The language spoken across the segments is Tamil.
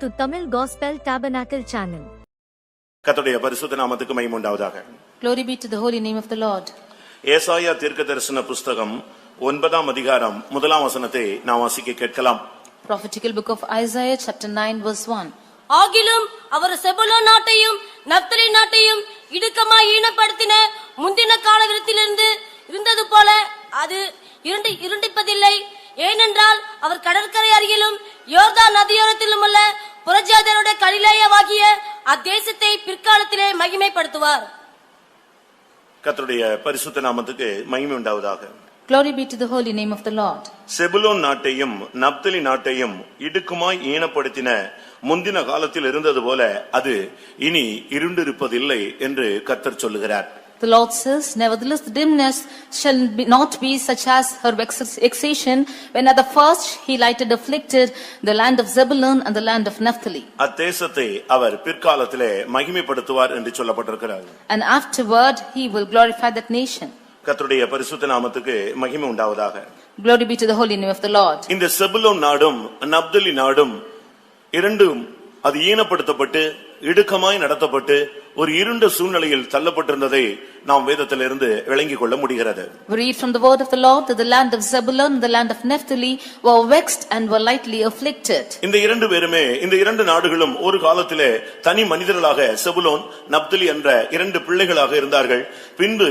to Tamil Gospel Tabernacle channel. கர்த்தருடைய பரிசுத்த நாமத்துக்கு மகிமை உண்டாவதாக. Glory be to the holy name of the Lord. ஏசாயா தீர்க்கதரிசன புத்தகம் 9ஆம் அதிகாரம் 1ஆம் வசனத்தை நாம் வாசிக்க கேட்கலாம். Prophetical book of Isaiah chapter 9 verse 1. ஆகிலும் அவர் செபுலோன் நாட்டையும் நப்தலி நாட்டையும் இடுக்கமாய் ஈனப்படுத்தின முந்தின காலத்திலிருந்து இருந்தது போல அது இருண்டிப்பதில்லை. ஏனென்றால் அவர் கடற்கரை அருகிலும் யோர்தான் நதியோரத்திலும் உள்ள புறஜாதியருடைய கலிலேயாவாகிய அத்தேசத்தை பிற்காலத்திலே மகிமைப்படுத்துவார். கர்த்தருடைய பரிசுத்த நாமத்துக்கு மகிமை உண்டாவதாக. Glory be to the holy name of the Lord. செபுலோன் நாட்டையும் நப்தலி நாட்டையும் இடுக்குமாய் ஈனப்படுத்தின முந்தின காலத்தில் இருந்தது போல அது இனி இருண்டிருப்பதில்லை என்று கர்த்தர் சொல்லுகிறார். The Lord says, nevertheless the dimness shall not be such as her vexation, when at the first he lighted afflicted the land of Zebulun and the land of Naphtali. அத்தேசத்தை அவர் பிற்காலத்திலே மகிமைப்படுத்துவார் என்று சொல்லப்பட்டிருக்கிறார். And afterward he will glorify that nation. கர்த்தருடைய பரிசுத்த நாமத்துக்கு மகிமை உண்டாவதாக. Glory be to the holy name of the Lord. இந்த செபுலோன் நாடும் நப்தலி நாடும் இரண்டும் அது ஈனப்படுத்தப்பட்டு இடுக்கமாய் நடத்தப்பட்டு ஒரு இருண்ட சூழ்நிலையில் தள்ளப்பட்டிருந்ததை நாம் வேதத்திலிருந்து விளங்கிக் கொள்ள முடிகிறது. We read from the word of the Lord that the land of Zebulun and the land of Naphtali were vexed and were lightly afflicted. இந்த இரண்டு பேருமே இந்த இரண்டு நாடுகளும் ஒரு காலத்திலே தனி மனிதர்களாக செபுலோன் நப்தலி என்ற இரண்டு பிள்ளைகளாக இருந்தார்கள். பின்பு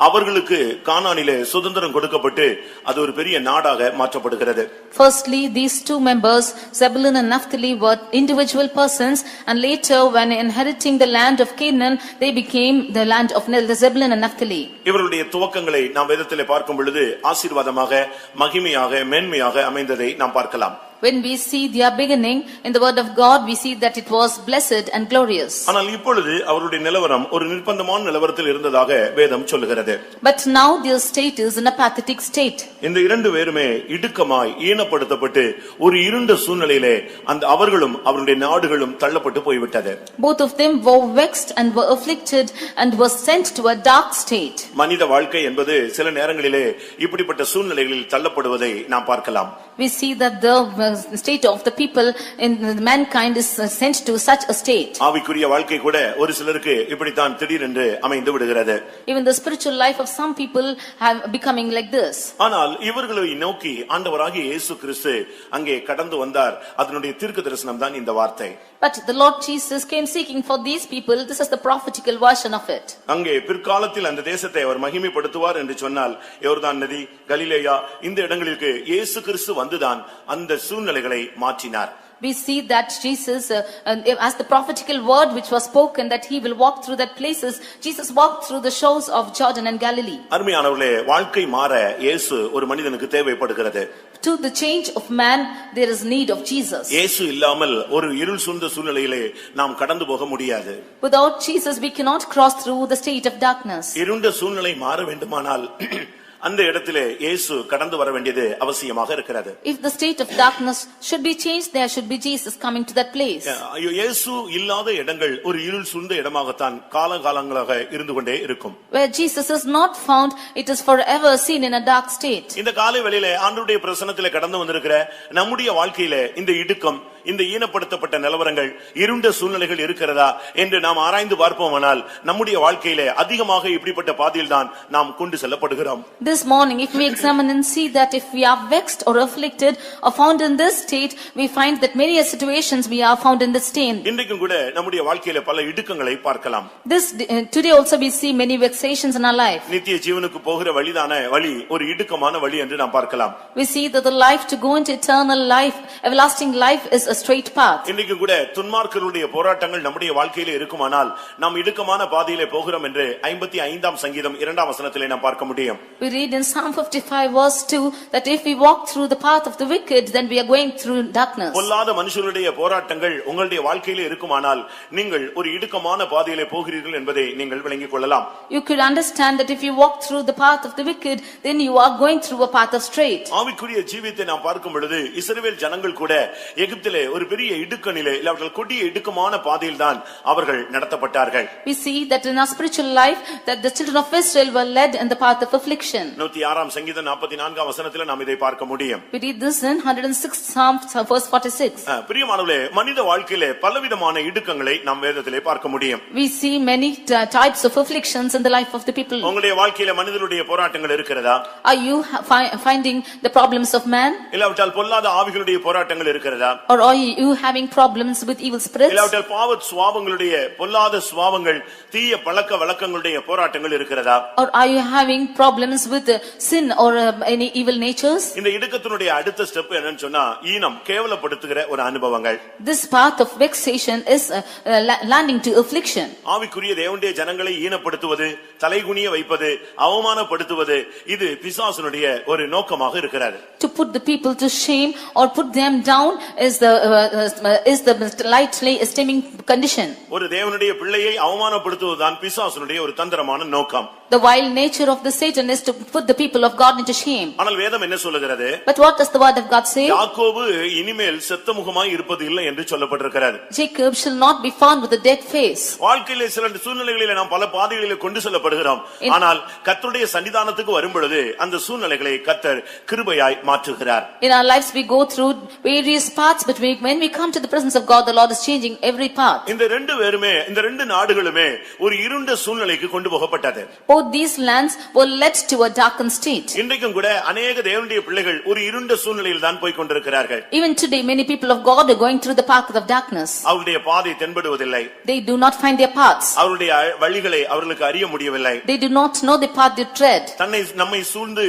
அவர்களுக்கு கானானிலே சுதந்திரம் கொடுக்கப்பட்டு அது ஒரு பெரிய நாடாக மாற்றப்படுகிறது. Firstly, these two members, Zebulun and Naphtali, were individual persons, and later when inheriting the land of Canaan, they became the land of Zebulun and Naphtali. இவருடைய துவக்கங்களை நாம் வேதத்திலே பார்க்கும் பொழுது ஆசீர்வாதமாக மகிமையாக மேன்மையாக அமைந்ததை நாம் பார்க்கலாம். When we see their beginning in the word of God, we see that it was blessed and glorious. ஆனால் இப்பொழுது அவருடைய நிலவரம் ஒரு நிர்பந்தமான நிலவரத்தில் இருந்ததாக வேதம் சொல்லுகிறது. But now their state is in a pathetic state. இந்த இரண்டு பேருமே இடுக்கமாய் ஈனப்படுத்தப்பட்டு ஒரு இருண்ட சூழ்நிலையிலே அந்த அவர்களும் அவருடைய நாடுகளும் தள்ளப்பட்டு போய்விட்டது. Both of them were vexed and were afflicted and were sent to a dark state. மனித வாழ்க்கை என்பது சில நேரங்களிலே இப்படிப்பட்ட சூழ்நிலைகளில் தள்ளப்படுவதை நாம் பார்க்கலாம். We see that the state of the people in mankind is sent to such a state. ஆவிக்குரிய வாழ்க்கை கூட ஒரு சிலருக்கு இப்படித்தான் திடீரென்று அமைந்து விடுகிறது. Even the spiritual life of some people have becoming like this. ஆனால் இவர்களை நோக்கி ஆண்டவராகிய இயேசு கிறிஸ்து அங்கே கடந்து வந்தார். அதனுடைய தீர்க்கதரிசனம் தான் இந்த வார்த்தை. But the Lord Jesus came seeking for these people. This is the prophetical version of it. அங்கே பிற்காலத்தில் அந்த தேசத்தை அவர் மகிமைப்படுத்துவார் என்று சொன்னால் யோர்தான் நதி கலிலேயா இந்த இடங்களுக்கு இயேசு கிறிஸ்து வந்துதான் அந்த சூழ்நிலைகளை மாற்றினார். We see that Jesus, as the prophetical word which was spoken, that he will walk through that places. Jesus walked through the shores of Jordan and Galilee. அருமையானவர்களே, வாழ்க்கை மாற இயேசு ஒரு மனிதனுக்கு தேவைப்படுகிறது. To the change of man, there is need of Jesus. இயேசு இல்லாமல் ஒரு இருள் சூழ்ந்த சூழ்நிலையிலே நாம் கடந்து போக முடியாது. Without Jesus, we cannot cross through the state of darkness. இருண்ட சூழ்நிலை மாற வேண்டுமானால் அந்த இடத்திலே இயேசு கடந்து வர வேண்டியது அவசியமாக இருக்கிறது. If the state of darkness should be changed, there should be Jesus coming to that place. இயேசு இல்லாத இடங்கள் ஒரு இருள் சூழ்ந்த இடமாகத்தான் காலகாலங்களாக இருந்து கொண்டே இருக்கும். Where Jesus is not found, it is forever seen in a dark state. இந்த காலை வேளையிலே ஆண்டவருடைய பிரசன்னத்திலே கடந்து வந்திருக்கிற நம்முடைய வாழ்க்கையிலே இந்த இடுக்கம் இந்த ஈனப்படுத்தப்பட்ட நிலவரங்கள் இருண்ட சூழ்நிலைகள் இருக்கிறதா என்று நாம் ஆராய்ந்து பார்ப்போமானால் நம்முடைய வாழ்க்கையிலே அதிகமாக இப்படிப்பட்ட பாதையில் தான் நாம் கொண்டு செல்லப்படுகிறோம். This morning, if we examine and see that if we are vexed or afflicted or found in this state, we find that many situations we are found in this state. இன்றைக்கும் கூட நம்முடைய வாழ்க்கையிலே பல இடுக்கங்களை பார்க்கலாம். Today also we see many vexations in our life. நித்திய ஜீவனுக்கு போகிற வழிதான வழி ஒரு இடுக்கமான வழி என்று நாம் பார்க்கலாம். We see that the life to go into eternal life, everlasting life, is a straight path. இன்றைக்கும் கூட துன்மார்க்கருடைய போராட்டங்கள் நம்முடைய வாழ்க்கையிலே இருக்குமானால் நாம் இடுக்கமான பாதையிலே போகிறோம் என்று 55ஆம் சங்கீதம் 2ஆம் வசனத்திலே நாம் பார்க்க முடியும். We read in Psalm 55 verse 2 that if we walk through the path of the wicked, then we are going through darkness. பொல்லாத மனுஷருடைய போராட்டங்கள் உங்களுடைய வாழ்க்கையிலே இருக்குமானால் நீங்கள் ஒரு இடுக்கமான பாதையிலே போகிறீர்கள் என்பதை நீங்கள் விளங்கிக் கொள்ளலாம். You could understand that if you walk through the path of the wicked, then you are going through a path of straight. ஆவிக்குரிய ஜீவியத்தை நாம் பார்க்கும் பொழுது இஸ்ரவேல் ஜனங்கள் கூட எகிப்திலே பாதையிலே ஒரு பெரிய இடுக்கணிலே இல்லாவிட்டால் கொடிய இடுக்கமான பாதையில் தான் அவர்கள் நடத்தப்பட்டார்கள். We see that in our spiritual life that the children of Israel were led in the path of affliction. 106 சங்கீதம் 44 வசனத்திலே நாம் இதை பார்க்க முடியும். We read this in 106 Psalm verse 46. பிரியமானவர்களே, மனித வாழ்க்கையிலே பலவிதமான இடுக்கங்களை நாம் வேதத்திலே பார்க்க முடியும். We see many types of afflictions in the life of the people. உங்களுடைய வாழ்க்கையிலே மனிதனுடைய போராட்டங்கள் இருக்கிறதா? Are you finding the problems of man? இல்லாவிட்டால் பொல்லாத ஆவிகளுடைய போராட்டங்கள் இருக்கிறதா? Or are you having problems with evil spirits? இல்லாவிட்டால் பாவ சுபாவங்களுடைய பொல்லாத சுபாவங்கள் தீய பழக்க வழக்கங்களுடைய போராட்டங்கள் இருக்கிறதா? Or are you having problems with sin or any evil natures? இந்த இடுக்கத்தினுடைய அடுத்த ஸ்டெப் என்னன்னு சொன்னா ஈனம் கேவலப்படுத்துகிற ஒரு அனுபவங்கள். This path of vexation is landing to affliction. ஆவிக்குரிய தேவனுடைய ஜனங்களை ஈனப்படுத்துவது, தலைகுனிய வைப்பது, அவமானப்படுத்துவது இது பிசாசுனுடைய ஒரு நோக்கமாக இருக்கிறது. To put the people to shame or put them down is the lightly esteeming condition. ஒரு தேவனுடைய பிள்ளையை அவமானப்படுத்துவதுதான் பிசாசுனுடைய ஒரு தந்திரமான நோக்கம். The wild nature of the Satan is to put the people of God into shame. ஆனால் வேதம் என்ன சொல்லுகிறது? But what does the word of God say? யாக்கோபு இனிமேல் செத்த முகமாய் இருப்பது இல்லை என்று சொல்லப்பட்டிருக்கிறது. Jacob shall not be found with a dead face. வாழ்க்கையிலே சில சூழ்நிலைகளிலே நாம் பல பாதைகளிலே கொண்டு செல்லப்படுகிறோம். ஆனால் கர்த்தருடைய சன்னிதானத்துக்கு வரும்பொழுது அந்த சூழ்நிலைகளை கர்த்தர் கிருபையாய் மாற்றுகிறார். In our lives we go through various paths, but when we come to the presence of God, the Lord is changing every path. இந்த ரெண்டு நாடுகளுமே ஒரு இருண்ட சூழ்நிலைக்கு கொண்டு போகப்பட்டது. Both these lands were led to a darkened state. இன்றைக்கும் கூட अनेक தேவனுடைய பிள்ளைகள் ஒரு இருண்ட சூழ்நிலையில் தான் போய் கொண்டிருக்கிறார்கள். Even today many people of God are going through the path of darkness. அவருடைய பாதை தென்படுவதில்லை. They do not find their paths. அவருடைய வழிகளை அவர்களுக்கு அறிய முடியவில்லை. They do not know the path they tread. நம்மை சூழ்ந்து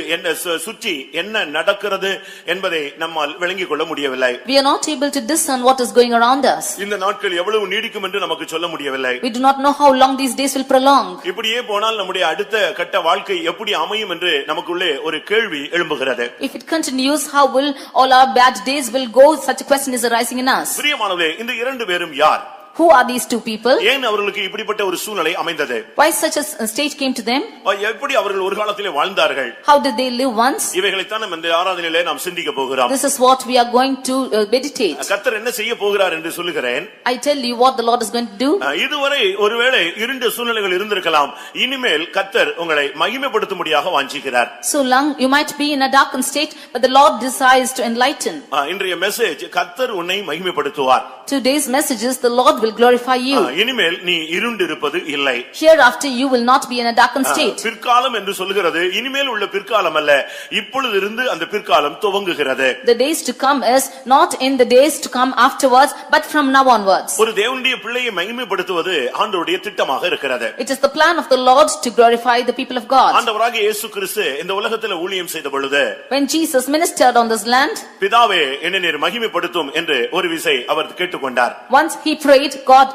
சுற்றி என்ன நடக்கிறது என்பதை நம்மால் விளங்கிக் கொள்ள முடியவில்லை. We are not able to discern what is going around us. இந்த நாட்கள் எவ்வளவு நீடிக்கும் என்று நமக்கு சொல்ல முடியவில்லை. We do not know how long these days will prolong. இப்படியே போனால் நம்முடைய அடுத்த கட்ட வாழ்க்கை எப்படி அமையும் என்று நமக்குள்ளே ஒரு கேள்வி எழும்புகிறது. If it continues, how will all our bad days will go? Such a question is arising in us. பிரியமானவர்களே, இந்த இரண்டு பேரும் யார்? Who are these two people? ஏன் அவர்களுக்கு இப்படிப்பட்ட ஒரு சூழ்நிலை அமைந்தது? Why such a state came to them? எப்படி அவர்கள் ஒரு காலத்திலே வாழ்ந்தார்கள்? How did they live once? இவைகளை தான் இந்த ஆராதனையிலே நாம் சிந்திக்க போகிறோம். This is what we are going to meditate. கர்த்தர் என்ன செய்ய போகிறார் என்று சொல்லுகிறேன். I tell you what the Lord is going to do. இதுவரை ஒருவேளை இருண்ட சூழ்நிலைகள் இருந்திருக்கலாம். இனிமேல் கர்த்தர் உங்களை மகிமைப்படுத்தும்படியாக வாஞ்சிக்கிறார். So long you might be in a darkened state, but the Lord desires to enlighten. இன்றைய மெசேஜ் கர்த்தர் உன்னை மகிமைப்படுத்துவார். Today's message is the Lord will glorify you. இனிமேல் நீ இருண்டிருப்பது இல்லை. Hereafter you will not be in a darkened state. பிற்காலம் என்று சொல்கிறது இனிமேல் உள்ள பிற்காலம் அல்ல, இப்பொழுது இருந்து அந்த பிற்காலம் துவங்குகிறது. The days to come is not in the days to come afterwards, but from now onwards. ஒரு தேவனுடைய பிள்ளையை மகிமைப்படுத்துவது ஆண்டவருடைய திட்டமாக இருக்கிறது. It is the plan of the Lord to glorify the people of God. ஆண்டவராகிய இயேசு கிறிஸ்து இந்த உலகத்தில் ஊழியம் செய்த பொழுது, when Jesus ministered on this land, பிதாவே என்னை நீர் மகிமைப்படுத்தும் என்று ஒரு விசை அவர் கேட்டுக்கொண்டார். once he prayed, God,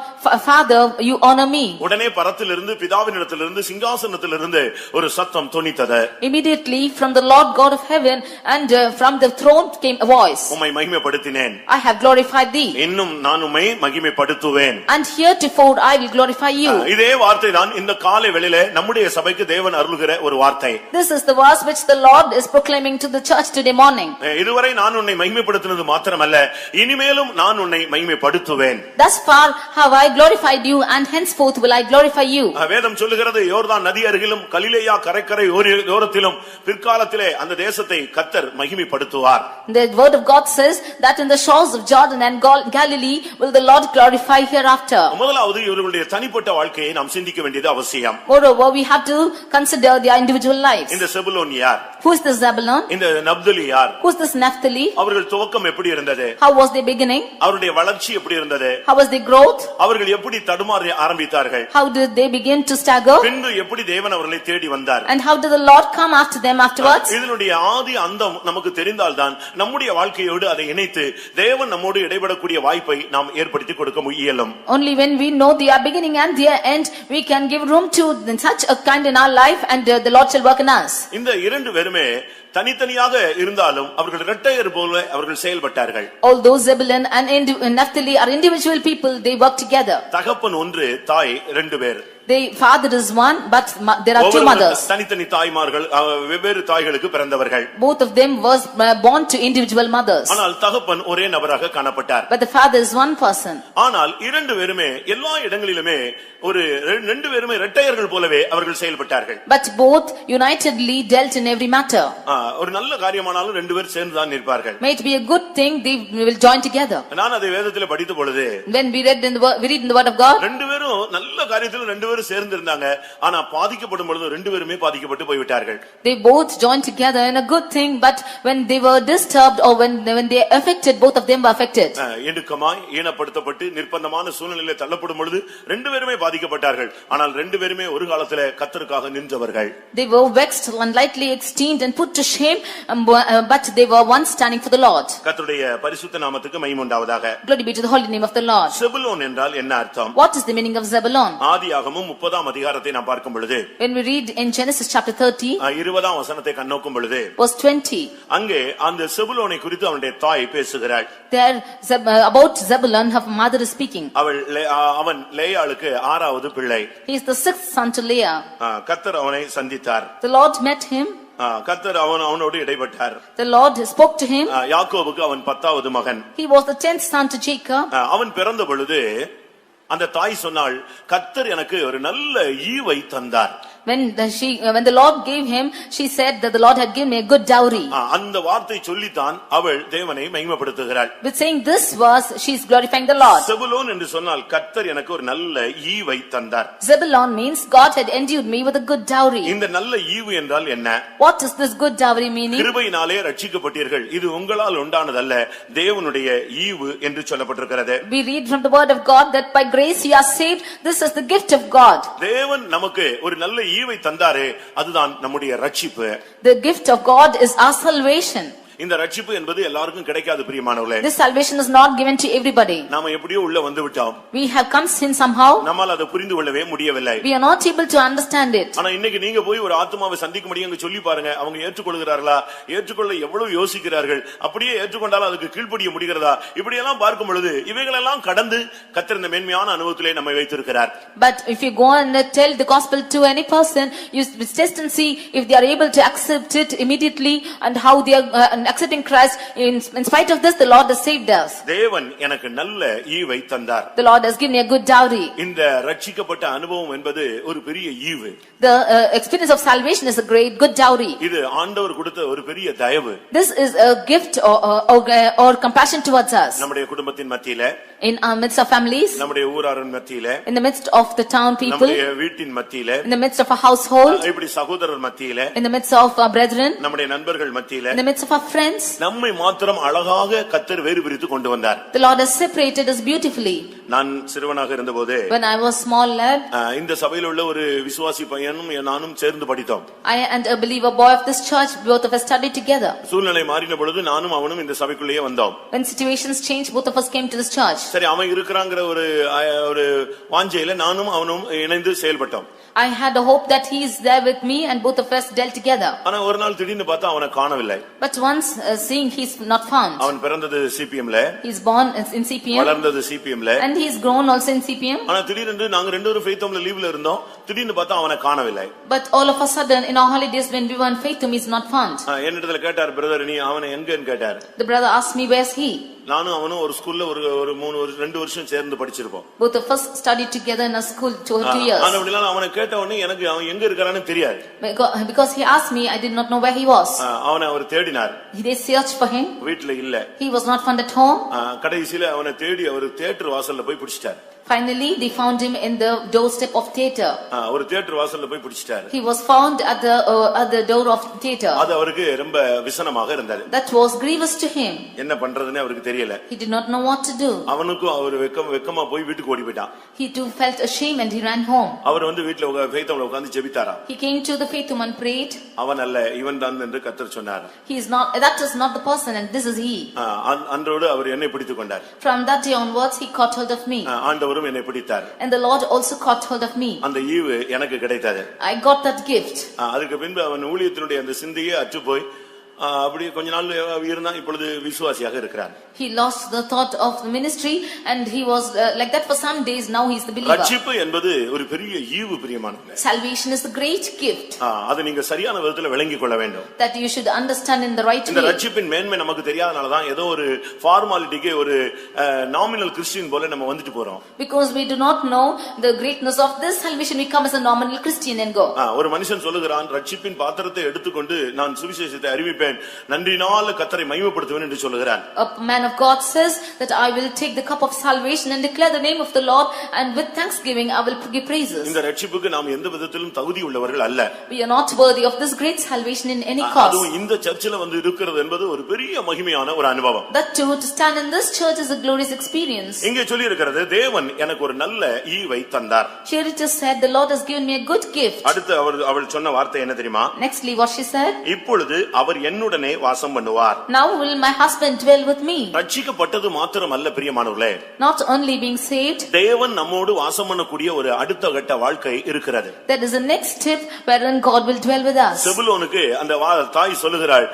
Father, you honor me. உடனே பரத்திலிருந்து பிதாவினிடத்திலிருந்து சிங்காசனத்திலிருந்து ஒரு சத்தம் தொனித்தது. Immediately from the Lord God of heaven and from the throne came a voice. உம்மை மகிமைப்படுத்தினேன். I have glorified thee. இன்னும் நான் உம்மை மகிமைப்படுத்துவேன். And heretofore I will glorify you. இதே வார்த்தை தான் இந்த காலை வேளையிலே நம்முடைய சபைக்கு தேவன் அருளுகிற ஒரு வார்த்தை. This is the verse which the Lord is proclaiming to the church today morning. இதுவரை நான் உன்னை மகிமைப்படுத்தினது மாத்திரமல்ல, இனிமேலும் நான் உன்னை மகிமைப்படுத்துவேன். Thus far have I glorified you, and henceforth will I glorify you. வேதம் சொல்லுகிறது யோர்தான் நதி அருகிலும் கலிலேயா கரைக்கரை ஓரத்திலும் பிற்காலத்திலே அந்த தேசத்தை கர்த்தர் மகிமைப்படுத்துவார். The word of God says that in the shores of Jordan and Galilee will the Lord glorify hereafter. முதலாவது இவர்களுடைய தனிப்பட்ட வாழ்க்கையை நாம் சிந்திக்க வேண்டியது அவசியம். Moreover, we have to consider their individual lives. இந்த செபுலோன் யார்? Who is this Zebulun? இந்த நப்தலி யார்? Who is this Naphtali? அவர்கள் துவக்கம் எப்படி இருந்தது? How was their beginning? அவருடைய வளர்ச்சி எப்படி இருந்தது? How was their growth? அவர்கள் எப்படி தடுமாற ஆரம்பித்தார்கள்? How did they begin to stagger? பின்பு எப்படி தேவன் அவர்களை தேடி வந்தார்? And how did the Lord come after them afterwards? இதனுடைய ஆதி அந்தம் நமக்கு தெரிந்தால்தான் நம்முடைய வாழ்க்கையோடு அதை இணைத்து தேவன் நம்மோடு இடைபடக்கூடிய வாய்ப்பை நாம் ஏற்படுத்தி கொடுக்க இயலும். Only when we know their beginning and their end, we can give room to such a kind in our life, and the Lord shall work in us. இந்த இரண்டு பேருமே தனித்தனியாக இருந்தாலும் அவர்கள் இரட்டையர் போல அவர்கள் செயல்பட்டார்கள். Although Zebulun and Naphtali are individual people, they work together. தகப்பன் ஒன்று, தாய் ரெண்டு பேர். The father is one, but there are two mothers. தனித்தனி தாய்மார்கள் வெவ்வேறு தாய்களுக்கு பிறந்தவர்கள். Both of them was born to individual mothers. ஆனால் தகப்பன் ஒரே நபராக காணப்பட்டார். But the father is one person. ஆனால் இரண்டு பேருமே எல்லா இடங்களிலுமே ஒரு ரெண்டு பேருமே இரட்டையர்கள் போலவே அவர்கள் செயல்பட்டார்கள். But both unitedly dealt in every matter. ஒரு நல்ல காரியமானாலும் ரெண்டு பேர் சேர்ந்து தான் நிற்பார்கள். May it be a good thing, they will join together. நான் அதை வேதத்திலே படித்த பொழுது when we read in the word of God, ரெண்டு பேரும் நல்ல காரியத்துல ரெண்டு பேரும் சேர்ந்து இருந்தாங்க. ஆனா பாதிக்கப்படும் பொழுது ரெண்டு பேருமே பாதிக்கப்பட்டு போய் விட்டார்கள். They both joined together in a good thing, but when they were disturbed or when they affected, both of them were affected. இடுக்கமாய் ஈனப்படுத்தப்பட்டு நிர்பந்தமான சூழ்நிலையிலே தள்ளப்படும் பொழுது ரெண்டு பேருமே பாதிக்கப்பட்டார்கள். ஆனால் ரெண்டு பேருமே ஒரு காலத்திலே கர்த்தருக்காக நின்றவர்கள். They were vexed and lightly esteemed and put to shame, but they were once standing for the Lord. கர்த்தருடைய பரிசுத்த நாமத்துக்கு மகிமை உண்டாவதாக. Glory be to the holy name of the Lord. செபுலோன் என்றால் என்ன அர்த்தம்? What is the meaning of Zebulun? ஆதியாகமம் 30ஆம் அதிகாரத்தை நாம் பார்க்கும் பொழுது, when we read in Genesis chapter 30, 20ஆம் வசனத்தை கண்ணோக்கும் பொழுது, verse 20, அங்கே அந்த செபுலோனை குறித்து அவனுடைய தாய் பேசுகிறாள். there about Zebulun, her mother is speaking. அவன் லேயாளுக்கு 6வது பிள்ளை. He is the 6th son to Leah. கர்த்தர் அவனை சந்தித்தார். The Lord met him. கர்த்தர் அவனோடு இடைப்பட்டார். The Lord spoke to him. யாக்கோபுக்கு அவன் 10வது மகன். He was the 10th son to Jacob. அவன் பிறந்த பொழுது அந்த தாய் சொன்னாள், கர்த்தர் எனக்கு ஒரு நல்ல ஈவை தந்தார். When the Lord gave him, she said that the Lord had given me a good dowry. அந்த வார்த்தை சொல்லித்தான் அவள் தேவனை மகிமைப்படுத்துகிறாள். With saying this verse, she is glorifying the Lord. செபுலோன் என்று சொன்னால் கர்த்தர் எனக்கு ஒரு நல்ல ஈவை தந்தார். Zebulun means God had endued me with a good dowry. இந்த நல்ல ஈவு என்றால் என்ன? What is this good dowry meaning? கிருபையினாலே ரட்சிக்கப்பட்டீர்கள், இது உங்களால் உண்டானதல்ல, தேவனுடைய ஈவு என்று சொல்லப்பட்டிருக்கிறது. We read from the word of God that by grace you are saved. This is the gift of God. தேவன் நமக்கு ஒரு நல்ல ஈவை தந்தாரே, அதுதான் நம்முடைய ரட்சிப்பு. The gift of God is our salvation. இந்த ரட்சிப்பு என்பது எல்லாருக்கும் கிடைக்காது பிரியமானவர்களே. This salvation is not given to everybody. நாம எப்படியோ உள்ள வந்து விட்டோம். We have come in somehow. நம்மால் அதை புரிந்து கொள்ளவே முடியவில்லை. We are not able to understand it. ஆனா இன்னைக்கு நீங்க போய் ஒரு ஆத்துமாவை சந்திக்க முடியுங்க சொல்லி பாருங்க, அவங்க ஏற்றுக்கொள்கிறார்களா, ஏற்றுக்கொள்ள எவ்வளவு யோசிக்கிறார்கள், அப்படியே ஏற்றுக்கொண்டாலும் அதுக்கு கீழ்ப்படிய முடிகிறதா, இப்படி எல்லாம் பார்க்கும் பொழுது இவைகளெல்லாம் கடந்து கர்த்தர் இந்த மேன்மையான அனுபவத்திலே நம்மை வைத்திருக்கிறார். But if you go and tell the gospel to any person, you test and see if they are able to accept it immediately and how they are accepting Christ. In spite of this, the Lord has saved us. தேவன் எனக்கு நல்ல ஈவை தந்தார். The Lord has given me a good dowry. இந்த ரட்சிக்கப்பட்ட அனுபவம் என்பது ஒரு பெரிய ஈவு. The experience of salvation is a great good dowry. இது ஆண்டவர் கொடுத்த ஒரு பெரிய தயவு. This is a gift or compassion towards us. நம்முடைய குடும்பத்தின் மத்தியிலே, in our midst of families, நம்முடைய ஊராரின் மத்தியிலே, in the midst of the town people, நம்முடைய வீட்டின் மத்தியிலே, in the midst of a household, இப்படி சகோதரர் மத்தியிலே, in the midst of our brethren, நம்முடைய நண்பர்கள் மத்தியிலே, in the midst of our friends, நம்மை மாத்திரம் அழகாக கர்த்தர் வேறு பிரித்து கொண்டு வந்தார். the Lord has separated us beautifully. நான் சிறுவனாக இருந்தபோது, when I was small lad, இந்த சபையில் உள்ள ஒரு விசுவாசி பையனும் நானும் சேர்ந்து படித்தோம். I and a believer boy of this church, both of us studied together. சூழ்நிலை மாறின பொழுது நானும் அவனும் இந்த சபைக்குள்ளேயே வந்தோம். When situations changed, both of us came to this church. சரி, அவன் இருக்கறாங்கற ஒரு வாஞ்சையில நானும் அவனும் இணைந்து செயல்பட்டோம். I had a hope that he is there with me and both of us dealt together. ஆனா ஒரு நாள் திடீர்னு பார்த்தா அவனை காணவில்லை. But once seeing he is not found. அவன் பிறந்தது சிபிஎம்ல, he is born in CPM, வளர்ந்தது சிபிஎம்ல, and he is grown also in CPM. ஆனா திடீர்னு நாங்க ரெண்டு பேரும் ஃபெய்த்தம்ல லீவ்ல இருந்தோம். திடீர்னு பார்த்தா அவனை காணவில்லை. But all of a sudden in our holidays when we were in Faithum, he is not found. என்னிடத்துல கேட்டார், பிரதர் நீ அவனை எங்கன்னு கேட்டார். The brother asked me, where's he? நானும் அவனும் ஒரு ஸ்கூல்ல ஒரு 2 வருஷம் சேர்ந்து படிச்சிருப்போம். Both of us studied together in a school 2 years. ஆனா அப்படிலாம் அவனை கேட்ட உடனே எனக்கு அவன் எங்க இருக்கானே தெரியாது. Because he asked me, I did not know where he was. அவனை அவர் தேடினார். They searched for him. வீட்ல இல்ல. He was not found at home. கடைசில அவனை தேடி அவர் தியேட்டர் வாசல்ல போய் பிடிச்சிட்டார். Finally they found him in the doorstep of theater. ஒரு தியேட்டர் வாசல்ல போய் பிடிச்சிட்டார். He was found at the door of theater. அது அவருக்கு ரொம்ப விசனமாக இருந்தது. That was grievous to him. என்ன பண்றதுன்னு அவருக்கு தெரியல. He did not know what to do. அவனுக்கு அவர் வெக்கமா போய் வீட்டுக்கு ஓடி போய்ட்டான். He too felt ashamed and he ran home. அவர் வந்து வீட்ல ஃபெய்த்தம்ல உட்கார்ந்து ஜெபித்தாராம். He came to the Faithum and prayed. அவன் அல்ல இவன் தான் என்று கர்த்தர் சொன்னார். He is not, that is not the person and this is he. அன்றோடு அவர் என்னை பிடித்துக் கொண்டார். From that day onwards he caught hold of me. ஆண்டவரும் என்னை பிடித்தார். And the Lord also caught hold of me. அந்த ஈவு எனக்கு கிடைத்தது. I got that gift. அதுக்கு பின்பு அவன் ஊழியத்தினுடைய அந்த சிந்தையே அற்று போய் அப்படி கொஞ்ச நாள் இருந்தா இப்பொழுது விசுவாசியாக இருக்கிறார். He lost the thought of the ministry and he was like that for some days. Now he is the believer. ரட்சிப்பு என்பது ஒரு பெரிய ஈவு பிரியமானது. Salvation is a great gift. அதை நீங்க சரியான விதத்துல விளங்கிக் கொள்ள வேண்டும். That you should understand in the right way. இந்த ரட்சிப்பின் மேன்மை நமக்கு தெரியாதனால தான் ஏதோ ஒரு ஃபார்மாலிட்டிக்கு ஒரு நாமினல் கிறிஸ்டியன் போல நம்ம வந்துட்டு போறோம். Because we do not know the greatness of this salvation, we come as a nominal Christian and go. ஒரு மனுஷன் சொல்லுகிறான், ரட்சிப்பின் பாத்திரத்தை எடுத்துக்கொண்டு நான் சுவிசேஷத்தை அறிவிப்பேன், நன்றினால கர்த்தரை மகிமைப்படுத்துவேன் என்று சொல்லுகிறான். A man of God says that I will take the cup of salvation and declare the name of the Lord, and with thanksgiving I will give praises. இந்த ரட்சிப்புக்கு நாம் எந்த விதத்திலும் தகுதி உள்ளவர்கள் அல்ல. We are not worthy of this great salvation in any cause. அதுவும் இந்த சர்ச்சில் வந்து இருக்கிறது என்பது ஒரு பெரிய மகிமையான ஒரு அனுபவம். That too, to stand in this church is a glorious experience. இங்கே சொல்லி இருக்கிறது, தேவன் எனக்கு ஒரு நல்ல ஈவை தந்தார். Here it is said, the Lord has given me a good gift. அடுத்து அவள் சொன்ன வார்த்தை என்ன தெரியுமா? Nextly what she said, இப்பொழுது அவர் என்னுடனே வாசம் பண்ணுவார். now will my husband dwell with me. ரட்சிக்கப்பட்டது மாத்திரமல்ல பிரியமானவர்களே, Not only being saved, தேவன் நம்மோடு வாசம் பண்ணக்கூடிய ஒரு அடுத்த கட்ட வாழ்க்கை இருக்கிறது. that is the next step wherein God will dwell with us. செபுலோனுக்கு அந்த தாய் சொல்லுகிறாள்,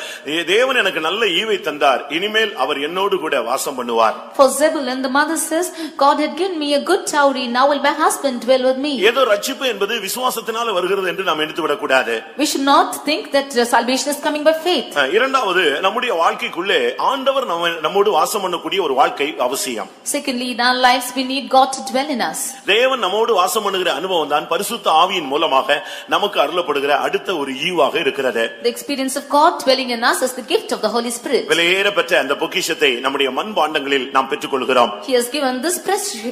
தேவன் எனக்கு நல்ல ஈவை தந்தார், இனிமேல் அவர் என்னோடு கூட வாசம் பண்ணுவார். For Zebulun, the mother says, God had given me a good dowry, now will my husband dwell with me. ஏதோ ரட்சிப்பு என்பது விசுவாசத்தினால வருகிறது என்று நாம் எடுத்து விடக் கூடாது. We should not think that salvation is coming by faith. இரண்டாவது, நம்முடைய வாழ்க்கைக்குள்ளே ஆண்டவர் நம்மோடு வாசம் பண்ணக்கூடிய ஒரு வாழ்க்கை அவசியம். Secondly, in our lives we need God to dwell in us. தேவன் நம்மோடு வாசம் பண்ணுகிற அனுபவம் தான் பரிசுத்த ஆவியின் மூலமாக நமக்கு அருளப்படுகிற அடுத்த ஒரு ஈவாக இருக்கிறது. The experience of God dwelling in us is the gift of the Holy Spirit. விலையேற பெற்ற அந்த பொக்கிஷத்தை நம்முடைய மண் பாண்டங்களில் நாம் பெற்றுக்கொள்கிறோம். He has given this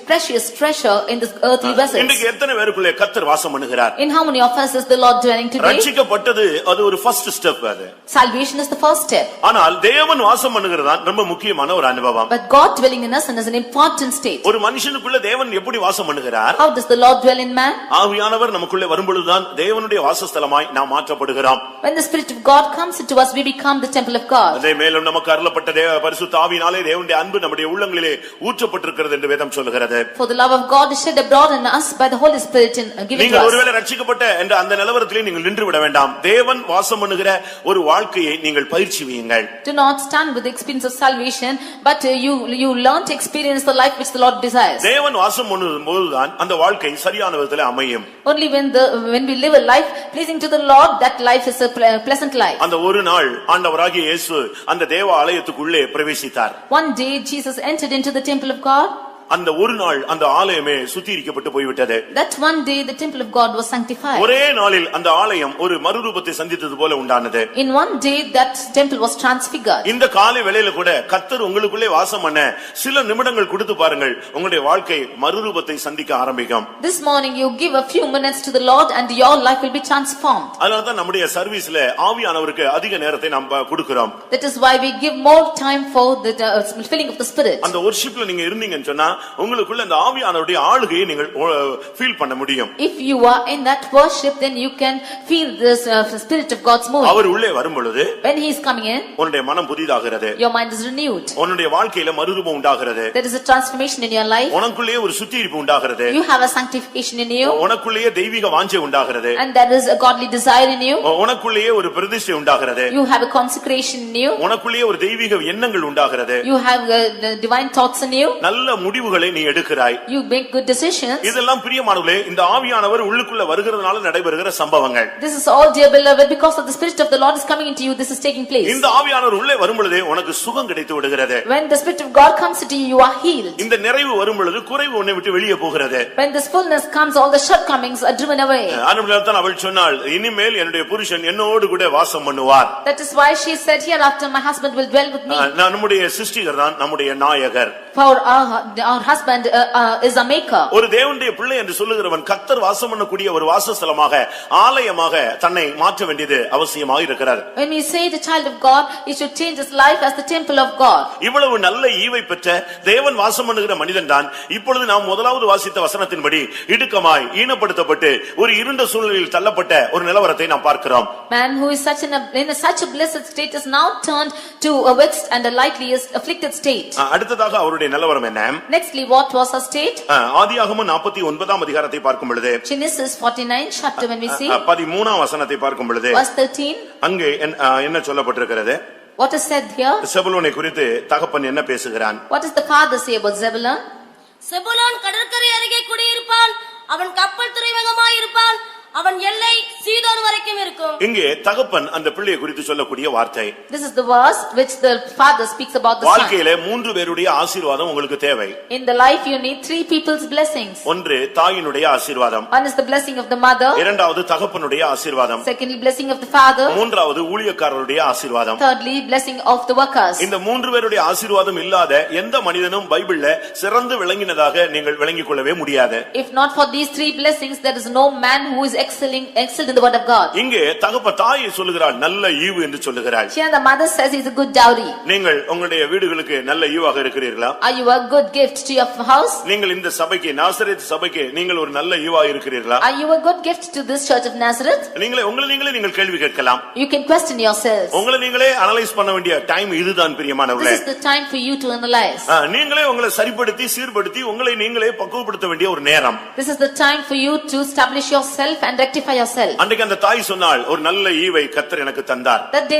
precious treasure in this earthly vessels. இன்றைக்கு எத்தனை பேருக்குள்ளே கர்த்தர் வாசம் பண்ணுகிறார்? In how many of us is the Lord dwelling today? ரட்சிக்கப்பட்டது அது ஒரு ஃபர்ஸ்ட் ஸ்டெப். அது Salvation is the first step. ஆனால் தேவன் வாசம் பண்ணுகிறது தான் ரொம்ப முக்கியமான ஒரு அனுபவம். But God dwelling in us is an important state. ஒரு மனுஷனுக்குள்ள தேவன் எப்படி வாசம் பண்ணுகிறார்? How does the Lord dwell in man? ஆவியானவர் நமக்குள்ளே வரும்பொழுதுதான் தேவனுடைய வாசஸ்தலமாய் நாம் மாற்றப்படுகிறோம். When the Spirit of God comes into us, we become the temple of God. அதே மேலும் நமக்கு அருளப்பட்ட பரிசுத்த ஆவியினாலே தேவனுடைய அன்பு நம்முடைய உள்ளங்களிலே ஊற்றப்பட்டிருக்கிறது என்று வேதம் சொல்கிறது. For the love of God is shed abroad in us by the Holy Spirit in giving to நீங்கள் us. ஒருவேளை ரட்சிக்கப்பட்ட என்ற அந்த நிலவரத்திலே நீங்கள் நின்று விட வேண்டாம். தேவன் வாசம் பண்ணுகிற ஒரு வாழ்க்கையை நீங்கள் பயிற்சி செய்யுங்கள். Do not stand with the experience of salvation, but you learn to experience the life which the Lord desires. தேவன் வாசம் பண்ணும்போதுதான் அந்த வாழ்க்கை சரியான விதத்திலே அமையும். Only when we live a life pleasing to the Lord, that life is a pleasant life. அந்த ஒரு நாள் ஆண்டவராகிய இயேசு அந்த தேவ ஆலயத்துக்குள்ளே பிரவேசித்தார். One day Jesus entered into the temple of God. அந்த ஒரு நாள் அந்த ஆலயமே சுத்திகரிக்கப்பட்டு போய்விட்டது. That one day the temple of God was sanctified. ஒரே நாளில் அந்த ஆலயம் ஒரு மறுரூபத்தை சந்தித்தது போல உண்டானது. In one day that temple was transfigured. இந்த காலை வேளையில கூட கர்த்தர் உங்களுக்குள்ளே வாசம் பண்ண சில நிமிடங்கள் கொடுத்து பாருங்கள், உங்களுடைய வாழ்க்கை மறுரூபத்தை சந்திக்க ஆரம்பிக்கும். This morning you give a few minutes to the Lord and your life will be transformed. அதனால தான் நம்முடைய சர்வீஸ்ல ஆவியானவருக்கு அதிக நேரத்தை நாம் கொடுக்கிறோம். That is why we give more time for the filling of the Spirit. அந்த வொர்ஷிப்ல நீங்க இருந்தீங்கன்னு சொன்னா உங்களுக்குள்ள அந்த ஆவியானவருடைய ஆளுகையை நீங்கள் ஃபீல் பண்ண முடியும். If you are in that worship, then you can feel this Spirit of God's moving. அவர் உள்ளே வரும் பொழுது When he is coming in, உன்னுடைய மனம் புதிதாகிறது. your mind is renewed. உன்னுடைய வாழ்க்கையில மறுரூபம் உண்டாகிறது. There is a transformation in your life. உனக்குள்ளே ஒரு சுத்திகரிப்பு உண்டாகிறது. You have a sanctification in you. உனக்குள்ளே தெய்வீக வாஞ்சை உண்டாகிறது. And there is a godly desire in you. உனக்குள்ளே ஒரு பிரதிஷ்டை உண்டாகிறது. You have a consecration in you. உனக்குள்ளே ஒரு தெய்வீக எண்ணங்கள் உண்டாகிறது. You have divine thoughts in you. நல்ல முடிவுகளை நீ எடுக்கிறாய். You make good decisions. இதெல்லாம் பிரியமானவர்களே, இந்த ஆவியானவர் உள்ளுக்குள்ள வருகிறதுனால நடைபெறுகிற சம்பவங்கள். This is all, dear beloved, because of the Spirit of the Lord is coming into you. This is taking place. இந்த ஆவியானவர் உள்ளே வரும் பொழுது உனக்கு சுகம் கிடைத்து விடுகிறது. When the Spirit of God comes into you, you are healed. இந்த நிறைவு வரும் பொழுது குறைவு உன்னை விட்டு வெளியே போகிறது. When this fullness comes, all the shortcomings are driven away. ஆனபடியால்தான் அவள் சொன்னாள், இனிமேல் என்னுடைய புருஷன் என்னோடு கூட வாசம் பண்ணுவார். That is why she said, hereafter my husband will dwell with me. நம்முடைய சிருஷ்டிகர் தான் நம்முடைய நாயகர். For our husband is a maker. ஒரு தேவனுடைய பிள்ளை என்று சொல்லுகிறவன் கர்த்தர் வாசம் பண்ணக்கூடிய ஒரு வாசஸ்தலமாக ஆலயமாக தன்னை மாற்ற வேண்டியது அவசியமாக இருக்கிறது. When we say the child of God, he should change his life as the temple of God. இவ்வளவு நல்ல ஈவை பெற்ற தேவன் வாசம் பண்ணுகிற மனிதன் தான் இப்பொழுது நாம் முதலாவது வாசித்த வசனத்தின்படி இடுக்கமாய் ஈனப்படுத்தப்பட்டு ஒரு இருண்ட சூழ்நிலையில் தள்ளப்பட்ட ஒரு நிலவரத்தை நாம் பார்க்கிறோம். Man who is in such a blessed state is now turned to a vexed and a lightly afflicted state. அடுத்ததாக அவருடைய நிலவரம் என்ன? Nextly, what was her state? ஆதியாகமம் 49ஆம் அதிகாரத்தை பார்க்கும் பொழுது Genesis 49 chapter when we see 13ஆம் வசனத்தை பார்க்கும் பொழுது verse 13. அங்கே என்ன சொல்லப்பட்டிருக்கிறது? What is said here? செபுலோனை குறித்து தகப்பன் என்ன பேசுகிறான்? What does the father say about Zebulun? செபுலோன் கடற்கரை அருகே குடியிருப்பான், அவன் கப்பல் துறைமுகமாய் இருப்பான், அவன் எல்லை சீதோன் வரைக்கும் இருக்கும். இங்கே தகப்பன் அந்த பிள்ளையை குறித்து சொல்லக்கூடிய வார்த்தை. This is the verse which the father speaks about the son. வாழ்க்கையிலே மூன்று பேருடைய ஆசீர்வாதம் உங்களுக்கு தேவை. In the life you need three people's blessings. ஒன்று தாயினுடைய ஆசீர்வாதம். One is the blessing of the mother. இரண்டாவது தகப்பனுடைய ஆசீர்வாதம். Secondly, blessing of the father. மூன்றாவது ஊழியக்காரருடைய ஆசீர்வாதம். Thirdly, blessing of the workers. இந்த மூன்று பேருடைய ஆசீர்வாதம் இல்லாத எந்த மனிதனும் பைபிள்ல சிறந்து விளங்கினதாக நீங்கள் விளங்கிக் கொள்ளவே முடியாது. If not for these three blessings, there is no man who is excelled in the word of God. இங்கே தாய் சொல்லுகிறாள் நல்ல ஈவு என்று சொல்லுகிறாள். Here the mother says it's a good dowry. நீங்கள் உங்களுடைய வீடுகளுக்கு நல்ல ஈவாக இருக்கிறீர்களா? Are you a good gift to your house? நீங்கள் இந்த சபைக்கு நாசரேத் சபைக்கு நீங்கள் ஒரு நல்ல ஈவா இருக்கிறீர்களா? Are you a good gift to this church of Nazareth? நீங்களே நீங்கள் கேள்வி கேட்கலாம். You can question yourselves. நீங்களே அனலைஸ் பண்ண வேண்டிய டைம் இதுதான் பிரியமானவர்களே. This is the time for you to analyze. நீங்களே உங்களை சரிப்படுத்தி சீர்படுத்தி உங்களை நீங்களே பக்குவப்படுத்த வேண்டிய ஒரு நேரம். This is the time for you to establish yourself and rectify yourself. அன்றைக்கு அந்த தாய் சொன்னாள் ஒரு நல்ல ஈவை கர்த்தர் எனக்கு தந்தார். That day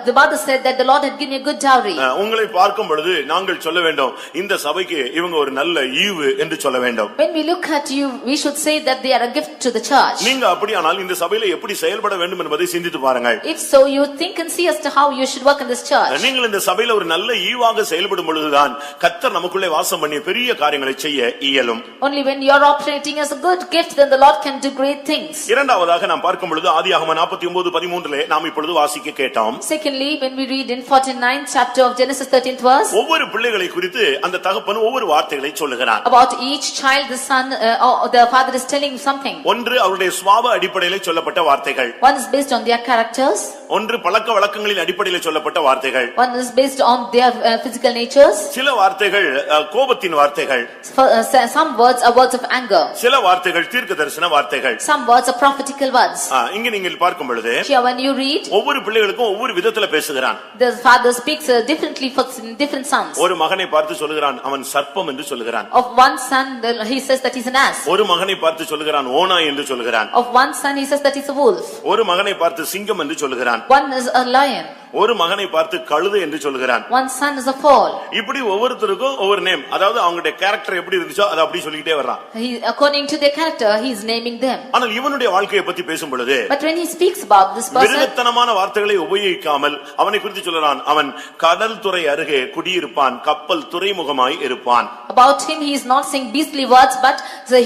the mother said that the Lord had given me a good dowry. உங்களை பார்க்கும் பொழுது நாங்கள் சொல்ல வேண்டும் இந்த சபைக்கு இவங்க ஒரு நல்ல ஈவு என்று சொல்ல வேண்டும். When we look at you, we should say that they are a gift to the church. நீங்க அப்படியானால் இந்த சபையில எப்படி செயல்பட வேண்டும் என்பதை சிந்தித்து பாருங்கள். If so, you think and see as to how you should work in this church. நீங்கள் இந்த சபையில ஒரு நல்ல ஈவாக செயல்படும் பொழுதுதான் கர்த்தர் நமக்குள்ளே வாசம் பண்ணி பெரிய காரியங்களை செய்ய இயலும். Only when you are operating as a good gift, then the Lord can do great things. இரண்டாவதாக நாம் பார்க்கும் பொழுது ஆதியாகமம் 49:13 நாம் இப்பொழுது வாசிக்க கேட்டோம். Secondly, when we read in 49th chapter of Genesis 13th verse, ஒவ்வொரு பிள்ளைகளை குறித்து அந்த தகப்பன் ஒவ்வொரு வார்த்தைகளை சொல்லுகிறார். about each child the son the father is telling something. ஒன்று அவருடைய சுபாவ அடிப்படையில் சொல்லப்பட்ட வார்த்தைகள். One is based on their characters. ஒன்று பழக்க வழக்கங்களின் அடிப்படையில் சொல்லப்பட்ட வார்த்தைகள். One is based on their physical natures. சில வார்த்தைகள் கோபத்தின் வார்த்தைகள். Some words are words of anger. சில வார்த்தைகள் தீர்க்கதரிசன வார்த்தைகள். Some words are prophetical words. இங்க நீங்கள் பார்க்கும் பொழுது Here when you read, ஒவ்வொரு பிள்ளைகளுக்கும் ஒவ்வொரு விதத்துல பேசுகிறான். the father speaks differently for different sons. ஒரு மகனை பார்த்து சொல்லுகிறான் அவன் சர்ப்பம் என்று சொல்லுகிறான். Of one son he says that he's an ass. ஒரு மகனை பார்த்து சொல்லுகிறான் ஓநாய் என்று சொல்லுகிறான். Of one son he says that he's a wolf. ஒரு மகனை பார்த்து சிங்கம் என்று சொல்லுகிறான். One is a lion. ஒரு மகனை பார்த்து கழுதை என்று சொல்லுகிறான். One son is a foal. இப்படி ஒவ்வொருத்தருக்கும் ஒவ்வொரு நேம், அதாவது அவங்களுடைய கேரக்டர் எப்படி இருந்துச்சோ அதை அப்படி சொல்லிட்டே வர்றான். According to their character he is naming them. ஆனால் இவனுடைய வாழ்க்கையை பத்தி பேசும் பொழுது But when he speaks about this person, விருத்தனமான வார்த்தைகளை உபயோகிக்காமல் அவனை குறித்து சொல்றான் அவன் கடல் துறை அருகே குடியிருப்பான் கப்பல் துறைமுகமாய் இருப்பான். About him he is not saying beastly words, but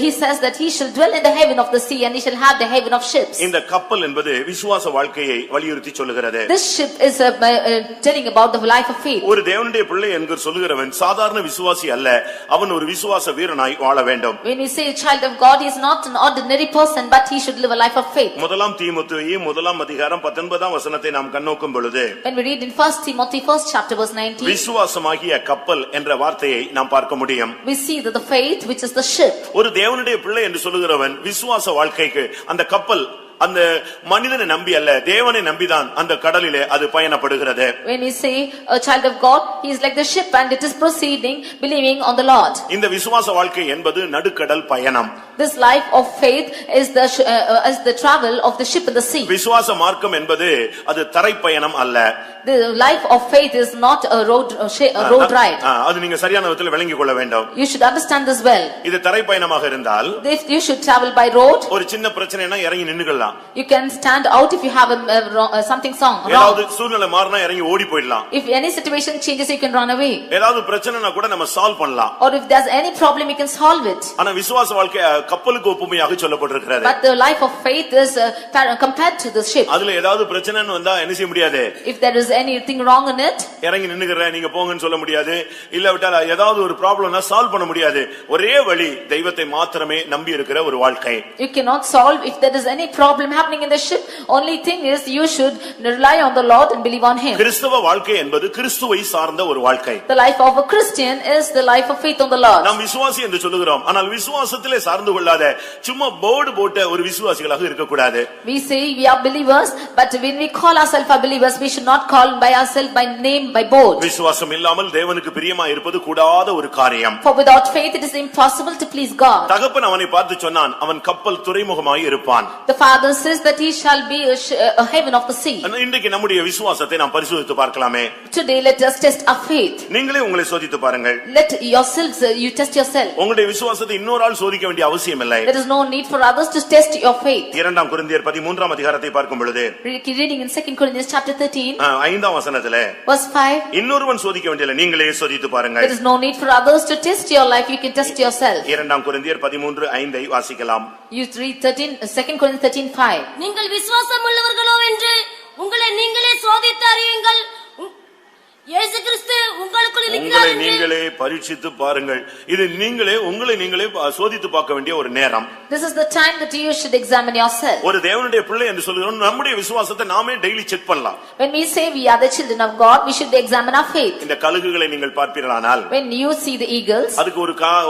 he says that he shall dwell in the haven of the sea and he shall have the haven of ships. இந்த கப்பல் என்பது விசுவாச வாழ்க்கையை வலியுறுத்தி சொல்லுகிறது. This ship is telling about the life of faith. ஒரு தேவனுடைய பிள்ளை என்று சொல்லுகிறவன் சாதாரண விசுவாசி அல்ல, அவன் ஒரு விசுவாச வீரனாய் வாழ வேண்டும். When we say a child of God, he is not an ordinary person, but he should live a life of faith. முதலாம் தீமோத்தேயு 1 அதிகாரம் 19 வசனத்தை நாம் கண்ணோக்கும் பொழுது When we read in 1 Timothy 1st chapter verse 19, விசுவாசமாகிய கப்பல் என்ற வார்த்தையை நாம் பார்க்க முடியும். we see that the faith which is the ship. ஒரு தேவனுடைய பிள்ளை என்று சொல்லுகிறவன் விசுவாச வாழ்க்கைக்கு அந்த கப்பல் அந்த மனிதனை நம்பி அல்ல தேவனை நம்பிதான் அந்த கடலிலே அது பயணப்படுகிறது. When we say a child of God, he is like the ship and it is proceeding believing on the Lord. இந்த விசுவாச வாழ்க்கை என்பது நடுக்கடல் பயணம். This life of faith is the travel of the ship in the sea. விசுவாச மார்க்கம் என்பது அது தரை பயணம் அல்ல. The life of faith is not a road ride. அது நீங்க சரியான விதத்தில் விளங்கிக் கொள்ள வேண்டும். You should understand this well. இது தரை பயணமாக இருந்தால் You should travel by road. ஒரு சின்ன பிரச்சனைனா இறங்கி நின்னுக்கலாம். You can stand out if you have something wrong. ஏதாவது சூழ்நிலை மாறினா இறங்கி ஓடி போயிடலாம். If any situation changes, you can run away. ஏதாவது பிரச்சனைனா கூட நம்ம சால்வ் பண்ணலாம். Or if there's any problem, you can solve it. ஆனா விசுவாச வாழ்க்கை கப்பலுக்கு ஒப்புமையாக சொல்லப்பட்டிருக்கிறது. But the life of faith is compared to the ship. அதுல ஏதாவது பிரச்சனைன்னு வந்தா என்ன செய்ய முடியாது? If there is anything wrong in it, இறங்கி நின்னுங்கற நீங்க போங்கன்னு சொல்ல முடியாது. இல்ல விட்டா ஏதாவது ஒரு ப்ராப்ளம்னா சால்வ் பண்ண முடியாது. ஒரே வழி தெய்வத்தை மாத்திரமே நம்பி இருக்கிற ஒரு வாழ்க்கை. You cannot solve if there is any problem. problem happening in the ship. Only thing is you should rely on the Lord and believe on him. கிறிஸ்தவ வாழ்க்கை என்பது கிறிஸ்துவை சார்ந்த ஒரு வாழ்க்கை. The life of a Christian is the life of faith on the Lord. நாம் விசுவாசி என்று சொல்லுகிறோம், ஆனால் விசுவாசத்திலே சார்ந்து கொள்ளாத சும்மா போர்டு போட்ட ஒரு விசுவாசிகளாக இருக்க கூடாது. We say we are believers, but when we call ourselves are believers, we should not call by ourselves by name, by board. விசுவாசம் இல்லாமல் தேவனுக்கு பிரியமாய் இருப்பது கூடாத ஒரு காரியம். For without faith it is impossible to please God. தகப்பன் அவனை பார்த்து சொன்னான், அவன் கப்பல் துறைமுகமாய் இருப்பான். The father says that he shall be a haven of the sea. இன்றைக்கு நம்முடைய விசுவாசத்தை நாம் பரிசோதித்து பார்க்கலாமே. Today let us test our faith. நீங்களே உங்களை சோதித்து பாருங்கள். Let yourselves you test yourself. உங்களுடைய விசுவாசத்தை இன்னொரு ஆள் சோதிக்க வேண்டிய அவசியம் இல்லை. There is no need for others to test your faith. 2 கொரிந்தியர் 13 அதிகாரத்தை பார்க்கும் பொழுது Reading in 2 Corinthians chapter 13 5ஆம் வசனத்திலே verse 5, இன்னொருவன் சோதிக்க வேண்டியதில்லை, நீங்களே சோதித்து பாருங்கள். there is no need for others to test your life, you can test yourself. 2 கொரிந்தியர் 13:5 வாசிக்கலாம். You read 2 Corinthians 13:5. நீங்கள் விசுவாசம் உள்ளவர்களோ என்று உங்களை நீங்களே சோதித்து அறியுங்கள். இயேசு கிறிஸ்து உங்களுக்குள் இருக்கிறார் உங்களை என்று நீங்களே பரீட்சித்து பாருங்கள். இது நீங்களே உங்களை நீங்களே சோதித்து பார்க்க வேண்டிய ஒரு நேரம். This is the time that you should examine yourself. ஒரு தேவனுடைய பிள்ளை என்று சொல்கிறோம், நம்முடைய விசுவாசத்தை நாமே டெய்லி செக் பண்ணலாம். When we say we are the children of God, we should examine our faith. இந்த கழுகுகளை நீங்கள் பார்ப்பீர்களானால், When you see the eagles, அதுக்கு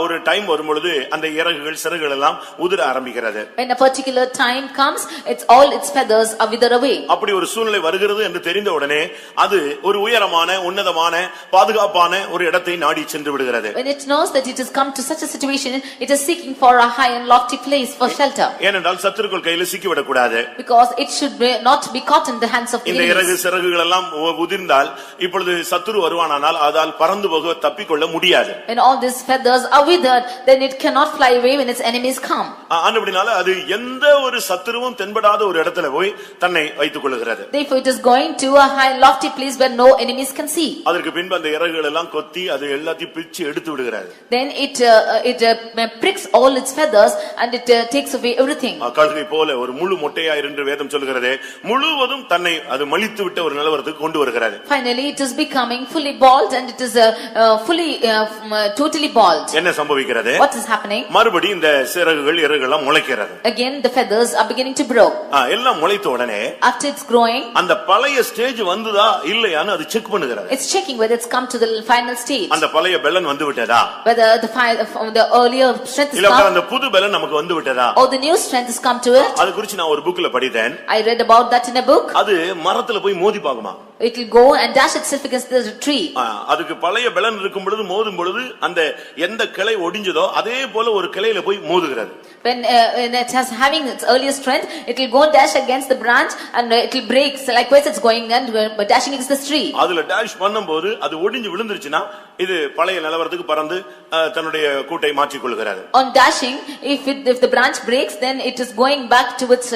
ஒரு டைம் வரும் பொழுது அந்த இறகுகள் சிறகுகள் எல்லாம் உதிர ஆரம்பிக்கிறது. when a particular time comes, it's all its feathers are wither away. அப்படி ஒரு சூழ்நிலை வருகிறது என்று தெரிந்த உடனே அது ஒரு உயரமான உன்னதமான பாதுகாப்பான ஒரு இடத்தை நாடி சென்று விடுகிறது. When it knows that it has come to such a situation, it is seeking for a high and lofty place for shelter. ஏனென்றால் சத்துருக்கள் கையில் சிக்கி விடக்கூடாது. Because it should not be caught in the hands of இந்த இறகு enemies. சிறகுகள் எல்லாம் உதிர்ந்தால் இப்பொழுது சத்துரு வருவானானால் அதால் பறந்து போக தப்பிக்கொள்ள முடியாது. When all these feathers are withered, then it cannot fly away when its enemies come. அப்படினால அது எந்த ஒரு சத்துருவும் தென்படாத ஒரு இடத்துல போய் தன்னை வைத்துக் கொள்கிறது. Therefore it is going to a high and lofty place where no enemies can see. அதற்கு பின்பு அந்த இறகுகள் எல்லாம் கொத்தி அது எல்லாத்தையும் பிச்சு எடுத்து விடுகிறது. Then it pricks all its feathers and it takes away everything. கழுகை போல ஒரு முழு மொட்டையா என்று வேதம் சொல்கிறது, முழுவதும் தன்னை அது மலித்து விட்ட ஒரு நிலவரத்துக்கு கொண்டு வருகிறது. Finally it is becoming fully bald and it is fully totally bald. என்ன சம்பவிக்கிறது? What is happening? மறுபடி இந்த சிறகுகள் இறகுகள் எல்லாம் முளைக்கிறது. Again the feathers are beginning to grow. எல்லாம் முளைத்த உடனே After it's growing, அந்த பழைய ஸ்டேஜ் வந்துதா இல்லையான்னு அது செக் பண்ணுகிறது. it's checking whether it's come to the final stage. அந்த பழைய பெலன் வந்து விட்டதா? Whether the earlier strength is இல்ல come. அந்த புது பெலன் நமக்கு வந்து விட்டதா? Or the new strength has come to it. அது குறித்து நான் ஒரு புக்ல படித்தேன். I read about that in a book. அது மரத்துல போய் மோதி பாக்குமா? It will go and dash itself against the tree. அதுக்கு பழைய பெலன் இருக்கும் பொழுது மோதும் பொழுது அந்த எந்த கிளை ஒடிஞ்சதோ அதே போல ஒரு கிளையில போய் மோதுகிறது. When it has having its earlier strength, it will go and dash against the branch and it will break. So likewise it's going and dashing against the tree. அதுல டாஷ் பண்ணும்போது அது ஒடிஞ்சு விழுந்துருச்சுனா இது பழைய நிலவரத்துக்கு பறந்து தன்னுடைய கூட்டை மாற்றிக் கொள்கிறது. On dashing, if the branch breaks, then it is going back to its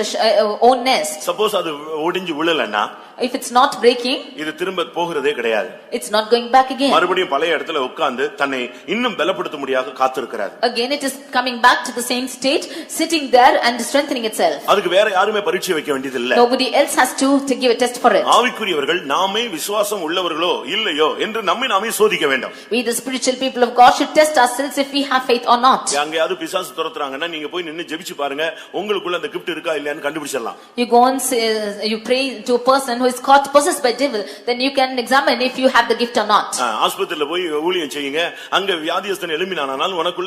own nest. Suppose அது ஒடிஞ்சு விழலன்னா, if it's not breaking, இது திரும்ப போகிறதே கிடையாது. it's not going back again. மறுபடியும் பழைய இடத்துல உட்கார்ந்து தன்னை இன்னும் பலப்படுத்த முடியாக காத்திருக்கிறது. Again it is coming back to the same state, sitting there and strengthening itself. அதுக்கு வேற யாருமே பரீட்சை வைக்க வேண்டியது இல்ல. Nobody else has to give a test for it. ஆவிக்குரியவர்கள் நாமே விசுவாசம் உள்ளவர்களோ இல்லையோ என்று நம்மை நாமே சோதிக்க வேண்டும். We the spiritual people of God should test ourselves if we have faith or not. யாங்கயாவது பிசாசு துரத்துறாங்கன்னா நீங்க போய் நின்னு ஜெபிச்சு பாருங்க, உங்களுக்குள்ள அந்த gift இருக்கா இல்லையான்னு கண்டுபிடிச்சிடலாம். You go and say, you pray to a person who is caught possessed by devil, then you can examine if you have the gift or not. ஆஸ்பத்திரியில போய் ஊழியம் செய்யுங்க, அங்க வியாதியஸ்தன் எழும்பினானால் உனக்குள்ள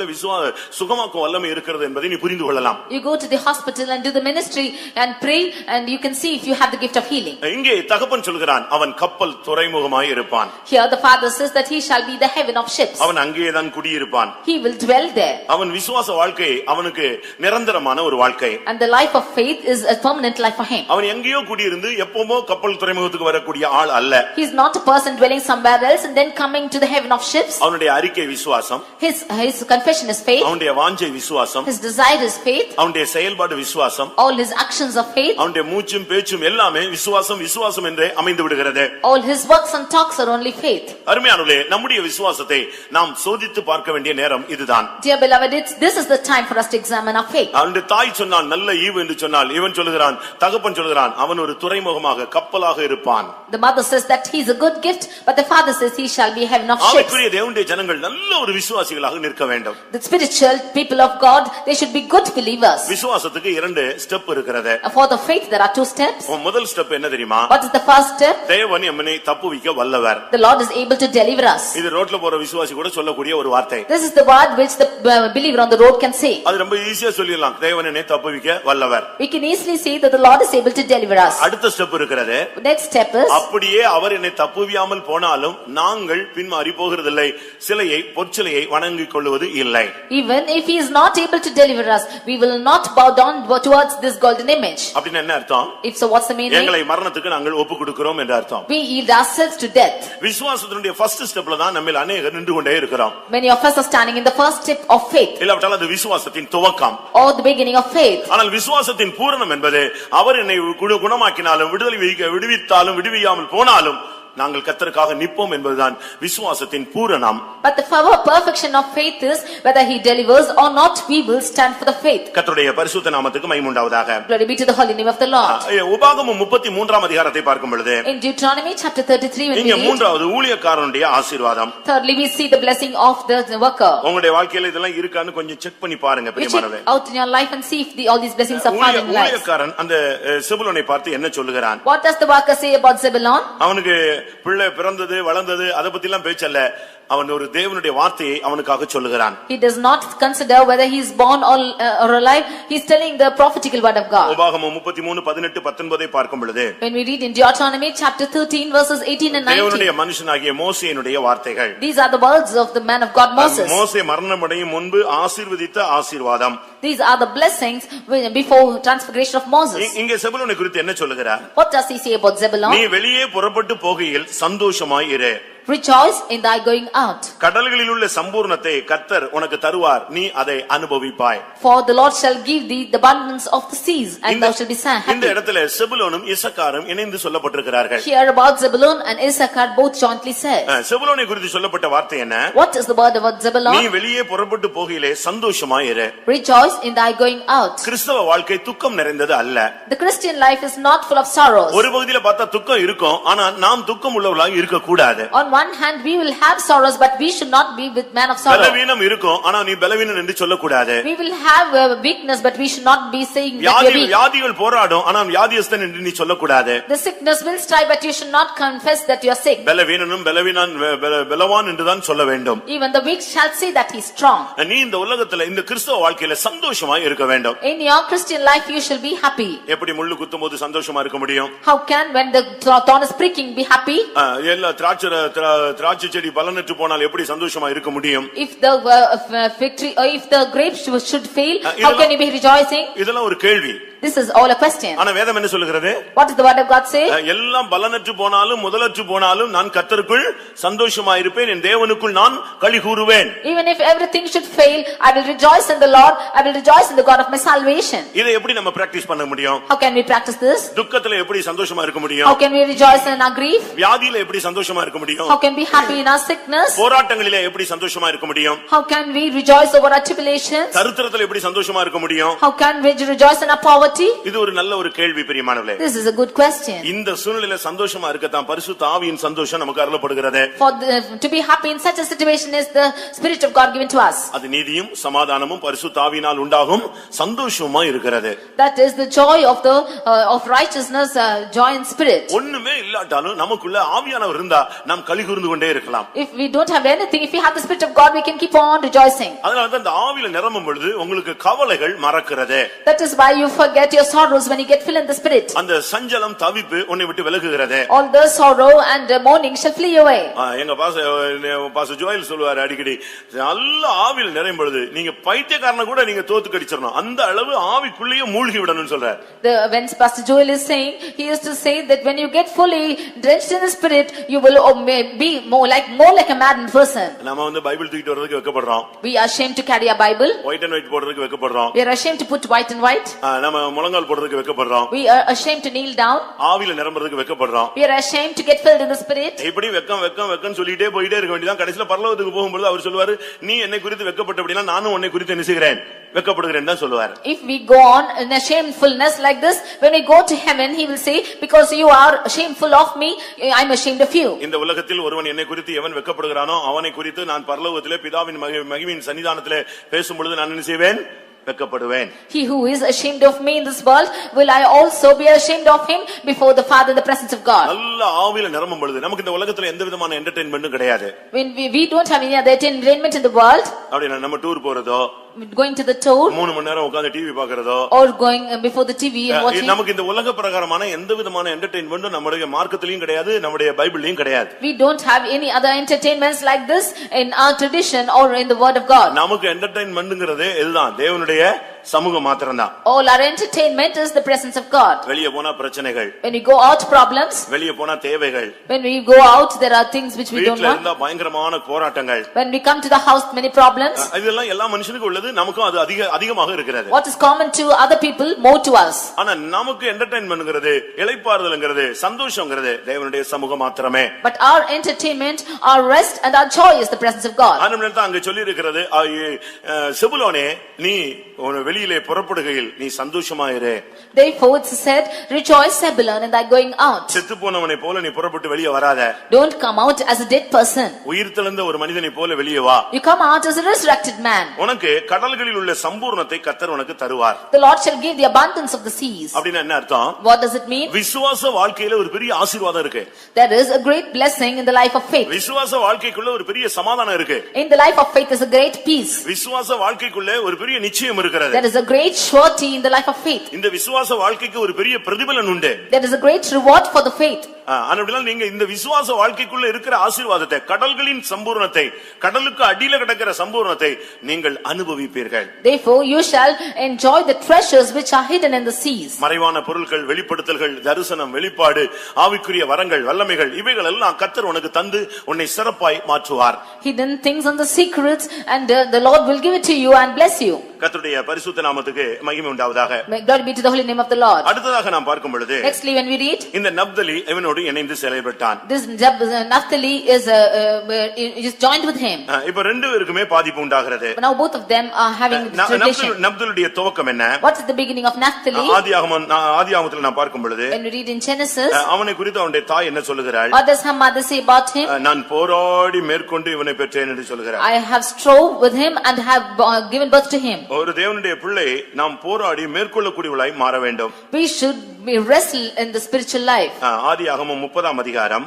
சுகமாக்கும் வல்லமை இருக்கிறது என்பதை நீ புரிந்து கொள்ளலாம். You go to the hospital and do the ministry and pray and you can see if you have the gift of healing. இங்கே தகப்பன் சொல்கிறான், அவன் கப்பல் துறைமுகமாய் இருப்பான். Here the father says that he shall be the heaven of ships. அவன் அங்கேயே தான் குடியிருப்பான். He will dwell there. அவன் விசுவாச வாழ்க்கை அவனுக்கு நிரந்தரமான ஒரு வாழ்க்கை. And the life of faith is a permanent life for him. அவன் எங்கேயோ குடியிருந்து எப்பவுமோ கப்பல் துறைமுகத்துக்கு வரக்கூடிய ஆள் அல்ல. He is not a person dwelling somewhere else and then coming to the heaven of ships. அவனுடைய அறிக்கை விசுவாசம். His confession is faith. அவனுடைய வாஞ்சை விசுவாசம். His desire is faith. அவனுடைய செயல்பாடு விசுவாசம். All his actions are faith. அவனுடைய மூச்சும் பேச்சும் எல்லாமே விசுவாசம் விசுவாசம் என்றே அமைந்து விடுகிறது. All his works and talks are only faith. அருமையானவர்களே, நம்முடைய விசுவாசத்தை நாம் சோதித்து பார்க்க வேண்டிய நேரம் இதுதான். Dear beloved, this is the time for us to examine our faith. அவனுடைய தாய் சொன்னான் நல்ல ஈவு என்று சொன்னால், இவன் சொல்லுகிறான், தகப்பன் சொல்லுகிறான், அவன் ஒரு துறைமுகமாக கப்பல் கப்பலாக இருப்பான். The mother says that he is a good gift, but the father says he shall be heaven of ships. ஆவிக்குரிய தேவனுடைய ஜனங்கள் நல்ல ஒரு விசுவாசிகளாக நிற்க வேண்டும். The spiritual people of God, they should be good believers. விசுவாசத்துக்கு இரண்டு ஸ்டெப் இருக்கிறது. For the faith there are two steps. முதல் ஸ்டெப் என்ன தெரியுமா? What is the first step? தேவன் நம்மை தப்புவிக்க வல்லவர். The Lord is able to deliver us. இது ரோட்ல போற விசுவாசி கூட சொல்லக்கூடிய ஒரு வார்த்தை. This is the word which the believer on the road can say. அது ரொம்ப ஈஸியா சொல்லிடலாம். தேவன் என்னை தப்புவிக்க வல்லவர். We can easily say that the Lord is able to deliver us. அடுத்த ஸ்டெப் இருக்கிறது. Next step is, அப்படியே அவர் என்னை தப்புவியாமல் போனாலும் நாங்கள் பின்மாறி போகிறதில்லை, சிலையை பொற்சிலையை வணங்கிக் கொள்வது இல்லை. Even if he is not able to deliver us, we will not bow down towards this golden image. அப்படினா என்ன அர்த்தம்? If so, what's the meaning? எங்களை மரணத்துக்கு நாங்கள் ஒப்பு கொடுக்கிறோம் என்று அர்த்தம். We yield ourselves to death. விசுவாசத்தினுடைய ஃபர்ஸ்ட் ஸ்டெப்ல தான் நம்மில் अनेகர் நின்று கொண்டே இருக்கிறோம். Many of us are standing in the first step of faith. இல்லாவிட்டால் அது விசுவாசத்தின் துவக்கம். Or the beginning of faith. ஆனால் விசுவாசத்தின் பூரணம் என்பது அவர் என்னை குணமாக்கினாலும் விடுவித்தாலும் விடுவியாமல் போனாலும் நாங்கள் கர்த்தருக்காக நிற்போம் என்பதுதான் விசுவாசத்தின் பூரணம். But the perfection of faith is whether he delivers or not, we will stand for the faith. கர்த்தருடைய பரிசுத்த நாமத்துக்கு மகிமை உண்டாவதாக. Glory be to the holy name of the Lord. உபாகமம் 33ஆம் அதிகாரத்தை பார்க்கும் பொழுது, in Deuteronomy chapter 33 when we இங்க read, மூன்றாவது ஊழியக்காரனுடைய ஆசீர்வாதம். thirdly we see the blessing of the worker. உங்களுடைய வாழ்க்கையில இதெல்லாம் இருக்கான்னு கொஞ்சம் செக் பண்ணி பாருங்க பிரியமானவர்களே. Check out in your life and see if all these blessings are found in life. ஊழியக்காரன் அந்த செபுலோனை பார்த்து என்ன சொல்லுகிறான்? What does the worker say about Zebulun? அவனுக்கு பிள்ளை பிறந்தது வளர்ந்தது அத பத்தி எல்லாம் பேச்சல்ல, அவன் ஒரு தேவனுடைய வார்த்தையை அவனுக்காக சொல்லுகிறான். He does not consider whether he is born or alive. He is telling the prophetical word of God. உபாகமம் 33:18-19 பார்க்கும் பொழுது, when we read in Deuteronomy chapter 13 verses 18 and 19, தேவனுடைய மனுஷனாகிய மோசேயினுடைய வார்த்தைகள். These are the words of the man of God Moses. மோசே மரணமடையும் முன்பு ஆசீர்வதித்த ஆசீர்வாதம். These are the blessings before transfiguration of Moses. இங்கே செபுலோனை குறித்து என்ன சொல்லுகிறார்? What does he say about Zebulun? நீ வெளியே புறப்பட்டு போகையில் சந்தோஷமாய் இரு. Rejoice in thy going out. கடல்களில் உள்ள சம்பூர்ணத்தை கர்த்தர் உனக்கு தருவார், நீ அதை அனுபவிப்பாய். For the Lord shall give thee the abundance of the seas, and thou shalt be happy. இந்த இடத்துல செபுலோனும் இசக்காரும் இணைந்து சொல்லப்பட்டிருக்கிறார்கள். Here about Zebulun and Issachar both jointly said. செபுலோனை குறித்து சொல்லப்பட்ட வார்த்தை என்ன? What is the word about Zebulun? நீ வெளியே புறப்பட்டு போகையிலே சந்தோஷமாய் இரு. Rejoice in thy going out. கிறிஸ்தவ வாழ்க்கை துக்கம் நிறைந்தது அல்ல. The Christian life is not full of sorrows. ஒரு பகுதியில பார்த்தா துக்கம் இருக்கும், ஆனா நாம் துக்கம் உள்ளவர்களாக இருக்க கூடாது. On one hand we will have sorrows, but we should not be with man of sorrow. பலவீனம் இருக்கும், ஆனா நீ பலவீனன் என்று சொல்ல கூடாது. We will have weakness, but we should not be saying that we are weak. வியாதிகள் போராடும், ஆனா வியாதியஸ்தன் என்று நீ சொல்ல கூடாது. The sickness will strive, but you should not confess that you are sick. பலவீனனும் பலவான் என்று தான் சொல்ல வேண்டும். Even the weak shall say that he is strong. நீ இந்த உலகத்துல இந்த கிறிஸ்தவ வாழ்க்கையில சந்தோஷமாய் இருக்க வேண்டும். In your Christian life you shall be happy. எப்படி முள்ளு குத்தும்போது சந்தோஷமா இருக்க முடியும்? How can when the thorn is pricking be happy? எல்லா திராட்சை செடி பலனற்று போனால் எப்படி சந்தோஷமா இருக்க முடியும்? If the victory or if the grapes should fail, how can you be rejoicing? இதெல்லாம் ஒரு கேள்வி. This is all a question. ஆனா வேதம் என்ன சொல்லுகிறது? What does the word of God say? எல்லாம் பலனற்று போனாலும் முதலற்று போனாலும் நான் கர்த்தருக்குள் சந்தோஷமா இருப்பேன், என் தேவனுக்குள் நான் களி கூறுவேன். Even if everything should fail, I will rejoice in the Lord. I will rejoice in the God of my salvation. இதை எப்படி நம்ம பிராக்டீஸ் பண்ண முடியும்? How can we practice this? துக்கத்துல எப்படி சந்தோஷமா இருக்க முடியும்? How can we rejoice in our grief? வியாதியில எப்படி சந்தோஷமா இருக்க முடியும்? How can we be happy in our sickness? போராட்டங்களிலே எப்படி சந்தோஷமா இருக்க முடியும்? How can we rejoice over our tribulations? தரித்திரத்துல எப்படி சந்தோஷமா இருக்க முடியும்? How can we rejoice in our poverty? இது ஒரு நல்ல ஒரு கேள்வி பிரியமானவர்களே. This is a good question. இந்த சூழ்நிலையில சந்தோஷமா இருக்கத்தான் பரிசுத்த ஆவியின் சந்தோஷம் நமக்கு அருளப்படுகிறது. To be happy in such a situation is the Spirit of God given to us. அது நீதியும் சமாதானமும் பரிசுத்த ஆவியினால் உண்டாகும் சந்தோஷமா இருக்கிறது. That is the joy of righteousness, joy in spirit. ஒண்ணுமே இல்லாட்டாலும் நமக்குள்ள ஆவியானவர் இருந்தா நாம் களி கூர்ந்து கொண்டே இருக்கலாம். If we don't have anything, if we have the Spirit of God, we can keep on rejoicing. அதனால தான் அந்த ஆவியில நிரம்பும் பொழுது உங்களுக்கு கவலைகள் மறக்கிறது. That is why you forget your sorrows when you get filled in the Spirit. அந்த சஞ்சலம் தவிப்பு உன்னை விட்டு விலகுகிறது. All the sorrow and mourning shall flee away. எங்க பாஸ் ஜோயல் சொல்வாரு அடிக்கடி, நல்ல ஆவியில் நிறையும் பொழுது நீங்க பைத்தியக்காரனை கூட நீங்க தோத்து கடிச்சிடணும், அந்த அளவு ஆவிக்குள்ளேயே மூழ்கி விடணும்னு சொல்றாரு. When Pastor Joel is saying, he used to say that when you get fully drenched in the Spirit, you will be more like a maddened person. நாம வந்து பைபிள் தூக்கிட்டு வரதுக்கு வெட்கப்படுறோம். We are ashamed to carry a Bible. white and white போடுறதுக்கு வெட்கப்படுறோம். We are ashamed to put white and white. நாம முழங்கால் போடுறதுக்கு வெட்கப்படுறோம். We are ashamed to kneel down. ஆவியில நிரம்புறதுக்கு வெட்கப்படுறோம். We are ashamed to get filled in the spirit. இப்படி வெட்கம் சொல்லிட்டே போயிட்டே இருக்க வேண்டியதான். கடைசில பரலோகத்துக்கு போகும்போது அவர் சொல்லுவாரு, நீ என்னை குறித்து வெட்கப்பட்டபடினா நானும் உன்னை குறித்து என்ன செய்கிறேன், வெட்கப்படுகிறேன் தான் சொல்லுவார். If we go on in a shamefulness like this, when we go to heaven, he will say, because you are shameful of me, I am ashamed of you. இந்த உலகத்தில் ஒருவன் என்னை குறித்து எவன் வெட்கப்படுகிறானோ அவனை குறித்து நான் பரலோகத்திலே பிதாவின் மகிமையின் சன்னிதானத்திலே பேசும்பொழுது நான் என்ன செய்வேன், வெட்கப்படுவேன். He who is ashamed of me in this world, will I also be ashamed of him before the Father in the presence of God. நல்ல ஆவியில நிரம்பும் பொழுது நமக்கு இந்த உலகத்துல எந்த விதமான என்டர்டெயின்மென்ட்டும் கிடையாது. When we don't have any other entertainment in the world, அப்படினா நம்ம டூர் போறதோ, going to the tour, 3 மணி நேரம் உட்கார்ந்து TV பார்க்கறதோ, or going before the TV and watching, நமக்கு இந்த உலக பிரகாரமான எந்த விதமான என்டர்டெயின்மென்ட்டும் நம்மளுடைய மார்க்கத்திலயும் கிடையாது, நம்மளுடைய பைபிள்லயும் கிடையாது. We don't have any other entertainments like this in our tradition or in the word of God. நமக்கு என்டர்டெயின்மென்ட்ங்கிறது இதுதான், தேவனுடைய சமூகம் மாத்திரம்தான். All our entertainment is the presence of God. வெளிய போனா பிரச்சனைகள், when we go out problems, வெளிய போனா தேவைகள், when we go out there are things which we don't வீட்ல want, இருந்தா பயங்கரமான போராட்டங்கள், when we come to the house many problems, இதெல்லாம் எல்லா மனுஷனுக்கும் உள்ளது, நமக்கும் அது அதிகமாக இருக்கிறது. what is common to other people more to us. ஆனா நமக்கு என்டர்டெயின்மென்ட்ங்கிறது, இளைப்பாறுதல்ங்கிறது, சந்தோஷம்ங்கிறது தேவனுடைய சமூகம் மாத்திரமே. But our entertainment, our rest and our joy is the presence of God. ஆனந்தம் தான் அங்க சொல்லி இருக்கிறது, செபுலோனே நீ வெளியிலே புறப்படுகையில் நீ சந்தோஷமாயிரு. Therefore it said, rejoice Zebulun in thy going out. செத்து போனவனை போல நீ புறப்பட்டு வெளியே வராத. Don't come out as a dead person. உயிர்த்தெழுந்த ஒரு மனிதனை போல வெளியே வா. You come out as a resurrected man. உனக்கு கடல்களில் உள்ள சம்பூர்ணத்தை கர்த்தர் உனக்கு தருவார். The Lord shall give the abundance of the seas. அப்படினா என்ன அர்த்தம்? What does it mean? விசுவாச வாழ்க்கையில ஒரு பெரிய ஆசீர்வாதம் இருக்கு. There is a great blessing in the life of faith. விசுவாச வாழ்க்கைக்குள்ள ஒரு பெரிய சமாதானம் இருக்கு. In the life of faith is a great peace. விசுவாச வாழ்க்கைக்குள்ள ஒரு பெரிய நிச்சயம் இருக்கிறது. There is a great surety in the life of faith. இந்த விசுவாச வாழ்க்கைக்கு ஒரு பெரிய பிரதிபலன் உண்டு. There is a great reward for the faith. ஆனபடியால் நீங்க இந்த விசுவாச வாழ்க்கைக்குள்ள இருக்கிற ஆசீர்வாதத்தை, கடல்களின் சம்பூர்ணத்தை, கடலுக்கு அடியில கிடக்கிற சம்பூர்ணத்தை நீங்கள் அனுபவிப்பீர்கள். Therefore you shall enjoy the treasures which are hidden in the seas. மறைவான பொருட்கள், வெளிப்படுத்தல்கள், தரிசனம், வெளிப்பாடு, ஆவிக்குரிய வரங்கள், வல்லமைகள், இவைகள் எல்லாம் கர்த்தர் உனக்கு தந்து உன்னை சிறப்பாய் மாற்றுவார். Hidden things and the secrets, and the Lord will give it to you and bless you. கர்த்தருடைய பரிசுத்த நாமத்துக்கு மகிமை உண்டாவதாக. Glory be to the holy name of the Lord. அடுத்ததாக நாம் பார்க்கும் பொழுது, nextly when we read, இந்த நப்தலி இவனோடு இணைந்து செயல்பட்டான். This Naphtali is joined with him. இப்ப ரெண்டு பேருக்குமே பாதிப்பு உண்டாகிறது. Now both of them are having tribulation. நப்தலியுடைய துவக்கம் என்ன? What is the beginning of Naphtali? ஆதியாகமத்தில் நாம் பார்க்கும் பொழுது, when we read in Genesis, அவனை குறித்து அவனுடைய தாய் என்ன சொல்லுகிறாள்? what does her mother say about him? நான் போராடி மேற்கொண்டு இவனை பெற்றேன் என்று சொல்லுகிறாள். I have strove with him and have given birth to him. ஒரு தேவனுடைய பிள்ளை நாம் போராடி மேற்கொள்ளக்கூடியவளாய் மாற வேண்டும். We should be wrestle in the spiritual life. ஆதியாகமம் 30ஆம் அதிகாரம்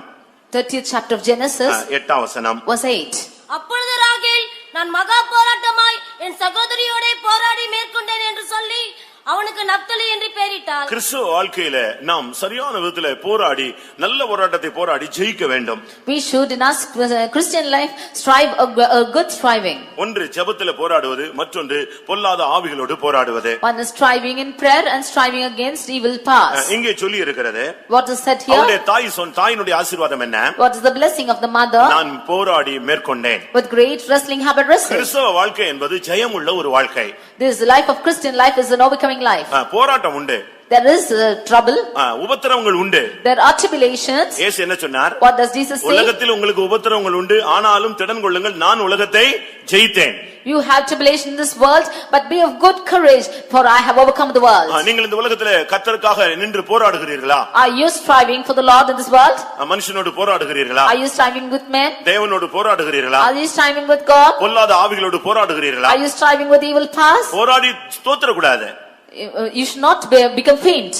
30th chapter of Genesis, 8ஆம் வசனம். verse 8. அப்பொழுது ராகேல், நான் மகா போராட்டமாய் என் சகோதரியோட போராடி மேற்கொண்டேன் என்று சொல்லி அவனுக்கு நப்தலி என்று பெயரிட்டாள். கிறிஸ்துவ வாழ்க்கையில நாம் சரியான விதத்துல போராடி நல்ல போராட்டத்தை போராடி ஜெயிக்க வேண்டும். We should in our Christian life strive a good striving. ஒன்று ஜெபத்திலே போராடுவது, மற்றொன்று பொல்லாத ஆவிகளோடு போராடுவது. One is striving in prayer and striving against evil powers. இங்கே சொல்லி இருக்கிறது, what is said here? அவளுடைய தாயினுடைய ஆசீர்வாதம் என்ன? What is the blessing of the mother? நான் போராடி மேற்கொண்டேன். With great wrestling have I wrestled. கிறிஸ்தவ வாழ்க்கை என்பது ஜெயமுள்ள ஒரு வாழ்க்கை. This life of Christian life is an overcoming life. போராட்டம் உண்டு. There is trouble. உபத்திரவங்கள் உண்டு. There are tribulations. இயேசு என்ன சொன்னார்? What does Jesus say? உலகத்தில் உங்களுக்கு உபத்திரவங்கள் உண்டு, ஆனாலும் திடன் கொள்ளுங்கள், நான் உலகத்தை ஜெயித்தேன். You have tribulation in this world, but be of good courage, for I have overcome the world. நீங்கள் இந்த உலகத்திலே கர்த்தருக்காக நின்று போராடுகிறீர்களா? Are you striving for the Lord in this world? மனுஷனோடு போராடுகிறீர்களா? Are you striving with men? தேவனோடு போராடுகிறீர்களா? Are you striving with God? பொல்லாத ஆவிகளோடு போராடுகிறீர்களா? Are you striving with evil powers? போராடி தோற்ற கூடாது. You should not become faint.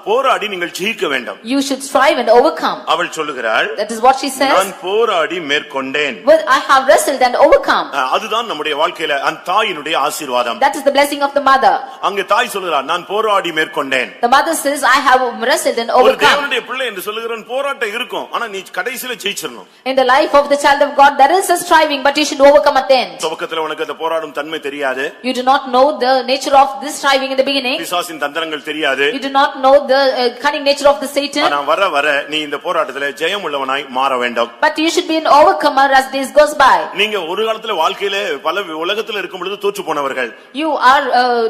போராடி நீங்கள் ஜெயிக்க வேண்டும். You should strive and overcome. அவள் சொல்லுகிறாள், that is what she says, நான் போராடி மேற்கொண்டேன். well, I have wrestled and overcome. அதுதான் நம்முடைய வாழ்க்கையில அந்த தாயினுடைய ஆசீர்வாதம். That is the blessing of the mother. அங்கே தாய் சொல்கிறாள், நான் போராடி மேற்கொண்டேன். The mother says, I have wrestled and ஒரு overcome. தேவனுடைய பிள்ளை என்று சொல்லுகிறவன் போராட்டம் இருக்கும், ஆனா நீ கடைசில ஜெயிச்சிரணும். In the life of the child of God there is a striving, but you should overcome at the end. துவக்கத்துல உனக்கு அந்த போராடும் தன்மை தெரியாது. You do not know the nature of this striving in the beginning. பிசாசின் தந்திரங்கள் தெரியாது. You do not know the cunning nature of the Satan. ஆனா வர வர நீ இந்த போராட்டத்திலே ஜெயம் உள்ளவனாய் மாற வேண்டும். But you should be an overcomer as days goes by. நீங்க ஒரு காலத்துல வாழ்க்கையிலே பல உலகத்துல இருக்கும் பொழுது தோற்று போனவர்கள். You are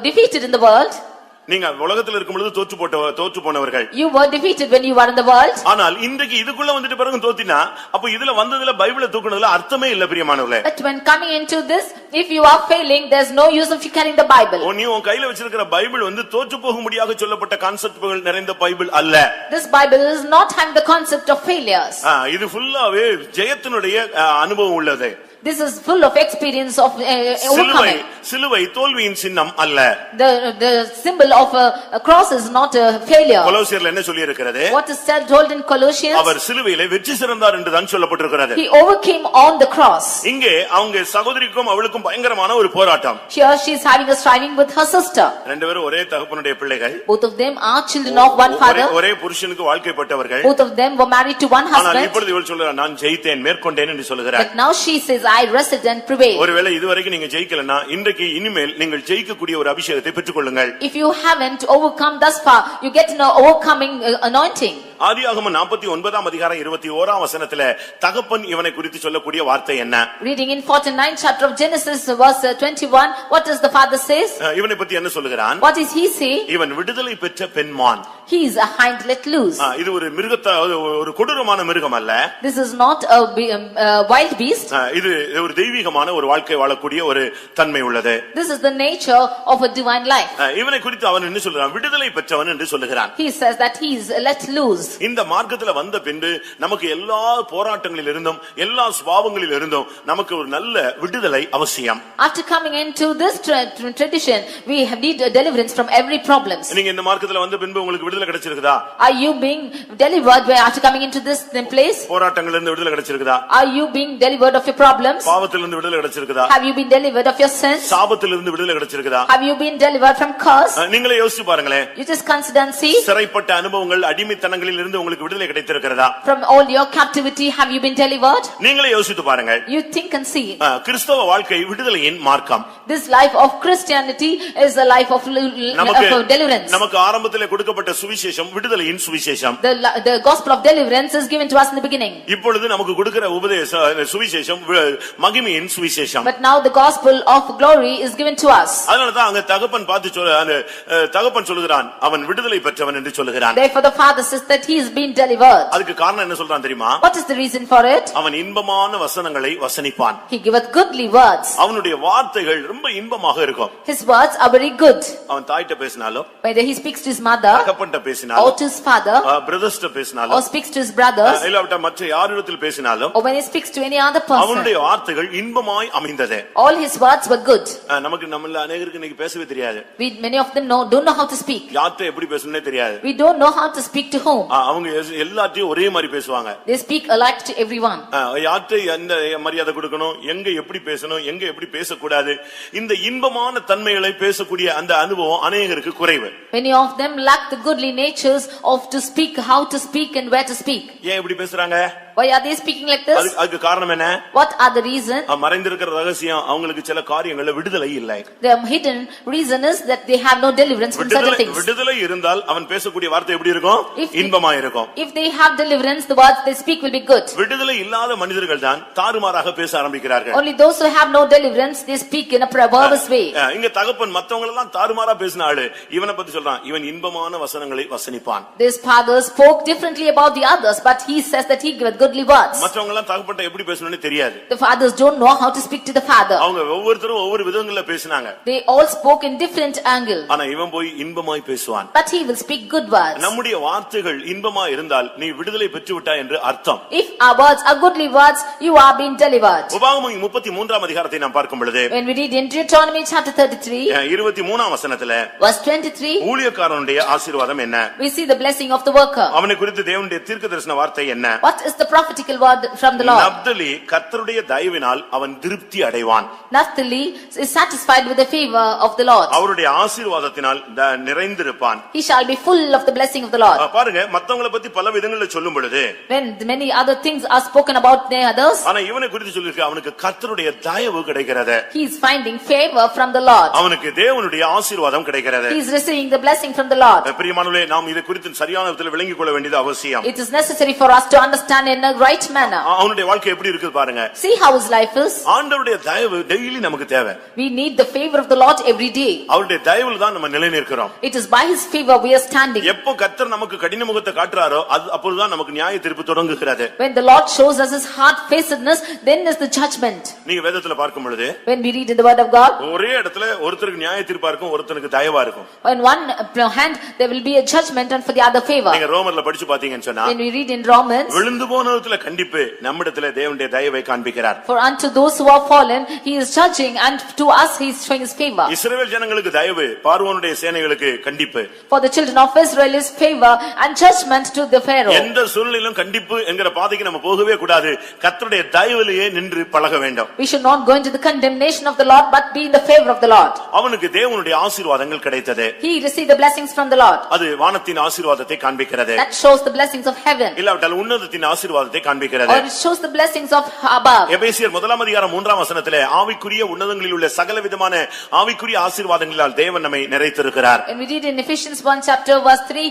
defeated in the world. நீங்க உலகத்தில் இருக்கும் பொழுது தோற்று போனவர்கள். You were defeated when you were in the world. ஆனால் இன்றைக்கு இதுக்குள்ள வந்துட்டு பிறகு தோத்தினா அப்ப இதுல வந்ததுல பைபிளை தூக்குனதுல அர்த்தமே இல்ல பிரியமானவர்களே. But when coming into this, if you are failing, there's no use of you carrying the Bible. நீ உன் கையில வச்சிருக்கிற பைபிள் வந்து தோற்று போகும்படியாக சொல்லப்பட்ட கான்செப்ட்கள் நிறைந்த பைபிள் அல்ல. This Bible is not having the concept of failures. இது ஃபுல்லாவே ஜெயத்தினுடைய அனுபவம் உள்ளது. This is full of experience of overcoming. சிலுவை தோல்வியின் சின்னம் அல்ல. The symbol of a cross is not a failure. கொலோசியர்ல என்ன சொல்லி இருக்கிறது? What is told in Colossians? அவர் சிலுவையிலே வெற்றி சிறந்தார் என்று தான் சொல்லப்பட்டிருக்கிறது. He overcame on the cross. இங்கே அவங்க சகோதரிக்கும் அவளுக்கும் பயங்கரமான ஒரு போராட்டம். Here she is having a striving with her sister. ரெண்டு பேரும் ஒரே தகப்பனுடைய பிள்ளைகள். Both of them are children of one father. ஒரே புருஷனுக்கு வாழ்க்கைப்பட்டவர்கள். Both of them were married to one husband. ஆனால் இப்பொழுது இவள் சொல்றார் நான் ஜெயித்தேன் மேற்கொண்டேன் என்று சொல்கிறார். But now she says I wrestled and prevailed. ஒருவேளை இதுவரைக்கும் நீங்க ஜெயிக்கலனா இன்றைக்கு இனிமேல் நீங்கள் ஜெயிக்கக்கூடிய ஒரு அபிஷேகத்தை பெற்றுக்கொள்ளுங்கள். If you haven't overcome thus far, you get an overcoming anointing. ஆதியாகமம் 49ஆம் அதிகாரம் 21ஆம் வசனத்திலே தகப்பன் இவனை குறித்து சொல்லக்கூடிய வார்த்தை என்ன? Reading in 49th chapter of Genesis verse 21, what does the father says? இவனை பத்தி என்ன சொல்லுகிறான்? What does he say? இவன் விடுதலை பெற்ற பெண்மான். He is a hind let loose. இது ஒரு ஒரு கொடூரமான மிருகம் அல்ல. This is not a wild beast. இது ஒரு தெய்வீகமான ஒரு வாழ்க்கை வாழக்கூடிய ஒரு தன்மை உள்ளது. This is the nature of a divine life. இவனை குறித்து அவன் என்ன சொல்றான்? விடுதலை பெற்றவன் என்று சொல்லுகிறான். He says that he is let loose. இந்த மார்க்கத்துல வந்த பின்பு நமக்கு எல்லா போராட்டங்களில் இருந்தும் எல்லா சுபாவங்களில் இருந்தும் நமக்கு ஒரு நல்ல விடுதலை அவசியம். After coming into this tradition, we have need a deliverance from every problems. நீங்க இந்த மார்க்கத்துல வந்த பின்பு உங்களுக்கு விடுதலை கிடைச்சிருக்குதா? Are you being delivered after coming into this place? போராட்டங்களில் இருந்து விடுதலை கிடைச்சிருக்குதா? Are you being delivered of your problems? பாவத்திலிருந்து விடுதலை கிடைச்சிருக்குதா? Have you been delivered of your sins? சாபத்திலிருந்து விடுதலை கிடைச்சிருக்குதா? Have you been delivered from curse? நீங்களே யோசிச்சு பாருங்களே. You just consider and see. சிறைப்பட்ட அனுபவங்கள் அடிமைத்தனங்களில் இருந்து உங்களுக்கு விடுதலை கிடைத்திருக்கிறதா? From all your captivity have you been delivered? நீங்களே யோசித்து பாருங்க. You think and see. கிறிஸ்தவ வாழ்க்கை விடுதலையின் மார்க்கம். This life of Christianity is a life of deliverance. நமக்கு ஆரம்பத்திலே கொடுக்கப்பட்ட சுவிசேஷம் விடுதலையின் சுவிசேஷம். The gospel of deliverance is given to us in the beginning. இப்பொழுது நமக்கு கொடுக்கிற சுவிசேஷம் மகிமையின் சுவிசேஷம். But now the gospel of glory is given to us. அதனால தான் அங்க தகப்பன் பார்த்து தகப்பன் சொல்கிறான் அவன் விடுதலை பெற்றவன் என்று சொல்கிறான். Therefore the father says that he is being delivered. அதுக்கு காரணம் என்ன சொல்றான் தெரியுமா? What is the reason for it? அவன் இன்பமான வசனங்களை வசனிப்பான். He giveth goodly words. அவனுடைய வார்த்தைகள் ரொம்ப இன்பமாக இருக்கும். His words are very good. அவன் தாயிட்ட பேசினாலும் whether he speaks to his mother தகப்பன்ட்ட பேசினாலும் or to his father பிரதர்ஸ்ட்ட பேசினாலும் or speaks to his brothers இல்ல மற்ற யாரிடத்தில் பேசினாலும் or when he speaks to any other person அவனுடைய வார்த்தைகள் இன்பமாய் அமைந்தது. all his words were good. நமக்கு நம்மள अनेகருக்கு இன்னைக்கு பேசவே தெரியாது. Many of them don't know how to speak. யார்ட்ட எப்படி பேசணும்னே தெரியாது. We don't know how to speak to whom. அவங்க எல்லாத்தையும் ஒரே மாதிரி பேசுவாங்க. They speak alike to everyone. யார்ட்ட எந்த மரியாதை கொடுக்கணும், எங்க எப்படி பேசணும், எங்க எப்படி பேசக்கூடாது, இந்த இன்பமான தன்மைகளை பேசக்கூடிய அந்த அனுபவம் अनेகருக்கு குறைவு. Many of them lack the goodly natures of to speak, how to speak and where to speak. ஏன் இப்படி பேசுறாங்க? Why are they speaking like this? அதுக்கு காரணம் என்ன? What are the reason? மறைந்திருக்கிற ரகசியம் அவங்களுக்கு சில காரியங்கள்ல விடுதலை இல்லை. The hidden reason is that they have no deliverance from certain things. விடுதலை இருந்தால் அவன் பேசக்கூடிய வார்த்தை எப்படி இருக்கும்? இன்பமா இருக்கும். If they have deliverance, the words they speak will be good. விடுதலை இல்லாத மனிதர்கள் தான் தாறுமாறாக பேச ஆரம்பிக்கிறார்கள். Only those who have no deliverance, they speak in a perverse way. இங்க தகப்பன் மத்தவங்க எல்லாம் தாறுமாறா பேசின ஆளு இவனை பத்தி சொல்றான், இவன் இன்பமான வசனங்களை வசனிப்பான். This father spoke differently about the others, but he says that he giveth goodly words. மத்தவங்க எல்லாம் தகப்பன்ட்ட எப்படி பேசணும்னு தெரியாது. The fathers don't know how to speak to the father. அவங்க ஒவ்வொருத்தரும் ஒவ்வொரு விதங்கள்ல பேசினாங்க. They all spoke in different angle. ஆனா இவன் போய் இன்பமாய் பேசுவான். But he will speak good words. நம்முடைய வார்த்தைகள் இன்பமா இருந்தால் நீ விடுதலை பெற்றுவிட்டாய் என்று அர்த்தம். If our words are goodly words, you are being delivered. உபாகமம் 33ஆம் அதிகாரத்தை நாம் பார்க்கும் பொழுது when we read in Deuteronomy chapter 33 23ஆம் வசனத்திலே verse 23 ஊழியக்காரனுடைய ஆசீர்வாதம் என்ன? we see the blessing of the worker. அவனை குறித்து தேவனுடைய தீர்க்கதரிசன வார்த்தை என்ன? What is the prophetical word from the Lord? Naphtali கர்த்தருடைய தயவினால் அவன் திருப்தி அடைவான். Naphtali is satisfied with the favor of the Lord. அவருடைய ஆசீர்வாதத்தினால் நிறைந்திருப்பான். He shall be full of the blessing of the Lord. பாருங்க மத்தவங்கள பத்தி பல விதங்கள்ல சொல்லும் பொழுது when many other things are spoken about the others, ஆனா இவனை குறித்து சொல்லிருக்கு அவனுக்கு கர்த்தருடைய தயவு கிடைக்கிறது. he is finding favor from the Lord. அவனுக்கு தேவனுடைய ஆசீர்வாதம் கிடைக்கிறது. He is receiving the blessing from the Lord. பிரியமானவர்களே, நாம் இதை குறித்து சரியான விதத்தில் விளங்கிக் கொள்ள வேண்டியது அவசியம். It is necessary for us to understand in a right manner. அவனுடைய வாழ்க்கை எப்படி இருக்குது பாருங்க. See how his life is. ஆண்டவருடைய தயவு டெய்லி நமக்கு தேவை. We need the favor of the Lord every day. அவருடைய தயவுல தான் நம்ம நிலை நிற்கிறோம். It is by his favor we are standing. எப்போ கர்த்தர் நமக்கு கடின முகத்தை காட்டுறாரோ அப்பொழுதுதான் நமக்கு நியாய தீர்ப்பு தொடங்குகிறது. When the Lord shows us his hard facedness, then is the judgment. நீங்க வேதத்துல பார்க்கும் பொழுது when we read in the word of God, ஒரே இடத்துல ஒருத்தருக்கு நியாய தீர்ப்பா இருக்கும், ஒருத்தருக்கு தயவா இருக்கும். on one hand there will be a judgment and for the other favor. நீங்க ரோமர்ல படிச்சு பாத்தீங்கன்னு சொன்னா, when we read in Romans, விழுந்து போனவர்களை கண்டிப்பு நம்மிடத்திலே தேவனுடைய தயவை காண்பிக்கிறார். for unto those who are fallen he is judging, and to us he is showing his favor. இஸ்ரவேல் ஜனங்களுக்கு தயவு, பார்வோனுடைய சேனைகளுக்கு கண்டிப்பு. For the children of Israel is favor and judgment to the Pharaoh. எந்த சூழ்நிலையிலும் கண்டிப்பு என்கிற பாதைக்கு நம்ம போகவே கூடாது. கர்த்தருடைய தயவிலேயே நின்று பழக வேண்டும். We should not go into the condemnation of the Lord, but be in the favor of the Lord. அவனுக்கு தேவனுடைய ஆசீர்வாதங்கள் கிடைத்தது. He received the blessings from the Lord. அது வானத்தின் ஆசீர்வாதத்தை காண்பிக்கிறது. That shows the blessings of heaven. இல்லாவிட்டால் உன்னதத்தின் ஆசீர்வாதத்தை காண்பிக்கிறது. Or it shows the blessings of above. எபேசியர் 1:3 வசனத்திலே ஆவிக்குரிய உன்னதங்களில் உள்ள சகலவிதமான ஆவிக்குரிய ஆசீர்வாதங்களால் தேவன் நம்மை நிறைத்திருக்கிறார். And we read in Ephesians 1 chapter verse 3,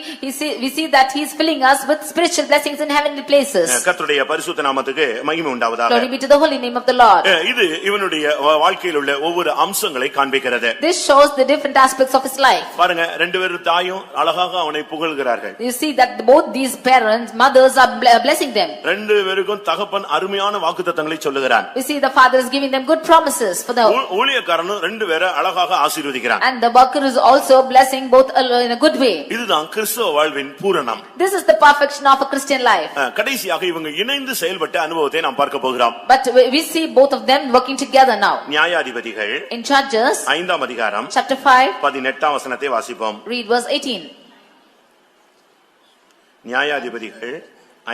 we see that he is filling us with spiritual blessings in heavenly places. கர்த்தருடைய பரிசுத்த நாமத்துக்கு மகிமை உண்டாவதாக. Glory be to the holy name of the Lord. இது இவனுடைய வாழ்க்கையில் உள்ள ஒவ்வொரு அம்சங்களை காண்பிக்கிறது. This shows the different aspects of his life. பாருங்க, ரெண்டு பேரும் தாயும் அழகாக அவனை புகழ்கிறார்கள். You see that both these parents, mothers are blessing them. ரெண்டு பேருக்கும் தகப்பன் அருமையான வாக்குத்தத்தங்களை சொல்லுகிறான். We see the father is giving them good promises for the ஊழியக்காரனும் ரெண்டு பேரை அழகாக ஆசீர்வதிக்கிறான். and the worker is also blessing both in a good way. இதுதான் கிறிஸ்தவ வாழ்வின் பூரணம். This is the perfection of a Christian life. கடைசியாக இவங்க இணைந்து செயல்பட்ட அனுபவத்தை நாம் பார்க்க போகிறோம். But we see both of them working together now. நியாயாதிபதிகள் In Judges 5 அதிகாரம் chapter 5, 18 வசனத்தை வாசிப்போம். read verse 18. நியாயாதிபதிகள்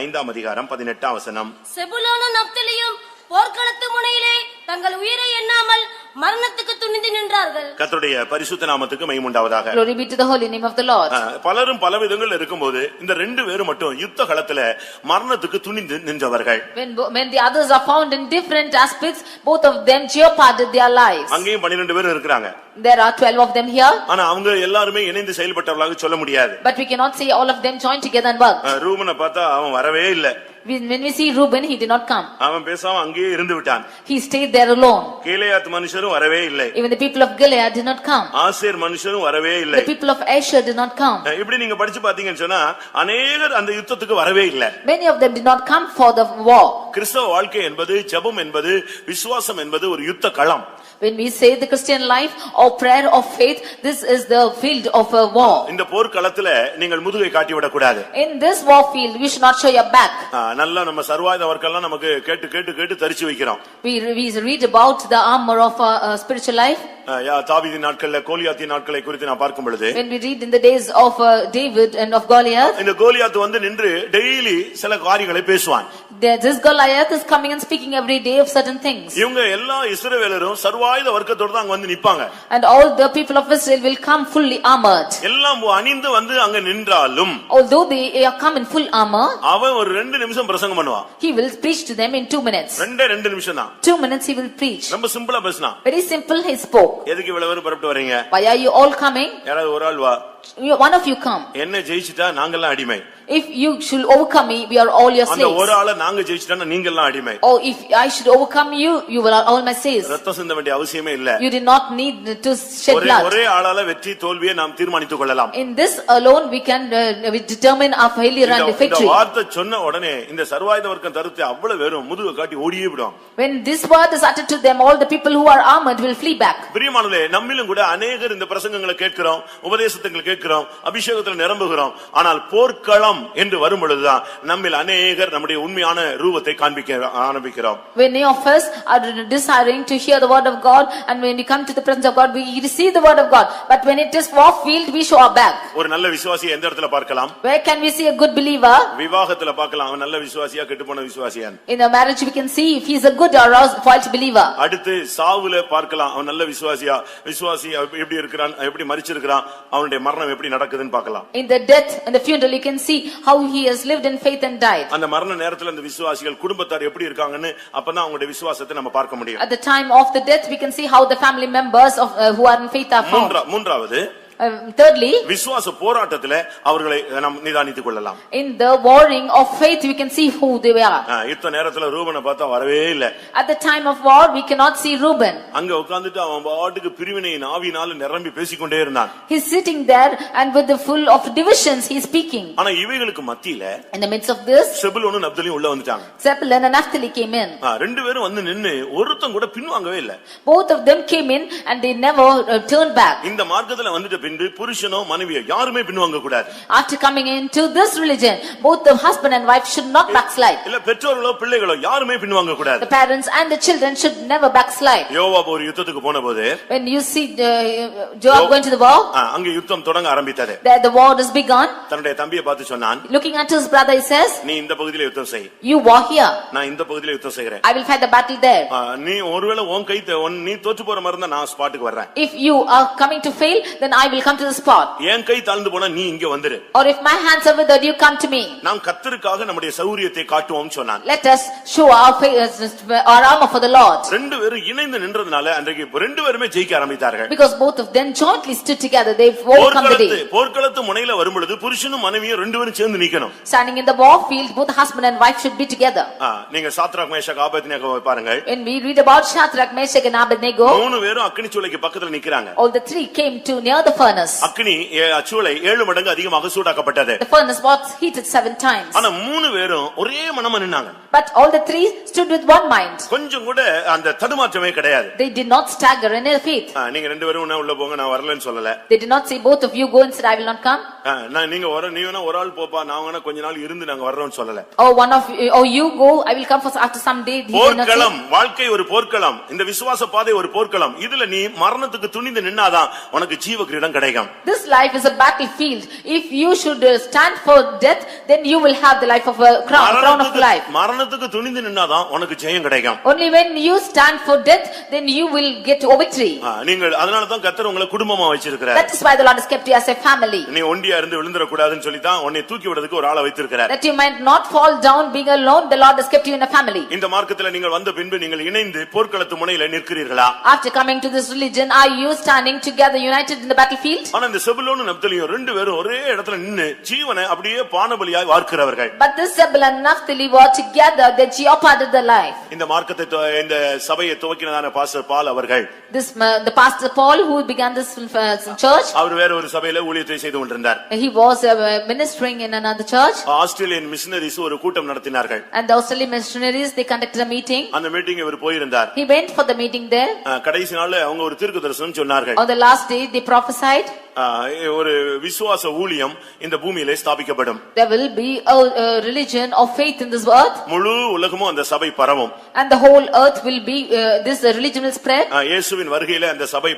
5 அதிகாரம் 18 வசனம். செபுலோனும் நப்தலியும் போர்க்களத்து முனையிலே தங்கள் உயிரை எண்ணாமல் மரணத்துக்கு துணிந்து நின்றார்கள். கர்த்தருடைய பரிசுத்த நாமத்துக்கு மகிமை உண்டாவதாக. Glory be to the holy name of the Lord. பலரும் பல விதங்கள் இருக்கும்போது இந்த ரெண்டு பேரும் மட்டும் யுத்த களத்துல மரணத்துக்கு துணிந்து நின்றவர்கள். When the others are found in different aspects, both of them jeopardized their lives. அங்கேயும் 12 பேர் இருக்காங்க. There are 12 of them here. ஆனா அவங்க எல்லாரும் இணைந்து செயல்பட்டவர்களாக சொல்ல முடியாது. But we cannot say all of them joined together and worked. ரூபனை பார்த்தா அவன் வரவே இல்ல. When we see Reuben, he did not come. அவன் பேசாம அங்கேயே இருந்து விட்டான். He stayed there alone. கீலேயாத் மனுஷரும் வரவே இல்லை. Even the people of Gilead did not come. Asher மனுஷரும் வரவே இல்லை. The people of Asher did not come. இப்படி நீங்க படிச்சு பாத்தீங்கன்னு சொன்னா அநேகர் அந்த யுத்தத்துக்கு வரவே இல்ல. Many of them did not come for the war. கிறிஸ்தவ வாழ்க்கை என்பது, ஜெபம் என்பது, விசுவாசம் என்பது ஒரு யுத்த களம். When we say the Christian life or prayer of faith, this is the field of a war. இந்த போர்க்களத்துல நீங்கள் முதுகை காட்டி விட கூடாது. In this war field, we should not show your back. நல்லா நம்ம சர்வாயுத வர்க்கம்லாம் நமக்கு கேட்டு கேட்டு கேட்டு தரிச்சு வைக்கிறோம். We read about the armor of our spiritual life. தாவீதின் நாட்கள்ல கோலியாத்தின் நாட்களை குறித்து நான் பார்க்கும் பொழுது, When we read in the days of David and of Goliath, இந்த கோலியாத் வந்து நின்று டெய்லி சில காரியங்களை பேசுவான். this Goliath is coming and speaking every day of certain things. இவங்க எல்லா இஸ்ரவேலரும் சர்வாயுத வர்க்கத்தோட தான் அங்க வந்து நிப்பாங்க. And all the people of Israel will come fully armored. எல்லாம் அணிந்து வந்து அங்க நின்றாலும், Although they come in full armor, அவன் ஒரு 2 நிமிஷம் பிரசங்கம் பண்ணுவான். he will preach to them in 2 minutes. 2 நிமிஷம் தான். 2 minutes he will preach. ரொம்ப சிம்பிளா பேசினான். Very simple he spoke. எதுக்கு இவ்வளவு பேர் புறப்பட்டு வரீங்க? Why are you all coming? யாராவது ஒரு ஆள் வா. One of you come. என்ன ஜெயிச்சிட்டா நாங்கெல்லாம் அடிமை. If you should overcome me, we are all your அந்த slaves. ஒரு ஆளை நாங்க ஜெயிச்சிட்டா நீங்கெல்லாம் அடிமை. Or if I should overcome you, you will all my slaves. ரத்தம் சிந்த வேண்டிய அவசியமே இல்ல. You did not need to shed blood. ஒரே ஆளால வெற்றி தோல்வியை நாம் தீர்மானித்துக் கொள்ளலாம். In this alone we can we determine our failure and victory. இந்த வார்த்தை சொன்ன உடனே இந்த சர்வாயுத வர்க்கம் தருத்து அவ்வளவு பேரும் முதுகு காட்டி ஓடியே விடும். When this word is uttered to them, all the people who are armored will flee back. பிரியமானவர்களே, நம்மிலும் கூட அநேகர் இந்த பிரசங்கங்களை கேட்கிறோம், உபதேசங்களை கேட்கிறோம், அபிஷேகத்தில் நிரம்புகிறோம். ஆனால் போர்க்களம் என்று வரும் பொழுதுதான் நம்மில் அநேகர் நம்முடைய உண்மையான ரூபத்தை காண்பிக்க ஆரம்பிக்கிறோம். Many of us are desiring to hear the word of God, and when we come to the presence of God, we receive the word of God. But when it is war field, we show our back. ஒரு நல்ல விசுவாசியை எந்த இடத்துல பார்க்கலாம்? Where can we see a good believer? விவாகத்துல பார்க்கலாம். அவன் நல்ல விசுவாசியா கெட்டுப்போன விசுவாசியா? In a marriage we can see if he is a good or a false believer. அடுத்து சாவுல பார்க்கலாம். அவன் நல்ல விசுவாசியா, விசுவாசி எப்படி இருக்கிறான், எப்படி மரிச்சிருக்கிறான், அவனுடைய மரண மரணம் எப்படி நடக்குதுன்னு பார்க்கலாம். In the death and the funeral you can see how he has lived in faith and died. அந்த மரண நேரத்துல அந்த விசுவாசிகள் குடும்பத்தார் எப்படி இருக்காங்கன்னு அப்பதான் அவங்களுடைய விசுவாசத்தை நம்ம பார்க்க முடியும். At the time of the death we can see how the family members of who are in faith are found. மூன்றாவது thirdly, விசுவாச போராட்டத்திலே அவர்களை நாம் நிதானித்துக் கொள்ளலாம். in the warring of faith we can see who they are. யுத்த நேரத்துல ரூபனை பார்த்தா வரவே இல்ல. At the time of war we cannot see Reuben. அங்க உட்கார்ந்துட்டு அவன் பாட்டுக்கு பிரிவினையின் ஆவியினால நிரம்பி பேசிக்கொண்டே இருந்தான். He is sitting there and with the full of divisions he is speaking. ஆனா இவைகளுக்கு மத்தியில in the midst of this செபுலோனும் நப்தலியும் உள்ள வந்துட்டாங்க. Zebulun and Naphtali came in. ரெண்டு பேரும் வந்து நின்னு ஒருத்தன் கூட பின்வாங்கவே இல்ல. Both of them came in and they never turned back. இந்த மார்க்கத்துல வந்துட்ட பின்பு புருஷனோ மனைவியோ யாருமே பின்வாங்க கூடாது. After coming into this religion both the husband and wife should not backslide. இல்ல பெற்றோர்களோ பிள்ளைகளோ யாருமே பின்வாங்க கூடாது. The parents and the children should never backslide. யோவாப் ஒரு யுத்தத்துக்கு போனபோது when you see Joab going to the war, அங்க யுத்தம் தொடங்க ஆரம்பித்தது. there the war is begun. தன்னுடைய தம்பியை பார்த்து சொன்னான், looking at his brother he says, நீ இந்த பகுதியில யுத்தம் செய், you war here, நான் இந்த பகுதியில யுத்தம் செய்கிறேன், I will fight the battle there. நீ ஒருவேளை உன் கை நீ தோற்று போற மாதிரி இருந்தா நான் ஸ்பாட்டுக்கு வர்றேன். if you are coming to fail then I will come to the spot. என் கை தாழ்ந்து போனா நீ இங்க வந்துரு. or if my hands are withered you come to me. நாம் கர்த்தருக்காக நம்முடைய சௌரியத்தை காட்டுவோம் சொன்னான். let us show our armor for the Lord. ரெண்டு பேரும் இணைந்து நின்றதனால அன்றைக்கு ரெண்டு பேருமே ஜெயிக்க ஆரம்பித்தார்கள். because both of them jointly stood together they overcome the day. போர்க்களத்து முனையில வரும்பொழுது புருஷனும் மனைவியும் ரெண்டு பேரும் சேர்ந்து நிக்கணும். standing in the war field both husband and wife should be together. நீங்க சாத்ராக் மேஷாக் ஆபேத்நேகோவை பாருங்க. when we read about Shadrach, Meshach and Abednego, மூணு பேரும் அக்கினி சூளைக்கு பக்கத்துல நிக்கறாங்க. all the three came to near the furnace. அக்கினி சூளை 7 மடங்கு அதிகமாக சூடாக்கப்பட்டது. the furnace was heated 7 times. ஆனா மூணு பேரும் ஒரே மனமா நின்னாங்க. but all the three stood with one mind. கொஞ்சம் கூட அந்த தடுமாற்றமே கிடையாது. they did not stagger in their faith. நீங்க ரெண்டு பேரும் உள்ள போங்க நான் வரலன்னு சொல்லல. they did not say both of you go and said I will not come. நீங்க நீ வேணா ஒரு ஆள் போப்பா நான் வேணா கொஞ்ச நாள் இருந்து நாங்க வர்றோம்னு சொல்லல. or one of you, or you go I will come for after some day. போர்க்களம் வாழ்க்கை ஒரு போர்க்களம். இந்த விசுவாச பாதை ஒரு போர்க்களம். இதுல நீ மரணத்துக்கு துணிந்து நின்னாதான் உனக்கு ஜீவ கிரீடம் கிடைக்கும். this life is a battlefield. if you should stand for death then you will have the life of a crown of life. மரணத்துக்கு துணிந்து நின்னாதான் உனக்கு ஜெயம் கிடைக்கும். only when you stand for death then you will get victory. நீங்கள் அதனால தான் கர்த்தர் உங்களை குடும்பமா வச்சிருக்கிறார். that is why the Lord has kept you as a family. நீ ஒண்டியா இருந்து விழுந்தற கூடாதுன்னு சொல்லி தான் உன்னை தூக்கி விடுறதுக்கு ஒரு ஆளை வைத்திருக்கிறார். that you might not fall down being alone the Lord has kept you in a family. இந்த மார்க்கத்துல நீங்கள் வந்த பின்பு நீங்கள் இணைந்து போர்க்களத்து முனையில நிற்கிறீர்களா? after coming to this religion are you standing together united in the battlefield? ஆனா இந்த செபுலோனும் நப்தலியும் ரெண்டு பேரும் ஒரே இடத்துல நின்னு ஜீவனை அப்படியே பானபலியாய் வார்க்கிறவர்கள். but this Zebulun and Naphtali were together they jeopardized their life. இந்த மார்க்கத்தை இந்த சபையை துவக்கினதான பாஸ்டர் பால் அவர்கள் the pastor Paul who began this church, அவர் வேற ஒரு சபையில ஊழியத்தை செய்து கொண்டிருந்தார். he was ministering in another church. Australian missionaries ஒரு கூட்டம் நடத்தினார்கள். and the Australian missionaries they conducted a meeting. அந்த மீட்டிங் இவர் போயிருந்தார். he went for the meeting there. கடைசி நாள்ல அவங்க ஒரு தீர்க்கதரிசனம் சொன்னார்கள். on the last day they prophesied ஒரு விசுவாச ஊழியம் இந்த பூமியிலே ஸ்தாபிக்கப்படும். there will be a religion of faith in this earth. முழு உலகமும் அந்த சபை பரவும். and the whole earth will be this religion will spread. இயேசுவின் வருகையிலே அந்த சபை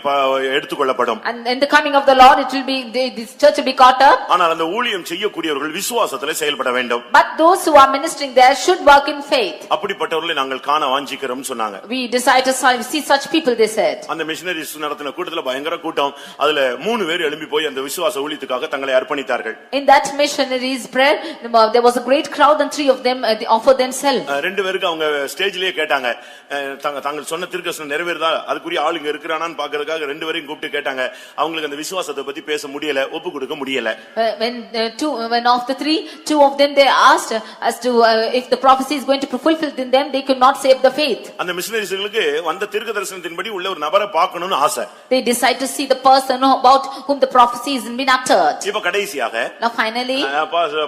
எடுத்துக்கொள்ளப்படும். and in the coming of the Lord it will be this church will be caught up. ஆனால் அந்த ஊழியம் செய்யக்கூடியவர்கள் விசுவாசத்திலே செயல்பட வேண்டும். but those who are ministering there should work in faith. அப்படிப்பட்டவர்களை நாங்கள் காண வாஞ்சிக்கிறோம் சொன்னாங்க. we decide to see such people they said. அந்த மிஷனரிஸ் நடத்தின கூட்டத்துல பயங்கர கூட்டம். அதுல 3 பேர் எழும்பி போய் அந்த விசுவாச ஊழியத்துக்காக தங்களை அர்ப்பணித்தார்கள். in that missionaries prayer there was a great crowd and 3 of them they offered themselves. ரெண்டு பேருக்கு அவங்க ஸ்டேஜ்லயே கேட்டாங்க தாங்கள் சொன்ன தீர்க்கதரிசனம் நிறைவேறுதா அதுக்குரிய ஆள் இங்க இருக்கறானான்னு பார்க்கிறதுக்காக ரெண்டு பேரையும் கூப்பிட்டு கேட்டாங்க. அவங்களுக்கு அந்த விசுவாசத்தை பத்தி பேச முடியல, ஒப்பு கொடுக்க முடியல. when of the 3 2 of them they asked as to if the prophecy is going to be fulfilled in them they could not save the faith. அந்த மிஷனரிஸ்களுக்கு வந்த தீர்க்கதரிசனத்தின்படி உள்ள ஒரு நபரை பார்க்கணும்னு ஆசை. they decide to see the person about whom the prophecy has been uttered. இப்ப கடைசியாக now finally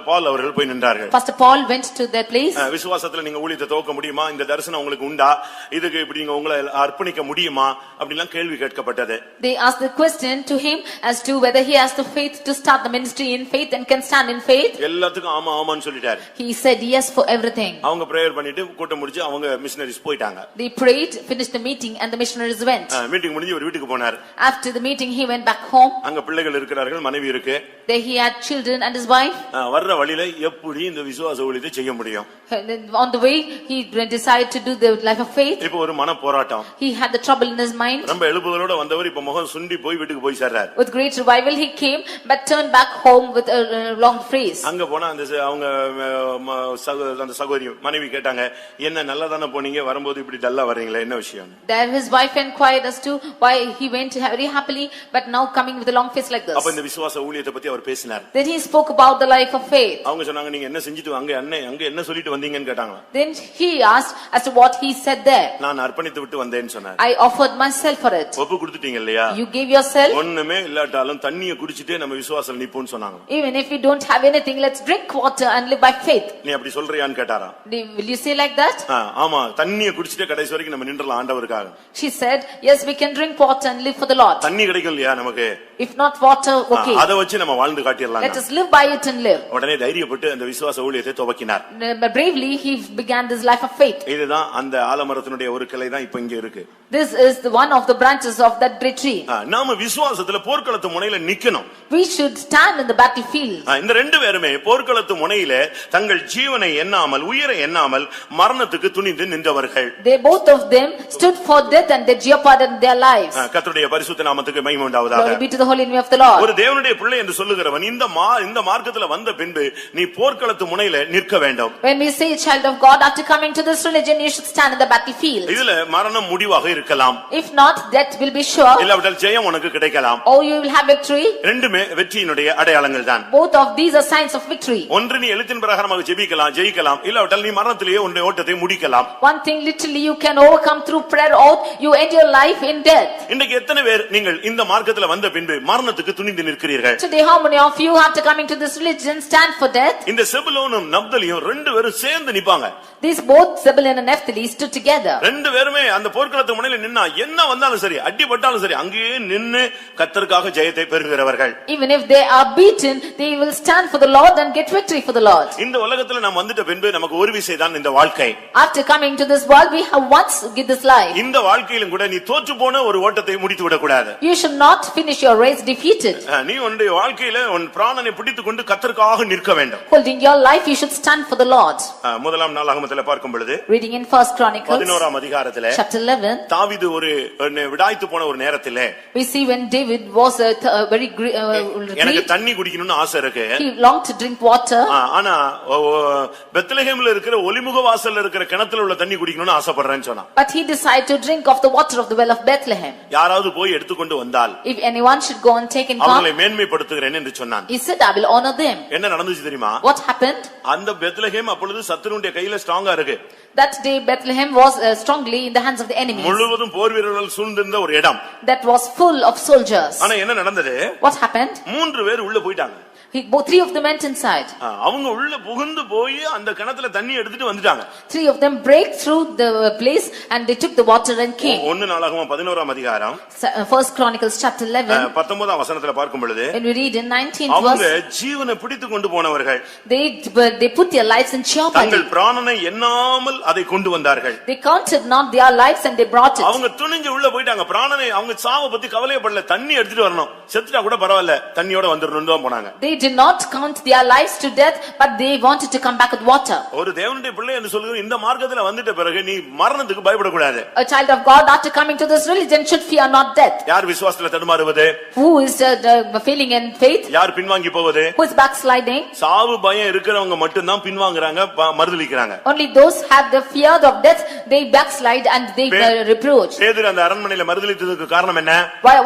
பால் அவர்கள் போய் நின்றார்கள். Pastor Paul went to their place. விசுவாசத்துல நீங்க ஊழியத்தை துவக்க முடியுமா, இந்த தரிசனம் உங்களுக்கு உண்டா, இதுக்கு இப்படி நீங்க உங்களை அர்ப்பணிக்க முடியுமா அப்படிலாம் கேள்வி கேட்கப்பட்டது. they asked the question to him as to whether he has the faith to start the ministry in faith and can stand in faith. எல்லாத்துக்கும் ஆமா ஆமான்னு சொல்லிட்டார். he said yes for everything. அவங்க பிரேயர் பண்ணிட்டு கூட்டம் முடிச்சு அவங்க மிஷனரிஸ் போயிட்டாங்க. they prayed, finished the meeting and the missionaries went. Meeting முடிஞ்சு ஒரு வீட்டுக்கு போனார். after the meeting he went back home. அங்க அங்க பிள்ளைகள் இருக்கிறார்கள், மனைவி இருக்கு. There he had children and his wife. வர்ற வழியில எப்படி இந்த விசுவாச ஊழியத்தை செய்ய முடியும்? And then on the way he decided to do the life of faith. இப்போ ஒரு மன போராட்டம். He had the trouble in his mind. ரொம்ப எழுப்புதலோட வந்தவர் இப்ப முகம் சுண்டி போய் வீட்டுக்கு போய் சேர்றார். With great revival he came but turned back home with a long face. அங்க போனா அந்த அவங்க அந்த சகோதரி மனைவி கேட்டாங்க, என்ன நல்லதானே போனீங்க, வரும்போது இப்படி டல்லா வர்றீங்களா, என்ன விஷயம்? There his wife inquired as to why he went very happily but now coming with a long face like this. அப்ப இந்த விசுவாச ஊழியத்தை பத்தி அவர் பேசினார். Then he spoke about the life of faith. அவங்க சொன்னாங்க, நீங்க என்ன செஞ்சிட்டு அங்க என்ன சொல்லிட்டு வந்தீங்கன்னு கேட்டாங்க. Then he asked as to what he said there. நான் அர்ப்பணித்து விட்டு வந்தேன்னு சொன்னார். I offered myself for it. ஒப்பு கொடுத்துட்டீங்க இல்லையா? You gave yourself. ஒண்ணுமே இல்லாட்டாலும் தண்ணியை குடிச்சிட்டே நம்ம விசுவாசத்துல நிப்போம்னு சொன்னாங்க. Even if we don't have anything, let's drink water and live by faith. நீ அப்படி சொல்றியான்னு கேட்டாரா? Will you say like that? ஆமா, தண்ணியை குடிச்சிட்டே கடைசி வரைக்கும் நம்ம நின்றலாம் ஆண்டவருக்காக. She said, yes, we can drink water and live for the Lord. தண்ணி கிடைக்கும் இல்லையா நமக்கு? If not water, okay. அத வச்சு நம்ம வாழ்ந்து காட்டிரலாம். Let us live by it and live. உடனே தைரியப்பட்டு அந்த விசுவாச ஊழியத்தை துவக்கினார். Bravely he began this life of faith. இதுதான் அந்த ஆலமரத்தினுடைய ஒரு கிளை தான் இப்ப இங்க இருக்கு. This is the one of the branches of that great tree. நாம விசுவாசத்துல போர்க்களத்து முனையில நிக்கணும். We should stand in the battlefield. இந்த ரெண்டு பேருமே போர்க்களத்து முனையில தங்கள் ஜீவனை எண்ணாமல் உயிரை எண்ணாமல் மரணத்துக்கு துணிந்து நின்றவர்கள். They both of them stood for death and they jeopardized their lives. கர்த்தருடைய பரிசுத்த நாமத்துக்கு மகிமை உண்டாவதாக. Glory be to the holy name of the Lord. ஒரு தேவனுடைய பிள்ளை என்று சொல்லுகிறவன் இந்த மார்க்கத்துல வந்த பின்பு நீ போர்க்களத்து முனையில நிற்க வேண்டும். When we say child of God, after coming to this religion you should stand in the battlefield. இதுல மரணம் முடிவாக இருக்கலாம். If not, death will be sure. இல்லாவிட்டால் ஜெயம் உனக்கு கிடைக்கலாம். Or you will have victory. ரெண்டுமே வெற்றியினுடைய அடையாளங்கள் தான். Both of these are signs of victory. ஒன்று நீ எழுத்தின் பிரகாரமாக ஜெயிக்கலாம், இல்லாவிட்டால் நீ மரணத்திலேயே உன்னுடைய ஓட்டத்தை முடிக்கலாம். One thing literally you can overcome through prayer, or you end your life in death. இன்னைக்கு எத்தனை பேர் நீங்கள் இந்த மார்க்கத்துல வந்த பின்பு மரணத்துக்கு துணிந்து நிற்கிறீர்கள்? Today how many of you after coming to this religion stand for death? இந்த செபுலோனும் நப்தலியும் ரெண்டு பேரும் சேர்ந்து நிப்பாங்க. These both Zebulun and Naphtali stood together. ரெண்டு பேருமே அந்த போர்க்களத்து முனையில நின்னா என்ன வந்தாலும் சரி, அடிபட்டாலும் சரி, அங்கேயே நின்னு கர்த்தருக்காக ஜெயத்தை பெறுகிறவர்கள். Even if they are beaten, they will stand for the Lord and get victory for the Lord. இந்த உலகத்துல நாம் வந்துட்ட பின்பு நமக்கு ஒரு விஷயம் தான் இந்த வாழ்க்கை. After coming to this world, we have once give this life. இந்த வாழ்க்கையிலும் கூட நீ தோற்று போன ஒரு ஓட்டத்தை முடித்து விட கூடாது. You should not finish your race defeated. நீ உன்னுடைய வாழ்க்கையில உன் பிராணனை பிடித்துக்கொண்டு கர்த்தருக்காக நிற்க வேண்டும். Holding your life, you should stand for the Lord. முதலாம் நாளாகமத்திலே பார்க்கும் பொழுது, reading in First Chronicles 11ஆம் அதிகாரத்திலே, chapter 11, தாவீது ஒரு விடாய்த்து போன ஒரு நேரத்திலே, we see when David was very எனக்கு தண்ணி குடிக்கணும்னு ஆசை இருக்கு. he longed to drink water. ஆனா பெத்லகேம்ல இருக்கிற ஒலிமுக வாசல்ல இருக்கிற கிணத்துல உள்ள தண்ணி குடிக்கணும்னு ஆசைப்படுறேன்னு சொன்னான். But he decided to drink of the water of the well of Bethlehem. யாராவது போய் எடுத்துக்கொண்டு வந்தால், if anyone should go and take and come, அவங்களை மேன்மைப்படுத்துகிறேன் என்று சொன்னான். he said, I will honor them. என்ன நடந்துச்சு தெரியுமா? What happened? அந்த பெத்லகேம் அப்பொழுது சத்துருடைய கையில ஸ்ட்ராங்கா இருக்கு. That day Bethlehem was strongly in the hands of the enemies. முழுவதும் போர் வீரர்கள் சூழ்ந்திருந்த ஒரு இடம். That was full of soldiers. ஆனா என்ன நடந்தது? What happened? மூன்று பேர் உள்ள போயிட்டாங்க. Three of them went inside. அவங்க உள்ள புகுந்து போய் அந்த கிணத்துல தண்ணி எடுத்துட்டு வந்துட்டாங்க. Three of them break through the place and they took the water and came. 1 நாளாகமம் 11ஆம் அதிகாரம், First Chronicles chapter 11, 19ஆம் வசனத்துல பார்க்கும் பொழுது, when we read in 19th அவங்க verse, ஜீவனை பிடித்து கொண்டு போனவர்கள், they put their lives in jeopardy. தங்கள் பிராணனை எண்ணாமல் அதை கொண்டு வந்தார்கள். They counted not their lives and they brought it. அவங்க துணிஞ்சு உள்ள போயிட்டாங்க. பிராணனை அவங்க சாவை பத்தி கவலையப்படல. தண்ணி எடுத்துட்டு வரணும், செத்துட்டா கூட பரவாயில்ல, தண்ணியோட வந்துடணும் தான் போனாங்க. They did not count their lives to death, but they wanted to come back with water. ஒரு தேவனுடைய பிள்ளை என்று சொல்லுகிற இந்த மார்க்கத்துல வந்துட்ட பிறகு நீ மரணத்துக்கு பயப்படக்கூடாது. A child of God after coming to this religion should fear not death. யார் விசுவாசத்துல தடுமாறுவது? Who is failing in faith? யார் பின்வாங்கி போவது? Who is backsliding? சாவு பயம் இருக்கிறவங்க மட்டும் தான் பின்வாங்குறாங்க, மறுதலிக்கிறாங்க. Only those have the fear of death, they backslide and they reproach. பேதுரு அந்த அரண்மனையில மறுதலித்ததுக்கு காரணம் என்ன?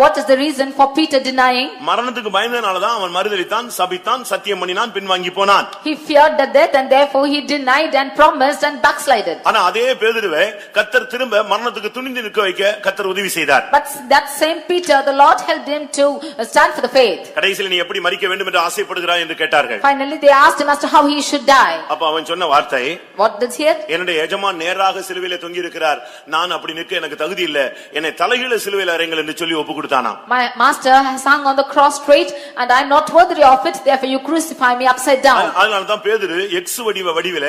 What is the reason for Peter denying? மரணத்துக்கு பயந்தனால தான் அவன் மறுதலித்தான், சபித்தான், சத்தியம் பண்ணினான், பின்வாங்கி போனான். He feared the death and therefore he denied and promised and backslided. ஆனா அதே பேதுருவை கர்த்தர் திரும்ப மரணத்துக்கு துணிந்து நிற்க வைக்க கர்த்தர் உதவி செய்தார். But that same Peter, the Lord helped him to stand for the faith. கடைசியில் நீ எப்படி மரிக்க வேண்டும் என்று ஆசைப்படுகிறாய் என்று கேட்டார்கள். Finally they asked him as to how he should die. அப்ப அவன் சொன்ன வார்த்தை, What did he hear? என்னுடைய எஜமான் நேராக சிலுவையில் சிலுவையில தொங்கி இருக்கிறார், நான் அப்படி நிற்க எனக்கு தகுதி இல்ல, என்னை தலைகீழ சிலுவையில அறையுங்கள் என்று சொல்லி ஒப்பு கொடுத்தானா. My master has hung on the cross straight and I am not worthy of it, therefore you crucify me upside down. அதனால தான் பேதுரு எக்ஸ் வடிவில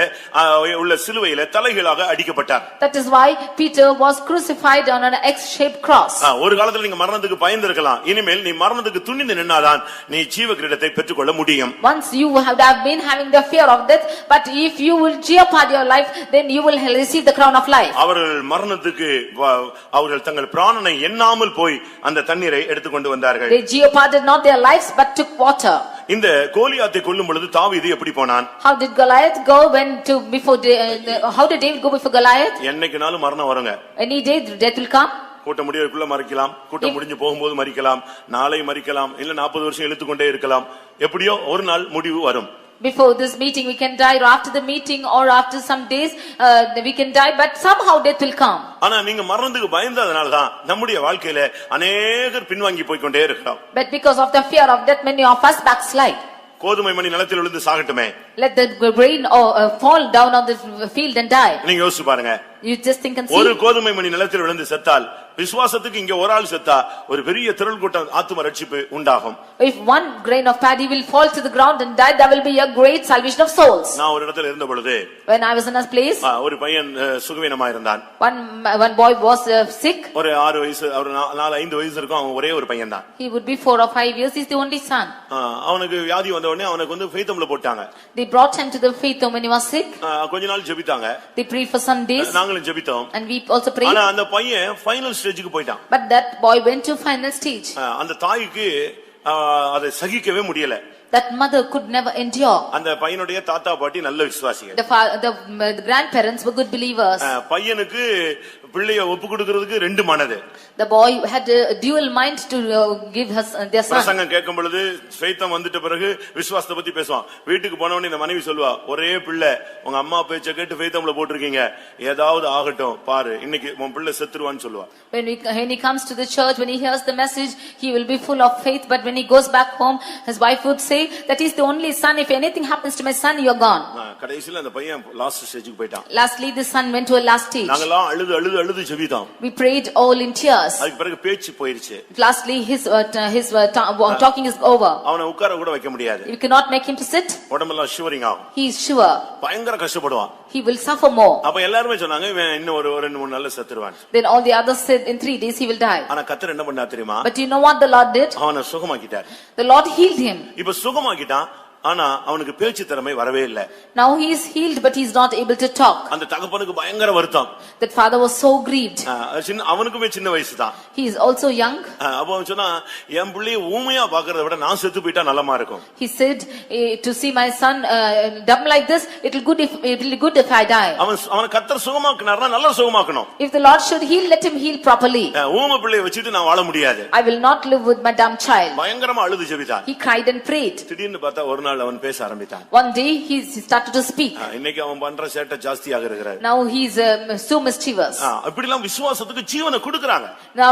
உள்ள சிலுவையில தலைகீழாக அடிக்கப்பட்டார். That is why Peter was crucified on an X-shaped cross. ஒரு காலத்துல நீங்க மரணத்துக்கு பயந்திருக்கலாம், இனிமேல் நீ மரணத்துக்கு துணிந்து நின்னாதான் நீ ஜீவ கிரீடத்தை பெற்றுக்கொள்ள முடியும். Once you have been having the fear of death, but if you will jeopardize your life, then you will receive the crown of life. அவர்கள் மரணத்துக்கு அவர்கள் தங்கள் பிராணனை எண்ணாமல் போய் அந்த தண்ணீரை எடுத்துக்கொண்டு வந்தார்கள். They jeopardized not their lives but took water. இந்த கோலியாத்தை கொல்லும் பொழுது தாவீது எப்படி போனான்? How did Goliath go how did David go before Goliath? என்னைக்குனாலும் மரணம் வருங்க. Any day death will come. கூட்டம் முடியறதுக்குள்ள மறிக்கலாம், கூட்டம் முடிஞ்சு போகும்போது மறிக்கலாம், நாளை மறிக்கலாம், இல்ல 40 வருஷம் இழுத்துக்கொண்டே இருக்கலாம், எப்படியோ ஒரு நாள் முடிவு வரும். Before this meeting we can die, or after the meeting or after some days we can die, but somehow death will come. ஆனா நீங்க மரணத்துக்கு பயந்ததனால தான் நம்முடைய வாழ்க்கையில अनेகர் பின்வாங்கி போய் கொண்டே இருக்கிறோம். But because of the fear of death many of us backslide. கோதுமை மணி நிலத்தில் விழுந்து சாகட்டுமே. Let the grain fall down on the field and die. நீங்க யோசிச்சு பாருங்க. You just think and see. ஒரு கோதுமை மணி நிலத்தில் விழுந்து செத்தால் விசுவாசத்துக்கு இங்க ஒரு ஆள் செத்தா ஒரு பெரிய திரள் கூட்டம் ஆத்தும ரட்சிப்பு உண்டாகும். If one grain of paddy will fall to the ground and die, there will be a great salvation of souls. நான் ஒரு இடத்துல இருந்த பொழுது, when I was in a place, ஒரு பையன் சுகவீனமா இருந்தான். one boy was sick. ஒரு 6 வயசு, ஒரு 4-5 வயசு இருக்கும். அவன் ஒரே ஒரு பையன் தான். He would be 4 or 5 years. He's the only son. அவனுக்கு வியாதி வந்த உடனே அவனுக்கு வந்து ஃபெய்த்தம்ல போட்டாங்க. They brought him to the faith home when he was sick. கொஞ்ச நாள் ஜெபித்தாங்க. They prayed for some days. நாங்களும் ஜெபித்தோம். And we also prayed. ஆனா அந்த பையன் ஃபைனல் ஸ்டேஜுக்கு போய்ட்டான். But that boy went to final stage. அந்த தாய்க்கு அதை சகிக்கவே முடியல. That mother could never endure. அந்த பையனுடைய தாத்தா பாட்டி நல்ல விசுவாசிகள். The grandparents were good believers. பையனுக்கு பிள்ளையை ஒப்பு கொடுக்கிறதுக்கு 2 மனது. The boy had a dual mind to give their son. பிரசங்கம் கேட்கும் பொழுது ஃபெய்த்தம் வந்துட்ட பிறகு விசுவாசத்தை பத்தி பேசுவான். வீட்டுக்கு போன உடனே இந்த மனைவி சொல்லுவா, ஒரே பிள்ளை, உங்க அம்மா பேச்சை கேட்டு ஃபெய்த்தம்ல போட்டுருக்கீங்க, ஏதாவது ஆகட்டும் பாரு, இன்னைக்கு உன் பிள்ளை செத்துருவான்னு சொல்லுவா. When he comes to the church, when he hears the message, he will be full of faith, but when he goes back home, his wife would say that is the only son, if anything happens to my son, you are gone. கடைசில அந்த பையன் லாஸ்ட் ஸ்டேஜுக்கு போய்ட்டான். Lastly the son went to a last stage. நாங்கலாம் அழுது ஜெபித்தோம். We prayed all in tears. அதுக்கு பிறகு பேச்சு போயிருச்சு. Lastly his talking is over. அவனை உட்கார கூட வைக்க முடியாது. You cannot make him to sit. உடம்பெல்லாம் ஷிவரிங் ஆகும். He is shiver. பயங்கர கஷ்டப்படுவான். He will suffer more. அப்ப எல்லாரும் சொன்னாங்க இவன் இன்னும் ஒரு 2-3 நாள்ல செத்துருவான். Then all the others said in 3 days he will die. ஆனா கர்த்தர் என்ன பண்ணார் தெரியுமா? But you know what the Lord did? அவனை சுகமாக்கிட்டார். The Lord healed him. இப்ப சுகமாக்கிட்டான், ஆனா அவனுக்கு பேச்சு திறமை வரவே இல்ல. Now he is healed but he is not able to talk. அந்த தகப்பனுக்கு பயங்கர வருத்தம். That father was so grieved. அவனுக்குமே சின்ன வயசு தான். He is also young. அப்ப அவன் சொன்னா, என் பிள்ளையை ஊமையா பாக்குறதை விட நான் செத்து போயிட்டா நல்லமா இருக்கும். He said to see my son dumb like this, it will be good if I die. அவன் கர்த்தர் சுகமாக்குனார்னா நல்லா சுகமாக்கணும். If the Lord should heal, let him heal properly. ஊமை பிள்ளையை வச்சிட்டு நான் வாழ முடியாது. I will not live with my dumb child. பயங்கரமா அழுது ஜெபித்தான். He cried and prayed. திடீர்னு பார்த்தா ஒரு நாள் அவன் பேச ஆரம்பித்தான். One day he started to speak. இன்னைக்கு அவன் பண்ற சேட்டை ஜாஸ்தியாக இருக்கிறார். Now he is so mischievous. அப்படிலாம் விசுவாசத்துக்கு ஜீவனை கொடுக்கறாங்க. Now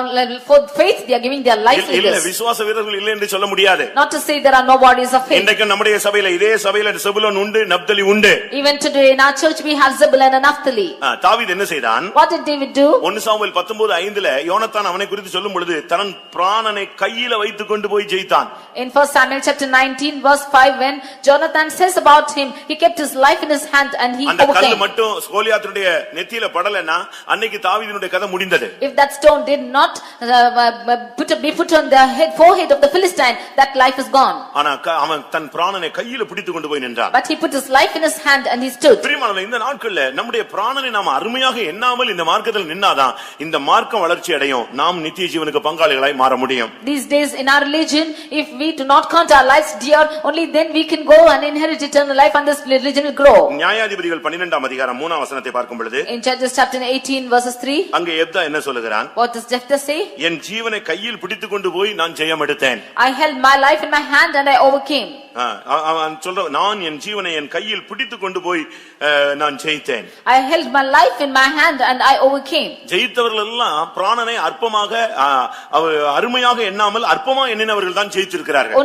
for faith they are giving their life to இல்ல this. விசுவாச வீரர்கள் இல்லை என்று சொல்ல முடியாது. Not to say there are no bodies of faith. இன்றைக்கு நம்முடைய சபையில இதே சபையில செபுலோன் உண்டு, நப்தலி உண்டு. Even today in our church we have Zebulun and Naphtali. தாவீது என்ன செய்தான்? What did David do? 1 Samuel 19:5ல யோனத்தான் அவனை குறித்து சொல்லும் பொழுது தன் பிராணனை கையில வைத்துக் கொண்டு போய் ஜெயித்தான். In 1 Samuel chapter 19 verse 5, when Jonathan says about him, he kept his life in his hand and he அந்த கல்லு overcame. மட்டும் கோலியாத்துடைய நெத்தியில படலனா அன்னைக்கு தாவீதினுடைய கதை முடிந்தது. If that stone did not be put on the forehead of the Philistine, that life is gone. ஆனா அவன் தன் பிராணனை கையில பிடித்துக் கொண்டு போய் நின்றான். But he put his life in his hand and he stood. பிரியமானவர்களே, இந்த நாட்கள்ல நம்முடைய பிராணனை நாம் அருமையாக எண்ணாமல் இந்த மார்க்கத்தில் நின்னாதான் இந்த மார்க்கம் வளர்ச்சி அடையும், நாம் நித்திய ஜீவனுக்கு பங்காளிகளாய் மாற முடியும். These days in our religion, if we do not count our lives dear, only then we can go and inherit eternal life and this religion will grow. நியாயாதிபதிகள் 12ஆம் அதிகாரம் 3ஆம் வசனத்தை பார்க்கும் பொழுது, In Judges chapter 18 verses 3, அங்கே யெப்தா என்ன சொல்லுகிறான்? what does Jephthah say? என் ஜீவனை கையில் பிடித்துக் கொண்டு போய் நான் ஜெயம் எடுத்தேன். I held my life in my hand and I overcame. அவன் சொல்ற, நான் என் ஜீவனை என் கையில் பிடித்துக் கொண்டு போய் நான் ஜெயித்தேன். I held my life in my hand and I overcame. ஜெயித்தவர்கள் எல்லாம் பிராணனை அற்பமாக அருமையாக எண்ணாமல் அற்பமா எண்ணினவர்கள் தான் ஜெயித்திருக்கிறார்கள்.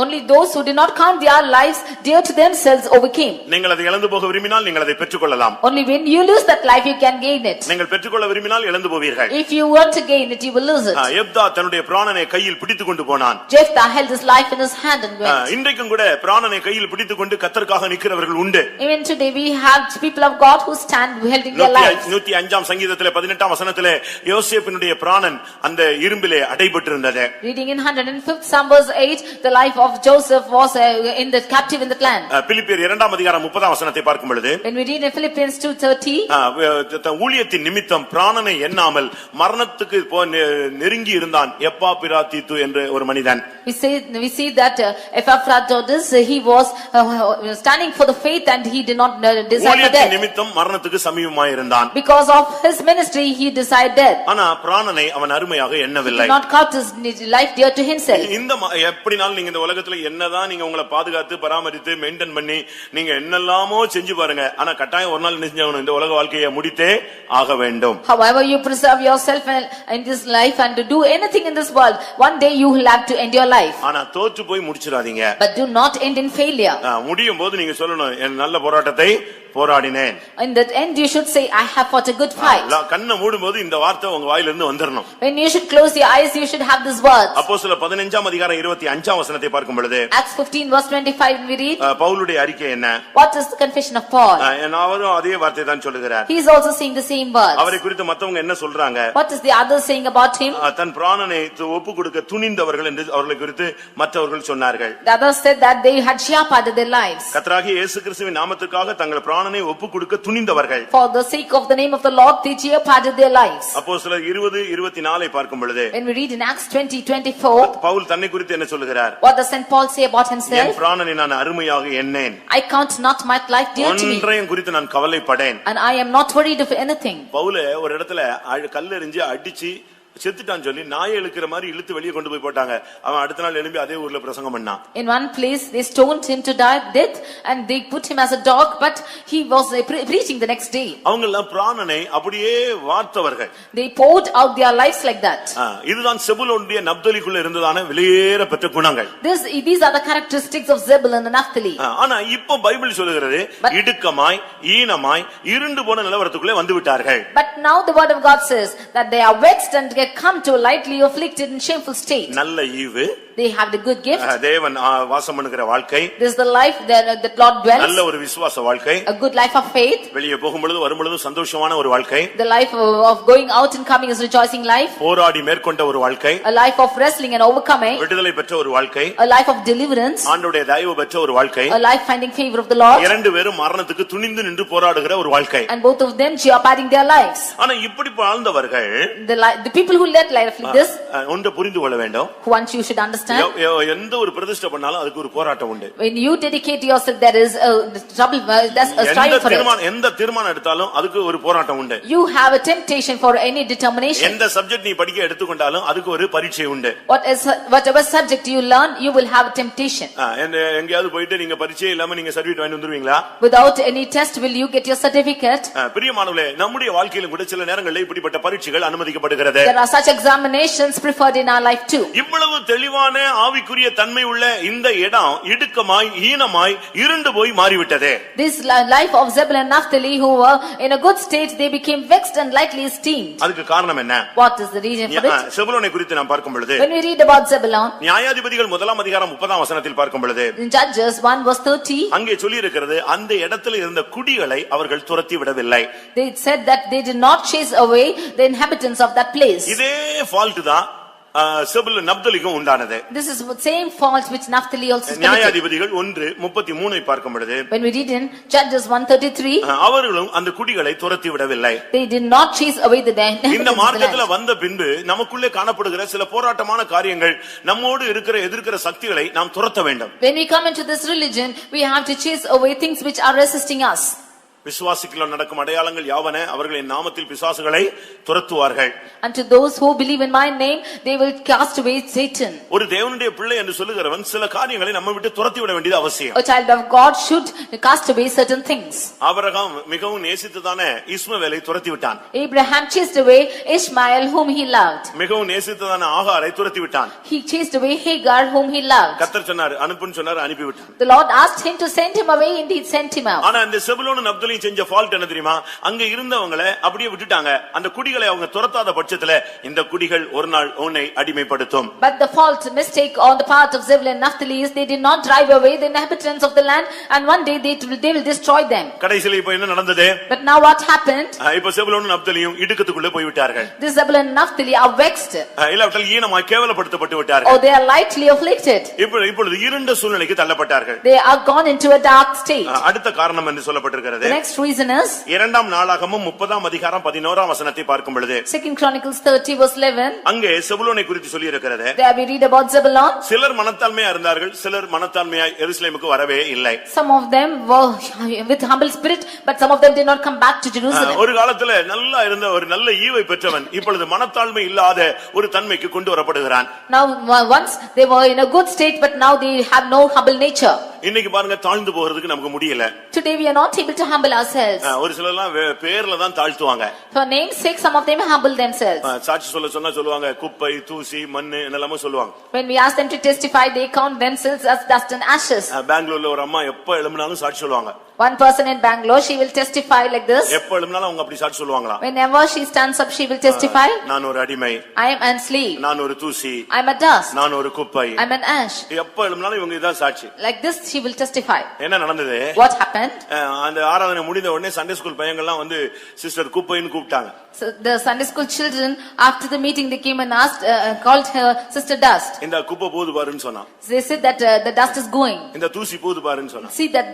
Only those who did not count found their lives dear to themselves overcame. நீங்கள் அதை இழந்து போக விரும்பினால் நீங்கள் அதை பெற்றுக்கொள்ளலாம். Only when you lose that life you can gain it. நீங்கள் பெற்றுக்கொள்ள விரும்பினால் இழந்து போவீர்கள். If you want to gain it you will lose it. எப்தா தன்னுடைய பிராணனை கையில் பிடித்துக்கொண்டு போனான். Jephthah held his life in his hand and went. இன்றைக்கும் கூட பிராணனை கையில் பிடித்துக்கொண்டு கர்த்தருக்காக நிக்கிறவர்கள் உண்டு. Even today we have people of God who stand holding their lives. 105ஆம் சங்கீதத்திலே 18ஆம் வசனத்திலே யோசேப்பினுடைய பிராணன் அந்த இரும்பிலே அடைபட்டிருந்தது. Reading in 105th Psalm verse 8, the life of Joseph was in the captive in the land. பிலிப்பியர் 2ஆம் அதிகாரம் 30ஆம் வசனத்தை பார்க்கும் பொழுது, when we read in Philippians 2:30, ஊழியத்தின் நிமித்தம் பிராணனை எண்ணாமல் மரணத்துக்கு நெருங்கி இருந்தான் எப்பாப்பிராத்தீத்து என்ற ஒரு மனிதன். we see that Epaphroditus, he was standing for the faith and he did not desire death. ஊழியத்தின் நிமித்தம் மரணத்துக்கு சமீபமாய் இருந்தான். Because of his ministry he desired death. ஆனா பிராணனை அவன் அருமையாக எண்ணவில்லை. He did not count his life dear to himself. இந்த எப்படினாலும் நீங்க இந்த உலகத்துல என்னதான் நீங்க உங்களை பாதுகாத்து பராமரித்து மெயின்டைன் பண்ணி நீங்க என்னெல்லாமோ செஞ்சு பாருங்க, ஆனா கட்டாயம் ஒரு நாள் நினைஞ்சவனும் இந்த உலக வாழ்க்கையை முடித்தே ஆக வேண்டும். However you preserve yourself in this life and to do anything in this world, one day you will have to end your life. ஆனா தோற்று போய் முடிச்சிராதீங்க. But do not end in failure. முடியும் போது நீங்க சொல்லணும், என் நல்ல போராட்டத்தை போராடினேன். In that end you should say, I have fought a good fight. கண்ணை மூடும்போது இந்த வார்த்தை உங்க வாயில இருந்து வந்துறணும். When you should close your eyes you should have this word. அப்போஸ்தலர் 15ஆம் அதிகாரம் 25ஆம் வசனத்தை பார்க்கும் பொழுது, Acts 15 verse 25 we read, பவுலுடைய அறிக்கை என்ன? what is the confession of Paul? அவரும் அதே வார்த்தை தான் சொல்லுகிறார். He is also saying the same words. அவரை குறித்து மத்தவங்க என்ன சொல்றாங்க? What is the others saying about him? தன் பிராணனை ஒப்பு கொடுக்க துணிந்தவர்கள் என்று அவர்களை குறித்து மற்றவர்கள் சொன்னார்கள். The others said that they had shepherded their lives. கர்த்தராகிய இயேசு கிறிஸ்துவின் நாமத்துக்காக தங்கள் பிராணனை ஒப்பு கொடுக்க துணிந்தவர்கள். For the sake of the name of the Lord they shepherded their lives. அப்போஸ்தலர் 20:24 பார்க்கும் பொழுது, when we read in Acts 20:24, Pavul தன்னை குறித்து என்ன சொல்லுகிறார்? what does Saint Paul say about himself? என் பிராணனை நான் அருமையாக எண்ணேன். I count not my life dear to me. ஒன்றையும் குறித்து நான் கவலைப்படேன். And I am not worried of anything. Pavul ஒரு இடத்துல கல்லெறிஞ்சு அடிச்சு செத்துட்டான்னு சொல்லி நாயை இழுக்கிற மாதிரி இழுத்து வெளியே கொண்டு போய் போட்டாங்க. அவன் அடுத்த நாள் எழும்பி அதே ஊர்ல பிரசங்கம் பண்ணான். In one place they stoned him to death and they put him as a dog, but he was preaching the next day. அவங்க எல்லாம் பிராணனை அப்படியே வார்த்தவர்கள். They poured out their lives like that. இதுதான் செபுலோனுடைய நப்தலிக்குள்ள இருந்ததான வெளியேற பெற்ற குணங்கள். These are the characteristics of Zebulun and Naphtali. ஆனா இப்போ பைபிள் சொல்லுகிறது இடுக்கமாய் ஈனமாய் இருண்டு போன நிலவரத்துக்குள்ளே வந்து விட்டார்கள். But now the word of God says that they are vexed and come to a lightly afflicted and shameful state. நல்ல ஈவு, they have the good gift, தேவன் வாசம் பண்ணுகிற வாழ்க்கை, this is the life that Lord dwells, நல்ல ஒரு விசுவாச வாழ்க்கை, a good life of faith, வெளியே போகும்பொழுது வரும்பொழுது சந்தோஷமான ஒரு வாழ்க்கை, the life of going out and coming is rejoicing life, போராடி மேற்கொண்ட ஒரு வாழ்க்கை, a life of wrestling and overcoming, விடுதலை பெற்ற ஒரு வாழ்க்கை, a life of deliverance, ஆண்டவருடைய தயவு பெற்ற ஒரு வாழ்க்கை, a life finding favor of the Lord. இரண்டு பேரும் மரணத்துக்கு துணிந்து நின்று போராடுகிற ஒரு வாழ்க்கை. And both of them jeopardizing their lives. ஆனா இப்படி வாழ்ந்தவர்கள், the people who led life like this, ஒன்று புரிந்து கொள்ள வேண்டும். once you should understand, எந்த ஒரு பிரதிஷ்டை பண்ணாலும் அதுக்கு ஒரு போராட்டம் உண்டு. when you dedicate yourself there is a trouble, there's a strife for it. எந்த தீர்மானம் எடுத்தாலும் அதுக்கு ஒரு போராட்டம் உண்டு. You have a temptation for any determination. எந்த சப்ஜெக்ட் நீ படிக்க எடுத்துக்கொண்டாலும் அதுக்கு ஒரு பரீட்சை உண்டு. Whatever subject you learn you will have a temptation. எங்கயாவது போயிட்டு நீங்க பரீட்சை இல்லாம நீங்க சர்டிபிகேட் வாங்கி வந்துருவீங்களா? Without any test will you get your certificate? பிரியமானவர்களே, நம்முடைய வாழ்க்கையில கூட சில நேரங்களில் இப்படிப்பட்ட பரீட்சைகள் அனுமதிக்கப்படுகிறது. There are such examinations preferred in our life too. இவ்வளவு தெளிவான ஆவிக்குரிய தன்மை உள்ள இந்த இடம் இடுக்கமாய் ஈனமாய் இருண்டு போய் மாறிவிட்டது. This life of Zebulun and Naphtali who were in a good state, they became vexed and lightly esteemed. அதுக்கு காரணம் என்ன? What is the reason for it? செபுலோனை குறித்து நாம் பார்க்கும் பொழுது, when we read about Zebulun, நியாயாதிபதிகள் 1ஆம் அதிகாரம் 30ஆம் வசனத்தில் பார்க்கும் பொழுது, in Judges 1 verse 30, அங்கே சொல்லி இருக்கிறது, அந்த இடத்தில் இருந்த குடிகளை அவர்கள் துரத்தி விடவில்லை. they said that they did not chase away the inhabitants of that place. இதே ஃபால்ட் தான் செபுலோன் நப்தலிக்கும் உண்டானது. This is the same fault which Naphtali also committed. நியாயாதிபதிகள் 1:33 பார்க்கும் பொழுது, when we read in Judges 1:33, அவர்களும் அந்த குடிகளை துரத்தி விடவில்லை. they did not chase away the inhabitants. இந்த மார்க்கத்துல வந்த பின்பு நமக்குள்ளே காணப்படுகிற சில போராட்டமான காரியங்கள், நம்மோடு இருக்கிற எதிர்க்கிற சக்திகளை நாம் துரத்த வேண்டும். when we come into this religion we have to chase away things which are resisting us. விசுவாசிக்குள்ள நடக்கும் அடையாளங்கள் யாவன அவர்கள் என் நாமத்தில் பிசாசுகளை துரத்துவார்கள். And to those who believe in my name, they will cast away Satan. ஒரு தேவனுடைய பிள்ளை என்று சொல்லுகிறவன் சில காரியங்களை நம்ம விட்டு துரத்தி விட வேண்டியது அவசியம். A child of God should cast away certain things. Abraham மிகவும் நேசித்ததான இஸ்மவேலை துரத்தி விட்டான். Abraham chased away Ishmael whom he loved. மிகவும் நேசித்ததான ஆகாரை துரத்தி விட்டான். He chased away Hagar whom he loved. கர்த்தர் சொன்னார் அனுப்புன்னு சொன்னார், அனுப்பி விட்டான். The Lord asked him to send him away, indeed sent him out. ஆனா இந்த செபுலோனும் நப்தலியும் செஞ்ச ஃபால்ட் என்ன தெரியுமா? அங்க இருந்தவங்களை அப்படியே விட்டுட்டாங்க. அந்த குடிகளை அவங்க துரத்தாத பட்சத்துல இந்த குடிகள் ஒரு நாள் உன்னை அடிமைப்படுத்தும். But the fault mistake on the part of Zebulun and Naphtali is they did not drive away the inhabitants of the land, and one day they will destroy them. கடைசில இப்ப என்ன நடந்தது? But now what happened? இப்ப செபுலோனும் நப்தலியும் இடுக்கத்துக்குள்ள போய் விட்டார்கள். This Zebulun and Naphtali are vexed. இல்லாவிட்டால் ஈனமாய் கேவலப்படுத்தப்பட்டு விட்டார்கள். Or they are lightly afflicted. இப்பொழுது இருண்ட சூழ்நிலைக்கு தள்ளப்பட்டார்கள். They are gone into a dark state. அடுத்த காரணம் என்று சொல்லப்பட்டிருக்கிறது. The next reason is இரண்டாம் நாளாகமம் 30ஆம் அதிகாரம் 11ஆம் வசனத்தை பார்க்கும் பொழுது 2 Chronicles 30 verse 11. அங்கே செபுலோனை குறித்து சொல்லி இருக்கிறது. There we read about Zebulun. சிலர் மனத்தாழ்மையா இருந்தார்கள், சிலர் மனத்தாழ்மையாய் எருசலேமுக்கு வரவே இல்லை. Some of them were with humble spirit, but some of them did not come back to Jerusalem. ஒரு காலத்துல நல்லா இருந்த ஒரு நல்ல ஈவை பெற்றவன் இப்பொழுது மனத்தாழ்மை இல்லாத ஒரு தன்மைக்கு கொண்டு வரப்படுகிறான். Now once they were in a good state, but now they have no humble nature. இன்னைக்கு பாருங்க, தாழ்ந்து போகிறதுக்கு நமக்கு முடியல. Today we are not able to humble ourselves. ஒரு சிலர்லாம் பேர்ல தான் தாழ்த்துவாங்க. For name's sake some of them humble themselves. சாட்சி சொன்னா சொல்லுவாங்க குப்பை தூசி மண்ணு என்னெல்லாமோ சொல்லுவாங்க. When we ask them to testify, they count themselves as dust and ashes. பெங்களூர்ல ஒரு அம்மா எப்ப எழும்பினாலும் சாட்சி சொல்லுவாங்க. One person in Bangalore, she will testify like this. எப்ப எழும்பினாலும் அவங்க அப்படி சாட்சி சொல்லுவாங்களா? Whenever she stands up, she will testify. நான் ஒரு அடிமை, I am a slave, நான் ஒரு தூசி, I am a dust, நான் ஒரு குப்பை, I am an ash. எப்ப எழும்பினாலும் இவங்க இதான் சாட்சி. Like this she will testify. என்ன நடந்தது? What happened? அந்த ஆராதனை முடிந்த உடனே சண்டே ஸ்கூல் பையங்கள்லாம் வந்து சிஸ்டர் குப்பைன்னு கூப்பிட்டாங்க. So the Sunday school children after the meeting they came and asked called her sister dust. இந்த குப்பை போது பாருன்னு சொன்னா. They said that the dust is going. இந்த தூசி போது பாருன்னு சொன்னா. See that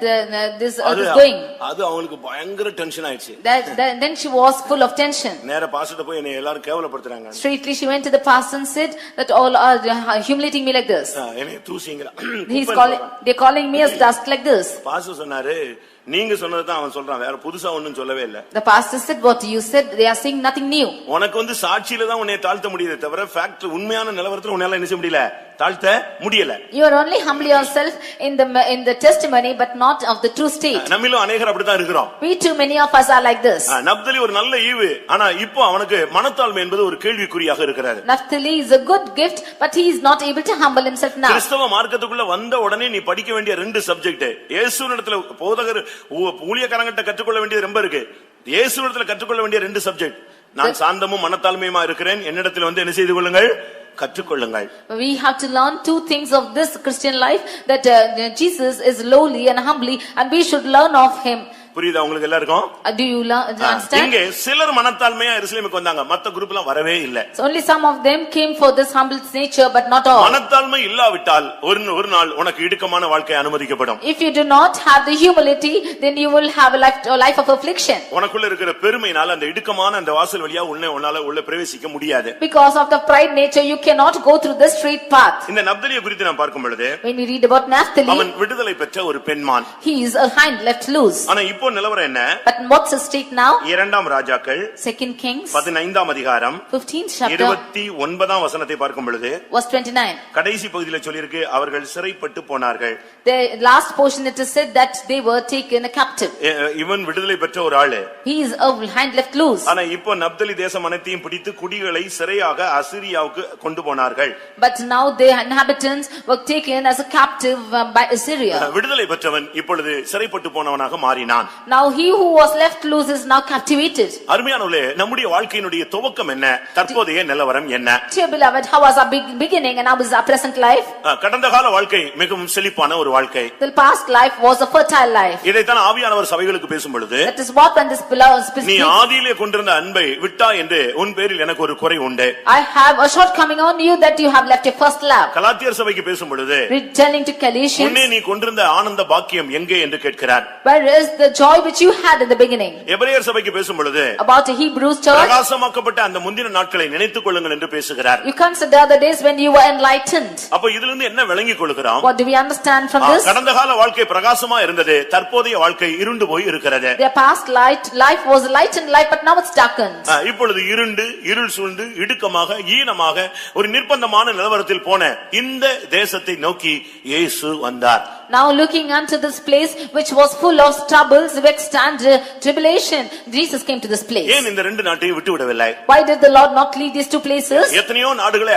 this earth is going. அது அவங்களுக்கு பயங்கர டென்ஷன் ஆயிடுச்சு. Then she was full of tension. நேரா பாஸ்டர் போய் என்னை எல்லாரும் கேவலப்படுத்துறாங்க. Straightly she went to the pastor and said that all are humiliating me like this. என்னை தூசிங்கற. They're calling me as dust like this. Pastor சொன்னாரு, நீங்க சொன்னது தான் அவன் சொல்றான், வேற புதுசா ஒண்ணும் சொல்லவே இல்ல. The pastor said what you said, they are saying nothing new. உனக்கு வந்து சாட்சியில தான் உன்னை தாழ்த்த முடியுதே தவிர ஃபேக்ட் உண்மையான நிலவரத்துல உன்னால என்ன செய்ய முடியல, தாழ்த்த முடியல. You are only humble yourself in the testimony but not of the true state. நம்மிலும் अनेகர் அப்படி தான் இருக்கிறோம். We too many of us are like this. Naphtali ஒரு நல்ல ஈவு, ஆனா இப்போ அவனுக்கு மனத்தாழ்மை என்பது ஒரு கேள்விக்குறியாக இருக்கிறது. Naphtali is a good gift but he is not able to humble himself now. கிறிஸ்தவ மார்க்கத்துக்குள்ள வந்த உடனே நீ படிக்க வேண்டிய ரெண்டு சப்ஜெக்ட், இயேசுவினிடத்துல போதகர் ஊழியக்காரங்கிட்ட கற்றுக்கொள்ள வேண்டியது ரொம்ப இருக்கு. இயேசுவினிடத்துல கற்றுக்கொள்ள வேண்டிய ரெண்டு சப்ஜெக்ட், நான் சாந்தமும் மனத்தாழ்மையுமா இருக்கிறேன், என்னிடத்தில் வந்து என்ன செய்து கொள்ளுங்கள், கற்றுக்கொள்ளுங்கள். We have to learn two things of this Christian life, that Jesus is lowly and humbly and we should learn of him. புரியுதா உங்களுக்கு எல்லாருக்கும்? Do you understand? இங்கே சிலர் மனத்தாழ்மையா எருசலேமுக்கு வந்தாங்க, மத்த குரூப்லாம் வரவே இல்ல. So only some of them came for this humble nature but not all. மனத்தாழ்மை இல்லாவிட்டால் ஒரு நாள் உனக்கு இடுக்கமான வாழ்க்கை அனுமதிக்கப்படும். If you do not have the humility, then you will have a life of affliction. உனக்குள்ள இருக்கிற பெருமையினால அந்த இடுக்கமான அந்த வாசல் வழியா உன்னால உள்ள பிரவேசிக்க முடியாது. Because of the pride nature you cannot go through the straight path. இந்த நப்தலியை குறித்து நாம் பார்க்கும் பொழுது, when we read about Naphtali, அவன் விடுதலை பெற்ற ஒரு பெண்மான். He is a hind left loose. ஆனா இப்போ நிலவரம் என்ன? But what's the state now? இரண்டாம் ராஜாக்கள் 2 Kings 15ஆம் அதிகாரம் 15th chapter 29ஆம் வசனத்தை பார்க்கும் பொழுது verse 29. கடைசி பகுதியில சொல்லிருக்கு, அவர்கள் சிறைப்பட்டு போனார்கள். The last portion it is said that they were taken captive. இவன் விடுதலை பெற்ற ஒரு ஆளு. He is a hind left loose. ஆனா இப்போ நப்தலி தேசம் அனைத்தையும் பிடித்து குடிகளை சிறையாக அசீரியாவுக்கு கொண்டு போனார்கள். But now the inhabitants were taken as a captive by Assyria. விடுதலை பெற்றவன் இப்பொழுது சிறைப்பட்டு போனவனாக மாறினான். Now he who was left loose is now captivated. அருமையானவர்களே, நம்முடைய வாழ்க்கையினுடைய துவக்கம் என்ன, தற்போதைய நிலவரம் என்ன? Dear beloved, how was our beginning and how is our present life? கடந்த கால வாழ்க்கை மிகவும் செழிப்பான ஒரு வாழ்க்கை. The past life was a fertile life. இதைத்தான் ஆவியானவர் சபைகளுக்கு பேசும் பொழுது, that is what when this beloved speaks, நீ ஆதியிலே கொண்டிருந்த அன்பை விட்டா என்று உன் பேரில் எனக்கு ஒரு குறை உண்டு. I have a shortcoming on you that you have left your first love. கலாத்தியர் சபைக்கு பேசும் பொழுது, telling to Galatians, முன்னே நீ கொண்டிருந்த ஆனந்த பாக்கியம் எங்கே என்று கேட்கிறார். where is the joy which you had in the beginning. எபிரேயர் சபைக்கு பேசும் பொழுது About the Hebrews church, பிரகாசமாக்கப்பட்ட அந்த முந்தின நாட்களை நினைத்துக் கொள்ளுங்கள் என்று பேசுகிறார். you consider the days when you were enlightened. அப்ப இதிலிருந்து என்ன விளங்கிக் கொள்கிறோம்? What do we understand from this? கடந்த கால வாழ்க்கை பிரகாசமா இருந்தது, தற்போதைய வாழ்க்கை இருண்டு போய் இருக்கிறது. Their past life was light and light, but now it's darkened. இப்பொழுது இருண்டு இருள் சூழ்ந்து இடுக்கமாக ஈனமாக ஒரு நிர்பந்தமான நிலவரத்தில் போன இந்த தேசத்தை நோக்கி இயேசு வந்தார். Now looking unto this place which was full of troubles, vexed and tribulation, Jesus came to this place. ஏன் இந்த ரெண்டு நாட்டையும் விட்டு விடவில்லை? Why did the Lord not leave these two places? எத்தனையோ நாடுகளை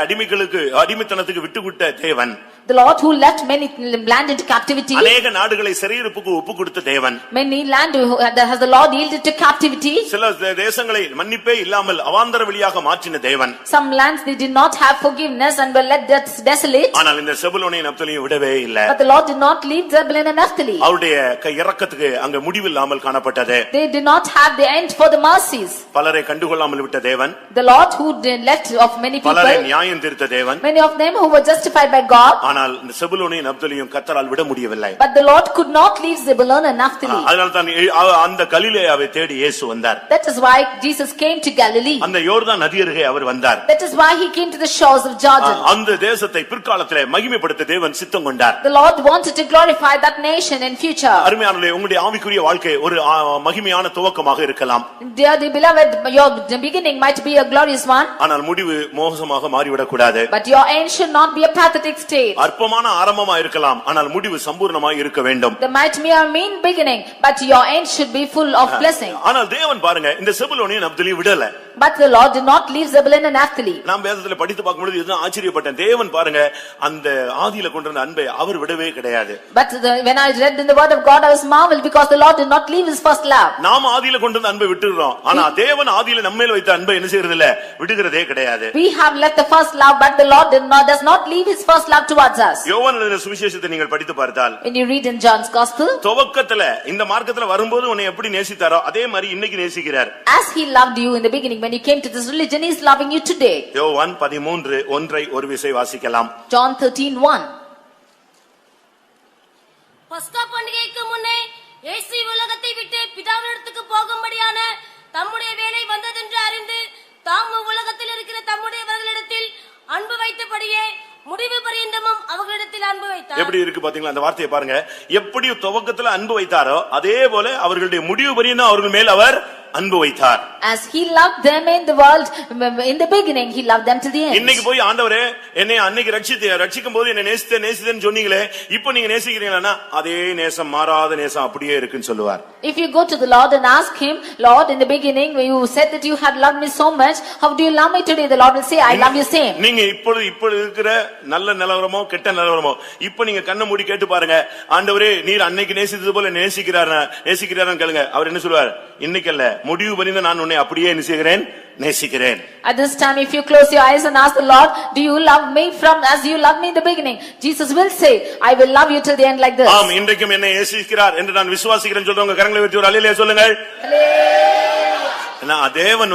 அடிமைத்தனத்துக்கு விட்டுவிட்ட தேவன், The Lord who left many land into captivity, அநேக நாடுகளை சிறையிருப்புக்கு ஒப்பு கொடுத்த தேவன், many land that has the Lord yielded to captivity, சில தேசங்களை மன்னிப்பே இல்லாமல் அவாந்தர வெளியாக மாற்றின தேவன், some lands they did not have forgiveness and were left desolate. ஆனால் இந்த செபுலோனையும் நப்தலியும் விடவே இல்லை. But the Lord did not leave Zebulun and Naphtali. அவருடைய இரக்கத்துக்கு அங்க முடிவில்லாமல் காணப்பட்டது. They did not have the end for the mercies. பலரை கண்டுகொள்ளாமல் விட்ட தேவன், The Lord who left of many people, பலரை நியாயம் தீர்த்த தேவன், many of them who were justified by God. ஆனால் இந்த செபுலோனையும் நப்தலியும் கர்த்தரால் விட முடியவில்லை. But the Lord could not leave Zebulun and Naphtali. அதனால தான் அந்த கலிலேயாவை தேடி இயேசு வந்தார். That is why Jesus came to Galilee. அந்த யோர்தான் நதி அருகே அவர் வந்தார். That is why he came to the shores of Jordan. அந்த தேசத்தை பிற்காலத்திலே மகிமைப்படுத்த தேவன் சித்தம் கொண்டார். The Lord wanted to glorify that nation in future. அருமையானவர்களே, உங்களுடைய ஆவிக்குரிய வாழ்க்கை ஒரு மகிமையான துவக்கமாக இருக்கலாம். Dear beloved, your beginning might be a glorious one. ஆனால் முடிவு மோசமாக மாறிவிடக் கூடாது. But your end should not be a pathetic state. அற்பமான ஆரம்பமா இருக்கலாம், ஆனால் முடிவு சம்பூர்ணமாய் இருக்க வேண்டும். There might be a mean beginning, but your end should be full of blessing. ஆனால் தேவன் பாருங்க, இந்த செபுலோனையும் நப்தலியும் விடல. But the Lord did not leave Zebulun and Naphtali. நாம் வேதத்துல படித்து பார்க்கும்போது இதுதான் ஆச்சரியப்பட்டேன். தேவன் பாருங்க, அந்த ஆதியில கொண்டிருந்த அன்பை அவர் விடவே கிடையாது. But when I read in the word of God, I was marveled because the Lord did not leave his first love. நாம் ஆதியில கொண்டிருந்த அன்பை விட்டுறோம், ஆனா தேவன் ஆதியில நம்மேல் வைத்த அன்பை என்ன செய்யறது இல்ல, விடுகிறதே கிடையாது. We have left the first love, but the Lord does not leave his first love towards us. யோவான் எழுதின சுவிசேஷத்தை நீங்கள் படித்து பார்த்தால், When you read in John's gospel, துவக்கத்துல இந்த மார்க்கத்துல வரும்போது உன்னை எப்படி நேசித்தாரோ அதே மாதிரி இன்னைக்கு நேசிக்கிறார். as he loved you in the beginning, when you came to this religion, he is loving you today. யோவான் 13:1 ஒரு விசை வாசிக்கலாம். John 13:1. பஸ்கா பண்டிகைக்கு முன்னே இயேசு உலகத்தை விட்டு பிதாவினிடத்துக்கு போகும்படியான தம்முடைய வேலை வந்ததென்று அறிந்து தாம் உலகத்தில் இருக்கிற தம்முடையவர்களிடத்தில் அன்பு வைத்தபடியே முடிவு பரியந்தமும் அவர்களிடத்தில் அன்பு வைத்தார். எப்படி இருக்கு பாத்தீங்களா அந்த வார்த்தையை பாருங்க. எப்படி துவக்கத்துல அன்பு வைத்தாரோ அதே போல அவர்களுடைய முடிவு பரியந்தம் அவர்கள் மேல் அவர் அன்பு வைத்தார். As he loved them in the world, in the beginning, he loved them to the end. இன்னைக்கு போய் ஆண்டவரே என்னை அன்னைக்கு ரட்சிக்கும்போது என்னை நேசித்தேன்னு சொன்னீங்களே, இப்போ நீங்க நேசிக்கிறீங்களா? அதே நேசம், மாறாத நேசம் அப்படியே இருக்குன்னு சொல்லுவார். If you go to the Lord and ask him, Lord, in the beginning when you said that you had loved me so much, how do you love me today? The Lord will say, I love you same. நீங்க இப்பொழுது இருக்கிற நல்ல நிலவரமோ கெட்ட நிலவரமோ இப்போ நீங்க கண்ணை மூடி கேட்டு பாருங்க, ஆண்டவரே நீர் அன்னைக்கு நேசித்தது போல நேசிக்கிறாரான்னு கேளுங்க. அவர் என்ன சொல்லுவார்? இன்னைக்கு அல்ல, முடிவு பரிந்து நான் உன்னை அப்படியே நேசிக்கிறேன். At this time, if you close your eyes and ask the Lord, do you love me from as you loved me in the beginning? Jesus will say, I will love you till the end like this. ஆம், இன்றைக்கும் என்னை நேசிக்கிறார் என்று நான் விசுவாசிக்கிறேன்னு சொல்றவங்க கரங்களை உயர்த்தி ஒரு அல்லேலூயா சொல்லுங்கள். தேவன்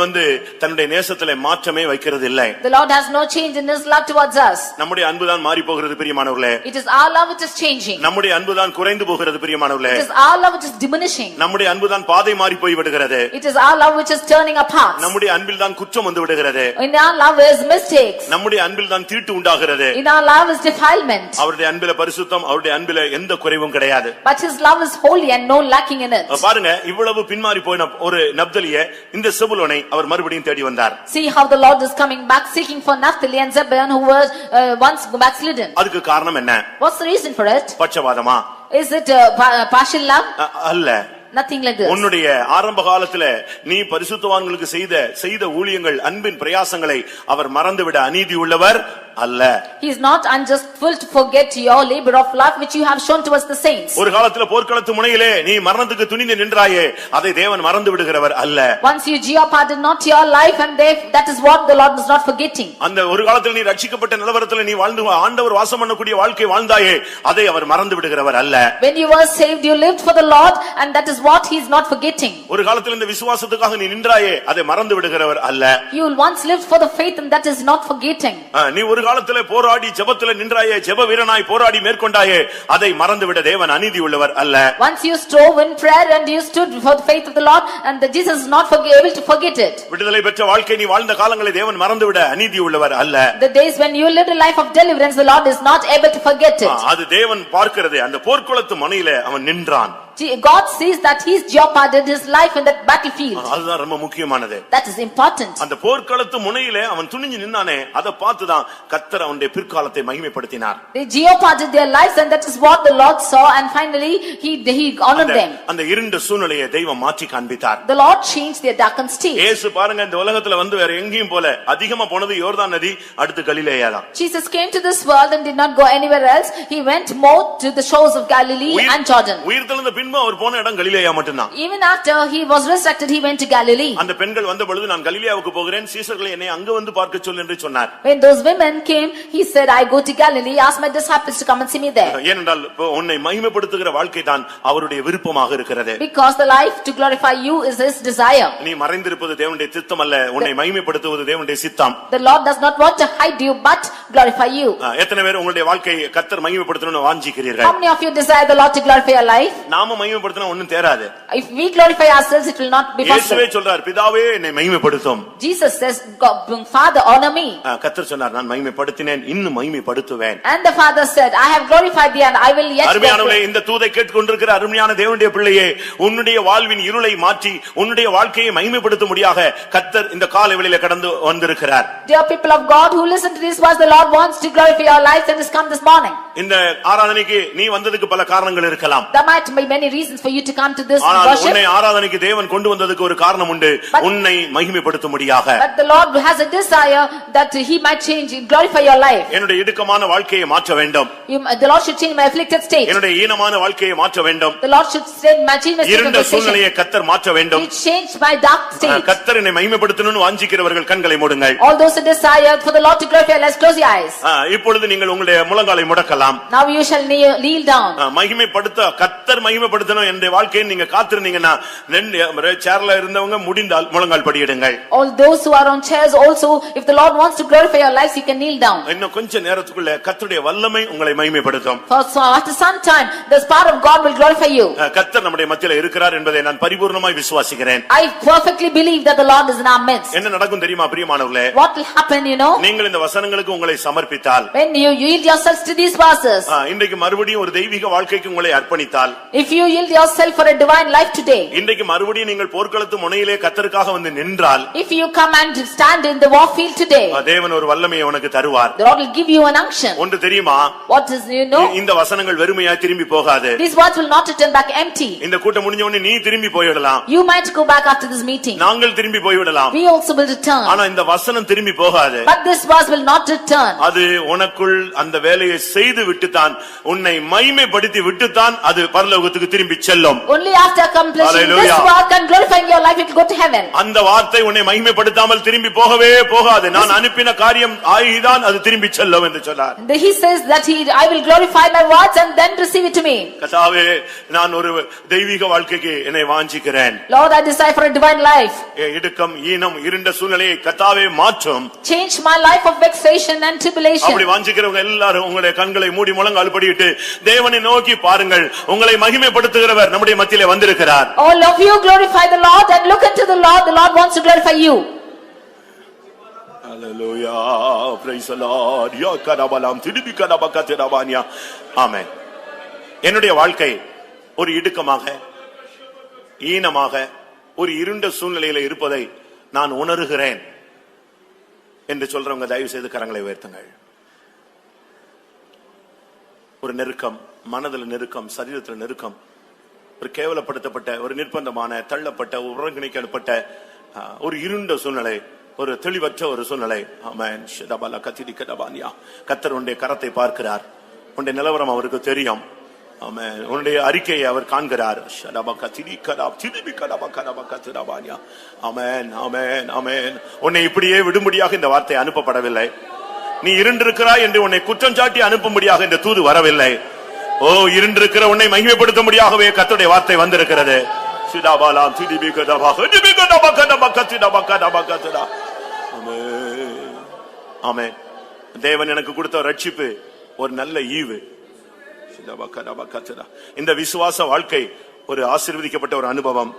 தன்னுடைய நேசத்திலே மாற்றமே வைக்கிறது இல்லை. The Lord has no change in his love towards us. நம்முடைய அன்புதான் மாறி போகிறது பிரியமானவர்களே. It is our love which is changing. நம்முடைய அன்புதான் குறைந்து போகிறது பிரியமானவர்களே. It is our love which is diminishing. நம்முடைய அன்புதான் பாதை மாறி போய் விடுகிறது. It is our love which is turning apart. நம்முடைய அன்பில் தான் குற்றம் வந்து விடுகிறது. In our love is mistakes. நம்முடைய அன்பில் தான் தீட்டு உண்டாகிறது. In our love is defilement. அவருடைய அன்பிலே பரிசுத்தம், அவருடைய அன்பிலே எந்த குறைவும் கிடையாது. But his love is holy and no lacking in it. பாருங்க, இவ்வளவு பின்மாறி போன ஒரு நப்தலியை இந்த செபுலோனை அவர் மறுபடியும் தேடி வந்தார். See how the Lord is coming back seeking for Naphtali and Zebulun who were once backslidden. அதுக்கு காரணம் என்ன? What's the reason for it? பட்சபாதமா? Is it partial love? அல்ல. Nothing like this. உன்னுடைய ஆரம்ப காலத்துல நீ பரிசுத்தவான்களுக்கு செய்த ஊழியங்கள், அன்பின் பிரயாசங்களை அவர் மறந்துவிட அநீதி உள்ளவர் அல்ல. He is not unjustful to forget your labor of love which you have shown towards the saints. ஒரு காலத்துல போர்க்களத்து முனையிலே நீ மரணத்துக்கு துணிந்து நின்றாயே, அதை தேவன் மறந்து விடுகிறவர் அல்ல. Once you jeoparded not your life and that is what the Lord is not forgetting. அந்த ஒரு காலத்துல நீ ரட்சிக்கப்பட்ட நிலவரத்துல நீ வாழ்ந்து ஆண்டவர் வாசம் பண்ணக்கூடிய வாழ்க்கை வாழ்ந்தாயே, அதை அவர் மறந்து விடுகிறவர் அல்ல. When you were saved, you lived for the Lord and that is what he is not forgetting. ஒரு காலத்துல இந்த விசுவாசத்துக்காக நீ நின்றாயே, அதை மறந்து விடுகிறவர் அல்ல. You once lived for the faith and that is not forgetting. நீ ஒரு ஒரு காலத்திலே போராடி ஜெபத்திலே நின்றாயே, ஜெப வீரனாய் போராடி மேற்கொண்டாயே, அதை மறந்துவிட தேவன் அநீதி உள்ளவர் அல்ல. Once you strove in prayer and you stood for the faith of the Lord, and that Jesus is not able to forget it. விடுதலை பெற்ற வாழ்க்கை நீ வாழ்ந்த காலங்களை தேவன் மறந்துவிட அநீதி உள்ளவர் அல்ல. The days when you lived a life of deliverance, the Lord is not able to forget it. அது தேவன் பார்க்கிறது. அந்த போர்க்குளத்து மனையிலே அவன் நின்றான். God sees that he's jeopardized his life in that battlefield. அதுதான் ரொம்ப முக்கியமானது. That is important. அந்த போர்க்களத்து முனையிலே அவன் துணிஞ்சு நின்னானே, அதை பார்த்து தான் கர்த்தர் அவனுடைய பிற்காலத்தை மகிமைப்படுத்தினார். They jeopardized their lives, and that is what the Lord saw, and finally he honored them. அந்த இருண்ட சூழ்நிலையை தெய்வம் மாற்றி காண்பித்தார். The Lord changed their darkened state. இயேசு பாருங்க, இந்த உலகத்துல வந்து வேற எங்கேயும் போல, அதிகமா போனது யோர்தான் நதி, அடுத்து கலிலேயா தான். Jesus came to this world and did not go anywhere else. He went more to the shores of Galilee and Jordan. உயிர்த்தெழுந்த பின்பு அவர் போன இடம் கலிலேயா மட்டும்தான். Even after he was resurrected, he went to Galilee. அந்த பெண்கள் வந்த பொழுது நான் கலிலேயாவுக்கு போகிறேன், சீசர்களை என்னை அங்க வந்து பார்க்க சொல் என்று சொன்னார். When those women came, he said, I go to Galilee, ask my disciples to come and see me there. ஏனென்றால் உன்னை மகிமைப்படுத்துகிற வாழ்க்கை தான் அவருடைய விருப்பமாக இருக்கிறது. Because the life to glorify you is his desire. நீ மறைந்திருப்பது தேவனுடைய சித்தம் அல்ல, உன்னை மகிமைப்படுத்துவது தேவனுடைய சித்தம். The Lord does not want to hide you but glorify you. எத்தனை பேர் உங்களுடைய வாழ்க்கையை கர்த்தர் மகிமைப்படுத்தணும்னு வாஞ்சிக்கிறீர்கள்? How many of you desire the Lord to glorify your life? நாம மகிமைப்படுத்தினா ஒண்ணும் தேராது. If we glorify ourselves, it will not be possible. இயேசுவே சொல்றார், பிதாவே என்னை மகிமைப்படுத்தும். Jesus says, Father, honor me. கர்த்தர் சொன்னார், நான் மகிமைப்படுத்தினேன், இன்னும் மகிமைப்படுத்துவேன். And the Father said, I have glorified thee and I will yet. அருமையானவர்களே, இந்த தூதை கேட்டுக்கொண்டிருக்கிற அருமையான தேவனுடைய பிள்ளையே, உன்னுடைய வாழ்வின் இருளை மாற்றி உன்னுடைய வாழ்க்கையை மகிமைப்படுத்தும்படியாக கர்த்தர் இந்த காலைவேளையிலே கடந்து வந்திருக்கிறார். Dear people of God who listen to this verse, the Lord wants to glorify your life and has come this morning. இந்த ஆராதனைக்கு நீ வந்ததுக்கு பல காரணங்கள் இருக்கலாம். There might be many reasons for you to come to this ஆனால் worship. உன்னை ஆராதனைக்கு தேவன் கொண்டு வந்ததுக்கு ஒரு காரணம் உண்டு, உன்னை மகிமைப்படுத்தும்படியாக. But the Lord has a desire that he might change and glorify your life. என்னுடைய இடுக்கமான வாழ்க்கையை மாற்ற வேண்டும். The Lord should change my afflicted state. என்னுடைய ஈனமான வாழ்க்கையை மாற்ற வேண்டும். The Lord should change my state of இருண்ட சூழ்நிலையை கர்த்தர் மாற்ற வேண்டும். He changed my dark state. கர்த்தர் என்னை மகிமைப்படுத்தணும்னு வாஞ்சிக்கிறவர்கள் கண்களை மூடுங்கள். All those who desire for the Lord to glorify, let's close your eyes. இப்பொழுது நீங்கள் உங்களுடைய முழங்காலை முடக்கலாம். Now you shall kneel down. மகிமைப்படுத்த கர்த்தர் மகிமைப்படுத்தணும் என்ற வாழ்க்கையை நீங்க காத்திருந்தீங்கன்னா, சேர்ல இருந்தவங்க முடிந்தால் முழங்கால் படியிடுங்கள். All those who are on chairs also, if the Lord wants to glorify your lives, you can kneel down. இன்னும் கொஞ்ச நேரத்துக்குள்ள கர்த்தருடைய வல்லமை உங்களை மகிமைப்படுத்தும். So after some time, the power of God will glorify you. கர்த்தர் நம்முடைய மத்தியில இருக்கிறார் என்பதை நான் பரிபூர்ணமாய் விசுவாசிக்கிறேன். I perfectly believe that the Lord is in our midst. என்ன நடக்கும் தெரியுமா பிரியமானவர்களே? What will happen, you know? நீங்கள் இந்த வசனங்களுக்கு உங்களை சமர்ப்பித்தால், When you yield yourselves to these verses, இன்றைக்கு மறுபடியும் ஒரு தெய்வீக வாழ்க்கைக்கு உங்களை அர்ப்பணித்தால், if you yield yourself for a divine life today, இன்றைக்கு மறுபடியும் நீங்கள் போர்க்களத்து முனையிலே கர்த்தருக்காக வந்து நின்றால், if you come and stand in the war field today, தேவன் ஒரு வல்லமையை உனக்கு தருவார். the Lord will give you an unction. ஒன்று தெரியுமா? What is, you know? இந்த வசனங்கள் வெறுமையாய் திரும்பி போகாது. These words will not return back empty. இந்த கூட்டம் முடிஞ்ச உடனே நீ திரும்பி போய்விடலாம். You might go back after this meeting. நாங்கள் திரும்பி போய்விடலாம். We also will return. ஆனா இந்த வசனம் திரும்பி போகாது. But this verse will not return. அது உனக்குள் அந்த வேலையை செய்து விட்டுத்தான், உன்னை மகிமைப்படுத்தி விட்டுத்தான் அது பரலோகத்துக்கு திரும்பி செல்லும். Only after accomplishing this work and glorifying your life, it will go to heaven. அந்த வார்த்தை உன்னை மகிமைப்படுத்தாமல் திரும்பி போகவே போகாது. நான் அனுப்பின காரியம் ஆகிதான் அது திரும்பி செல்லும் என்று சொன்னார். He says that I will glorify my words and then receive it to me. கர்த்தாவே, நான் ஒரு தெய்வீக வாழ்க்கைக்கு என்னை வாஞ்சிக்கிறேன். Lord, I desire for a divine life. இடுக்கம், ஈனம், இருண்ட சூழ்நிலையை கர்த்தாவே மாற்றும். Change my life of vexation and tribulation. அப்படி வாஞ்சிக்கிறவங்க எல்லாரும் உங்களுடைய கண்களை மூடி முழங்கால் படியிட்டு தேவனை நோக்கி பாருங்கள். உங்களை மகிமைப்படுத்துகிறவர் நம்முடைய மத்தியிலே வந்திருக்கிறார். All of you glorify the Lord and look unto the Lord. The Lord wants to glorify you. Hallelujah. Praise the Lord. Ya kadabalam tidibi kadabakaterabania. Amen. என்னுடைய வாழ்க்கை ஒரு இடுக்கமாக, ஈனமாக, ஒரு இருண்ட சூழ்நிலையில இருப்பதை நான் உணர்கிறேன் என்று சொல்றவங்க தயவு செய்து கரங்களை உயர்த்துங்கள். ஒரு நெருக்கம், மனதில் நெருக்கம், சரீரத்தில் நெருக்கம், ஒரு கேவலப்படுத்தப்பட்ட, ஒரு நிர்பந்தமான, தள்ளப்பட்ட, ஒருங்கிணைக்கப்பட்ட ஒரு இருண்ட சூழ்நிலை, ஒரு தெளிவற்ற ஒரு சூழ்நிலை. ஆமென். ஷதபல கத்திடி கடபானியா. கர்த்தர் உன்னுடைய கரத்தை பார்க்கிறார். உன்னுடைய நிலவரம் அவருக்கு தெரியும். ஆமென். உன்னுடைய அறிக்கையை அவர் காண்கிறார். ஷதப கத்திடி கடா திடிபி கடப கடப கத்திரபானியா. ஆமென், ஆமென், ஆமென். உன்னை இப்படியே விடும்படியாக இந்த வார்த்தை அனுப்பப்படவில்லை. நீ இருண்டிருக்கிறாய் என்று உன்னை குற்றம் சாட்டி அனுப்பும்படியாக இந்த தூது வரவில்லை. ஓ, இருண்டிருக்கிற உன்னை மகிமைப்படுத்தும்படியாகவே கர்த்தருடைய வார்த்தை வந்திருக்கிறது. சிதாபாலாம் திடிபி கடபா திடிபி கடப கடப கத்திடப கடப கத்திடா. ஆமென், ஆமென். தேவன் எனக்கு கொடுத்த ரட்சிப்பு ஒரு நல்ல ஈவு. இந்த விசுவாச வாழ்க்கை ஒரு ஆசீர்வதிக்கப்பட்ட ஒரு அனுபவம்.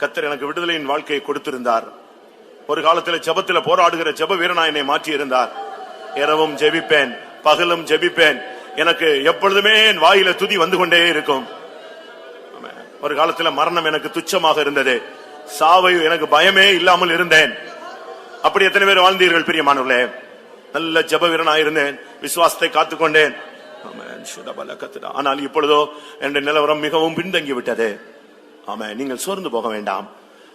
கர்த்தர் எனக்கு விடுதலையின் வாழ்க்கையை கொடுத்திருந்தார். ஒரு காலத்தில் ஜெபத்தில் போராடுகிற ஜெப வீரனா என்னை மாற்றி இருந்தார். இரவும் ஜெபிப்பேன், பகலும் ஜெபிப்பேன். எனக்கு எப்பொழுதுமே என் வாயில துதி வந்து கொண்டே இருக்கும். ஒரு காலத்தில் மரணம் எனக்கு துச்சமாக இருந்தது. சாவை எனக்கு பயமே இல்லாமல் இருந்தேன். அப்படி எத்தனை பேர் வாழ்ந்தீர்கள் பிரியமானவர்களே? நல்ல ஜெப வீரனா இருந்தேன், விசுவாசத்தை காத்துக்கொண்டேன். ஆனால் இப்பொழுதோ என்னுடைய நிலவரம் மிகவும் பின்தங்கி விட்டது. ஆமா, நீங்கள் சோர்ந்து போக வேண்டாம்.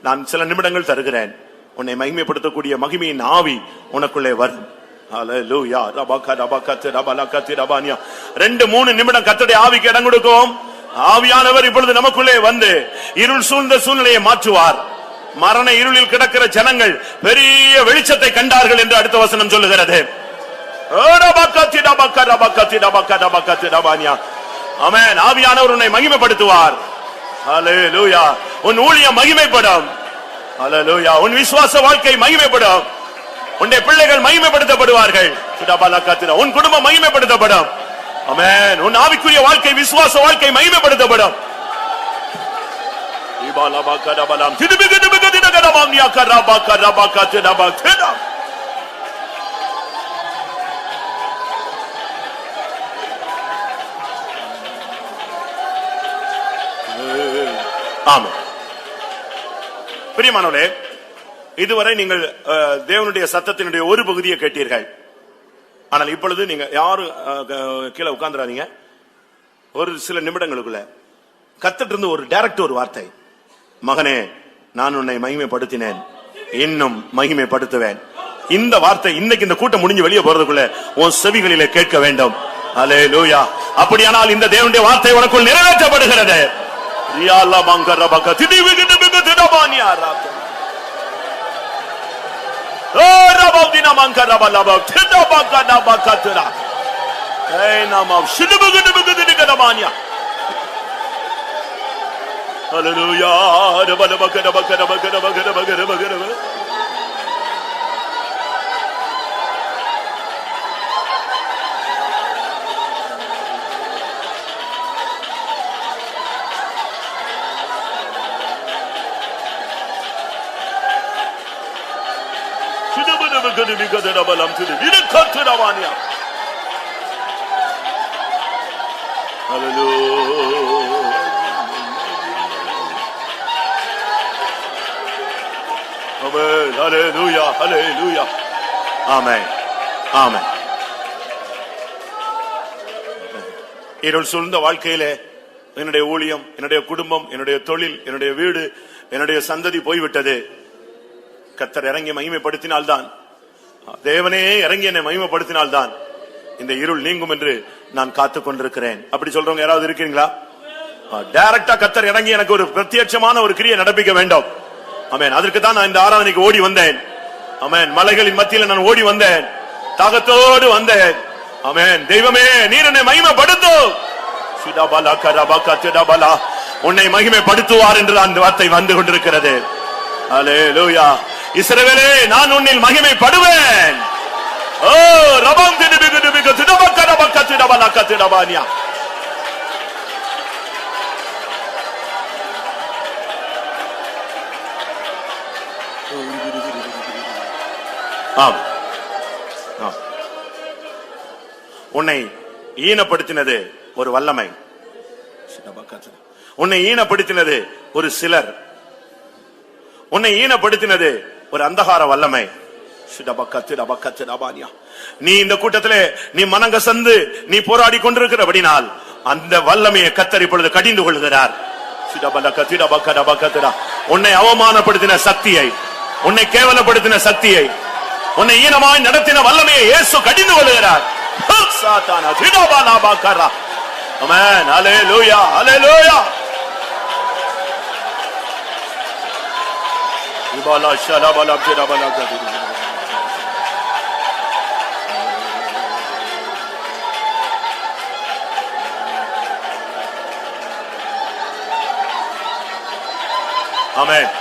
நான் சில நிமிடங்கள் தருகிறேன். உன்னை மகிமைப்படுத்தக்கூடிய மகிமையின் ஆவி உனக்குள்ளே வரும். ஹல்லேலூயா. ரபக ரபகத் ரபலகத் ரபானியா. 2-3 நிமிடம் கர்த்தருடைய ஆவிக்கு இடம் கொடுக்கும். ஆவியானவர் இப்பொழுது நமக்குள்ளே வந்து இருள் சூழ்ந்த சூழ்நிலையை மாற்றுவார். மரண இருளில் கிடக்கிற ஜனங்கள் பெரிய வெளிச்சத்தை கண்டார்கள் என்று அடுத்த வசனம் சொல்லுகிறது. ஆமென். ஆவியானவர் உன்னை மகிமைப்படுத்துவார். ஹல்லேலூயா. உன் ஊழியம் மகிமைப்படும். ஹல்லேலூயா. உன் விசுவாச வாழ்க்கை மகிமைப்படும். உன்னுடைய பிள்ளைகள் மகிமைப்படுத்தப்படுவார்கள். உன் குடும்பம் மகிமைப்படுத்தப்படும். ஆமென். உன் ஆவிக்குரிய வாழ்க்கை, விசுவாச வாழ்க்கை மகிமைப்படுத்தப்படும். ஆமா பிரியமானவர்களே, இதுவரை நீங்கள் தேவனுடைய சத்தத்தினுடைய ஒரு பகுதியை கேட்டீர்கள். ஆனால் இப்பொழுது நீங்க யாரு கீழே உட்கார்ந்துறாதீங்க. ஒரு சில நிமிடங்களுக்குள்ள கர்த்தர் இருந்து ஒரு டைரக்ட் ஒரு வார்த்தை, மகனே நான் உன்னை மகிமைப்படுத்தினேன், இன்னும் மகிமைப்படுத்துவேன். இந்த வார்த்தை இன்னைக்கு இந்த கூட்டம் முடிஞ்சு வெளியே போறதுக்குள்ள உன் செவிகளிலே கேட்க வேண்டும். அல்லேலூயா. அப்படியானால் இந்த தேவனுடைய வார்த்தை உனக்குள் நிறைவேற்றப்படுகிறது. ரியாலா மங்கரபக திதிவிகிதிபிக திடபானியா ராத் ஓ ரபௌதினா மங்கரபலப திடபக நபகத்ரா ஏனமா சிதிபிகிதிபிக திடகதமானியா. ஹல்லேலூயா. ரபலபக ரபக ரபக ரபக ரபக ரபக ரபக. Hallelujah, hallelujah. Amen. Amen. இருள் சூழ்ந்த வாழ்க்கையிலே என்னுடைய ஊழியம், என்னுடைய குடும்பம், என்னுடைய தொழில், என்னுடைய வீடு, என்னுடைய சந்ததி போய்விட்டது. கர்த்தர் இறங்கி மகிமைப்படுத்தினால்தான், தேவனே இறங்கி என்னை மகிமைப்படுத்தினால்தான் இந்த இருள் நீங்கும் என்று நான் காத்துக் கொண்டிருக்கிறேன். அப்படி சொல்றவங்க யாராவது இருக்கீங்களா? டைரக்டா கர்த்தர் இறங்கி எனக்கு ஒரு பிரத்யட்சமான ஒரு கிரியை நடப்பிக்க வேண்டும். ஆமென். அதற்கு தான் நான் இந்த ஆராதனைக்கு ஓடி வந்தேன். ஆமென். மலைகளின் மத்தியில் நான் ஓடி வந்தேன், தாகத்தோடு வந்தேன். ஆமென். தெய்வமே நீர் என்னை மகிமைப்படுத்தும். சிடபலா கரபக திடபலா. உன்னை மகிமைப்படுத்துவார் என்று அந்த வார்த்தை வந்து கொண்டிருக்கிறது. அல்லேலூயா. இஸ்ரவேலே நான் உன்னில் மகிமைப்படுவேன். ஓ ரபம் திடிபிகு திடபக ரபக திடபலா கதிடபானியா. உன்னை ஈனப்படுத்தினது ஒரு வல்லமை, உன்னை ஈனப்படுத்தினது ஒரு சிலர், உன்னை ஈனப்படுத்தினது ஒரு அந்தகார வல்லமை. நீ இந்த கூட்டத்திலே நீ மனங்கசந்து நீ போராடி கொண்டிருக்கிறபடினால் அந்த வல்லமையை கர்த்தர் இப்பொழுது கடிந்து கொள்கிறார். உன்னை அவமானப்படுத்தின சக்தியை, உன்னை கேவலப்படுத்தின சக்தியை, உன்னை ஈனமாய் நடத்தின வல்லமையை இயேசு கடிந்து கொள்கிறார். சாத்தானா திடபாலா பாக்கரா. ஆமென். ஹல்லேலூயா, ஹல்லேலூயா. இபாலா ஷலபலா திடபலா கதி. ஆமென்.